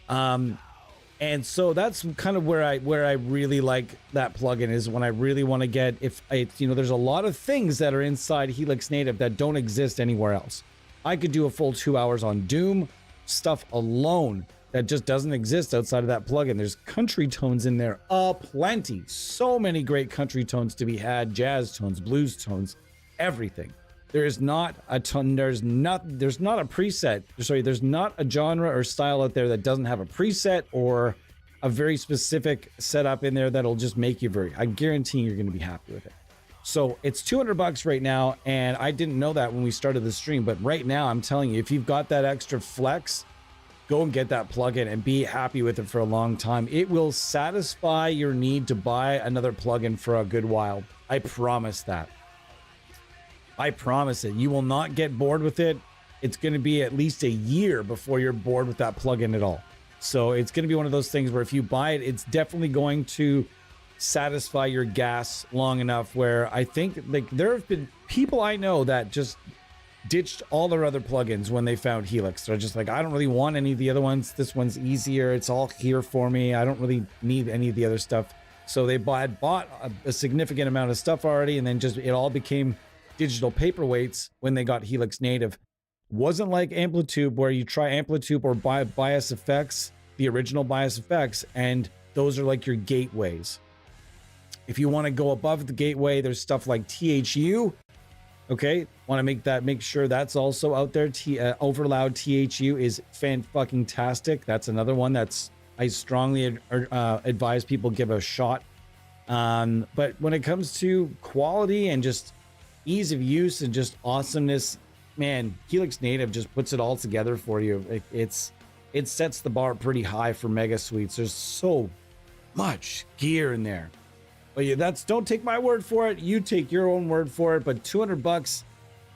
And so that's kind of where I really like that plugin is when I really want to get, there's a lot of things that are inside Helix Native that don't exist anywhere else. I could do a full 2 hours on Doom stuff alone that just doesn't exist outside of that plugin. There's country tones in there aplenty. So many great country tones to be had, jazz tones, blues tones, everything. There is not a ton, there's not a preset, there's not a genre or style out there that doesn't have a preset or a very specific setup in there that'll just make you I guarantee you're going to be happy with it. So it's $200 right now, and I didn't know that when we started the stream, but right now I'm telling you, if you've got that extra flex, go and get that plugin and be happy with it for a long time. It will satisfy your need to buy another plugin for a good while. I promise that. I promise it. You will not get bored with it. It's going to be at least a year before you're bored with that plugin at all. So it's going to be one of those things where if you buy it, it's definitely going to satisfy your gas long enough where I think like there have been people I know that just ditched all their other plugins when they found Helix. They're just like, I don't really want any of the other ones. This one's easier. It's all here for me. I don't really need any of the other stuff. So they bought a significant amount of stuff already, and then just it all became digital paperweights when they got Helix Native. Wasn't like Amplitude where you try Amplitude or buy Bias Effects, the original Bias Effects, and those are like your gateways. If you want to go above the gateway, there's stuff like THU. Okay, want to make sure that's also out there. Overloud THU is fan-fucking-tastic. That's another one that's I strongly advise people give a shot. But when it comes to quality and just ease of use and just awesomeness, man, Helix Native just puts it all together for you. It sets the bar pretty high for mega suites. There's so much gear in there. But yeah, don't take my word for it. You take your own word for it. But $200,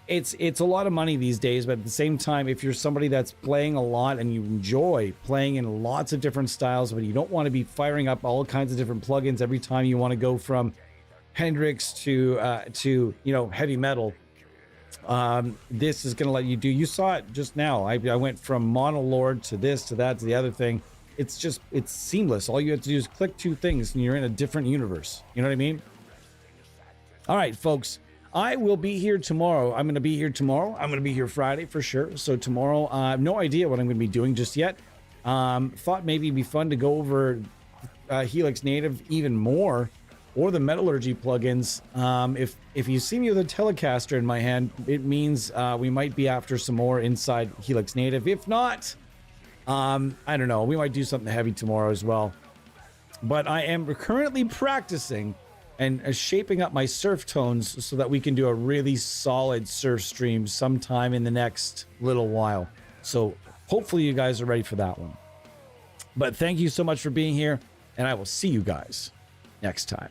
it's a lot of money these days. But at the same time, if you're somebody that's playing a lot and you enjoy playing in lots of different styles, but you don't want to be firing up all kinds of different plugins every time you want to go from Hendrix to heavy metal, this is going to let you do. You saw it just now. I went from Monolord to this to that to the other thing. It's seamless. All you have to do is click two things and you're in a different universe. You know what I mean? All right, folks, I will be here tomorrow. I'm going to be here tomorrow. I'm going to be here Friday for sure. So tomorrow, I have no idea what I'm going to be doing just yet. Thought maybe it'd be fun to go over Helix Native even more, or the metallurgy plugins. If you see me with a Telecaster in my hand, it means we might be after some more inside Helix Native. If not, I don't know, we might do something heavy tomorrow as well. But I am currently practicing and shaping up my surf tones so that we can do a really solid surf stream sometime in the next little while. So hopefully you guys are ready for that one. But thank you so much for being here, and I will see you guys next time.